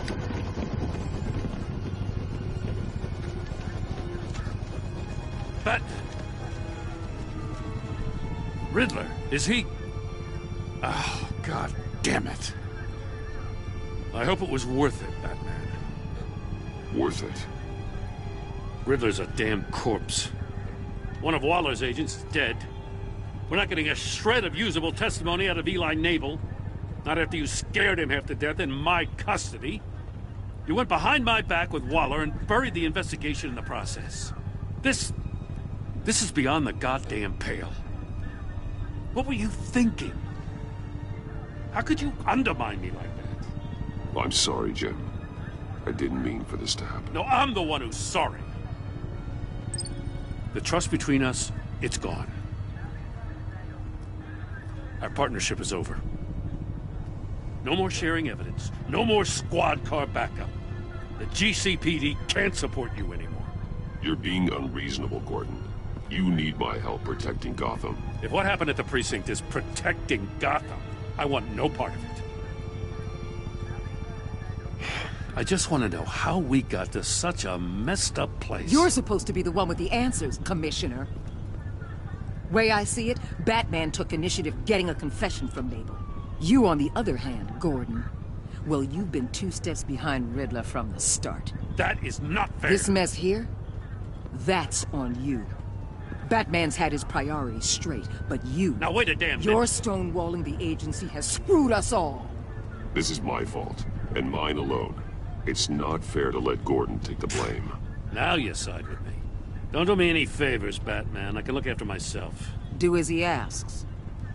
Speaker 10: But Riddler, is he? Oh, God damn it. I hope it was worth it, Batman.
Speaker 8: Worth it?
Speaker 10: Riddler's a damn corpse. One of Waller's agents is dead. We're not getting a shred of usable testimony out of Eli Nabel. Not after you scared him half to death in my custody. You went behind my back with Waller and buried the investigation in the process. This is beyond the goddamn pale. What were you thinking? How could you undermine me like that?
Speaker 8: I'm sorry, Jim. I didn't mean for this to happen.
Speaker 10: No, I'm the one who's sorry. The trust between us, it's gone. Our partnership is over. No more sharing evidence. No more squad car backup. The GCPD can't support you anymore.
Speaker 8: You're being unreasonable, Gordon. You need my help protecting Gotham.
Speaker 10: If what happened at the precinct is protecting Gotham, I want no part of it. I just want to know how we got to such a messed up place.
Speaker 11: You're supposed to be the one with the answers, Commissioner. Way I see it, Batman took initiative getting a confession from Nabel. You, on the other hand, Gordon, well, you've been 2 steps behind Riddler from the start.
Speaker 10: That is not fair.
Speaker 11: This mess here, that's on you. Batman's had his priorities straight, but you...
Speaker 10: Now wait a damn minute.
Speaker 11: Your stonewalling the agency has screwed us all.
Speaker 8: This is my fault, and mine alone. It's not fair to let Gordon take the blame.
Speaker 10: Now you side with me. Don't do me any favors, Batman. I can look after myself.
Speaker 11: Do as he asks.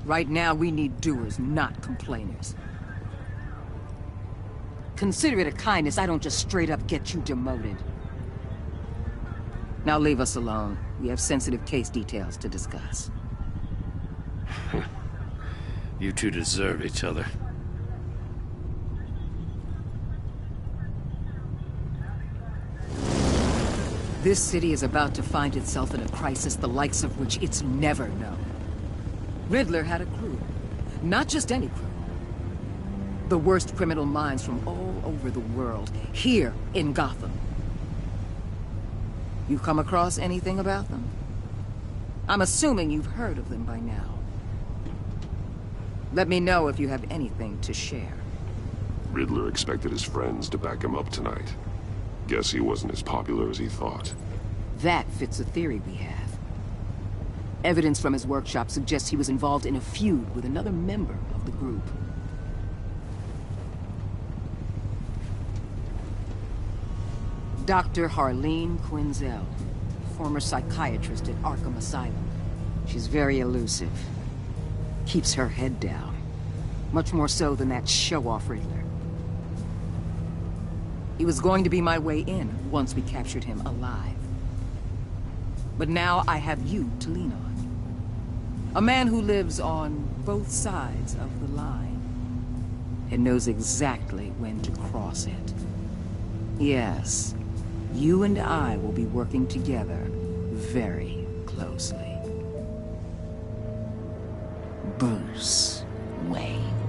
Speaker 11: Right now, we need doers, not complainers. Consider it a kindness I don't just straight up get you demoted. Now leave us alone. We have sensitive case details to discuss.
Speaker 10: You two deserve each other.
Speaker 11: This city is about to find itself in a crisis the likes of which it's never known. Riddler had a crew. Not just any crew. The worst criminal minds from all over the world, here in Gotham. You come across anything about them? I'm assuming you've heard of them by now. Let me know if you have anything to share.
Speaker 8: Riddler expected his friends to back him up tonight. Guess he wasn't as popular as he thought.
Speaker 11: That fits a theory we have. Evidence from his workshop suggests he was involved in a feud with another member of the group. Dr. Harleen Quinzel, former psychiatrist at Arkham Asylum. She's very elusive. Keeps her head down. Much more so than that show-off Riddler. He was going to be my way in once we captured him alive. But now I have you to lean on. A man who lives on both sides of the line and knows exactly when to cross it. Yes, you and I will be working together very closely. Bruce Wayne.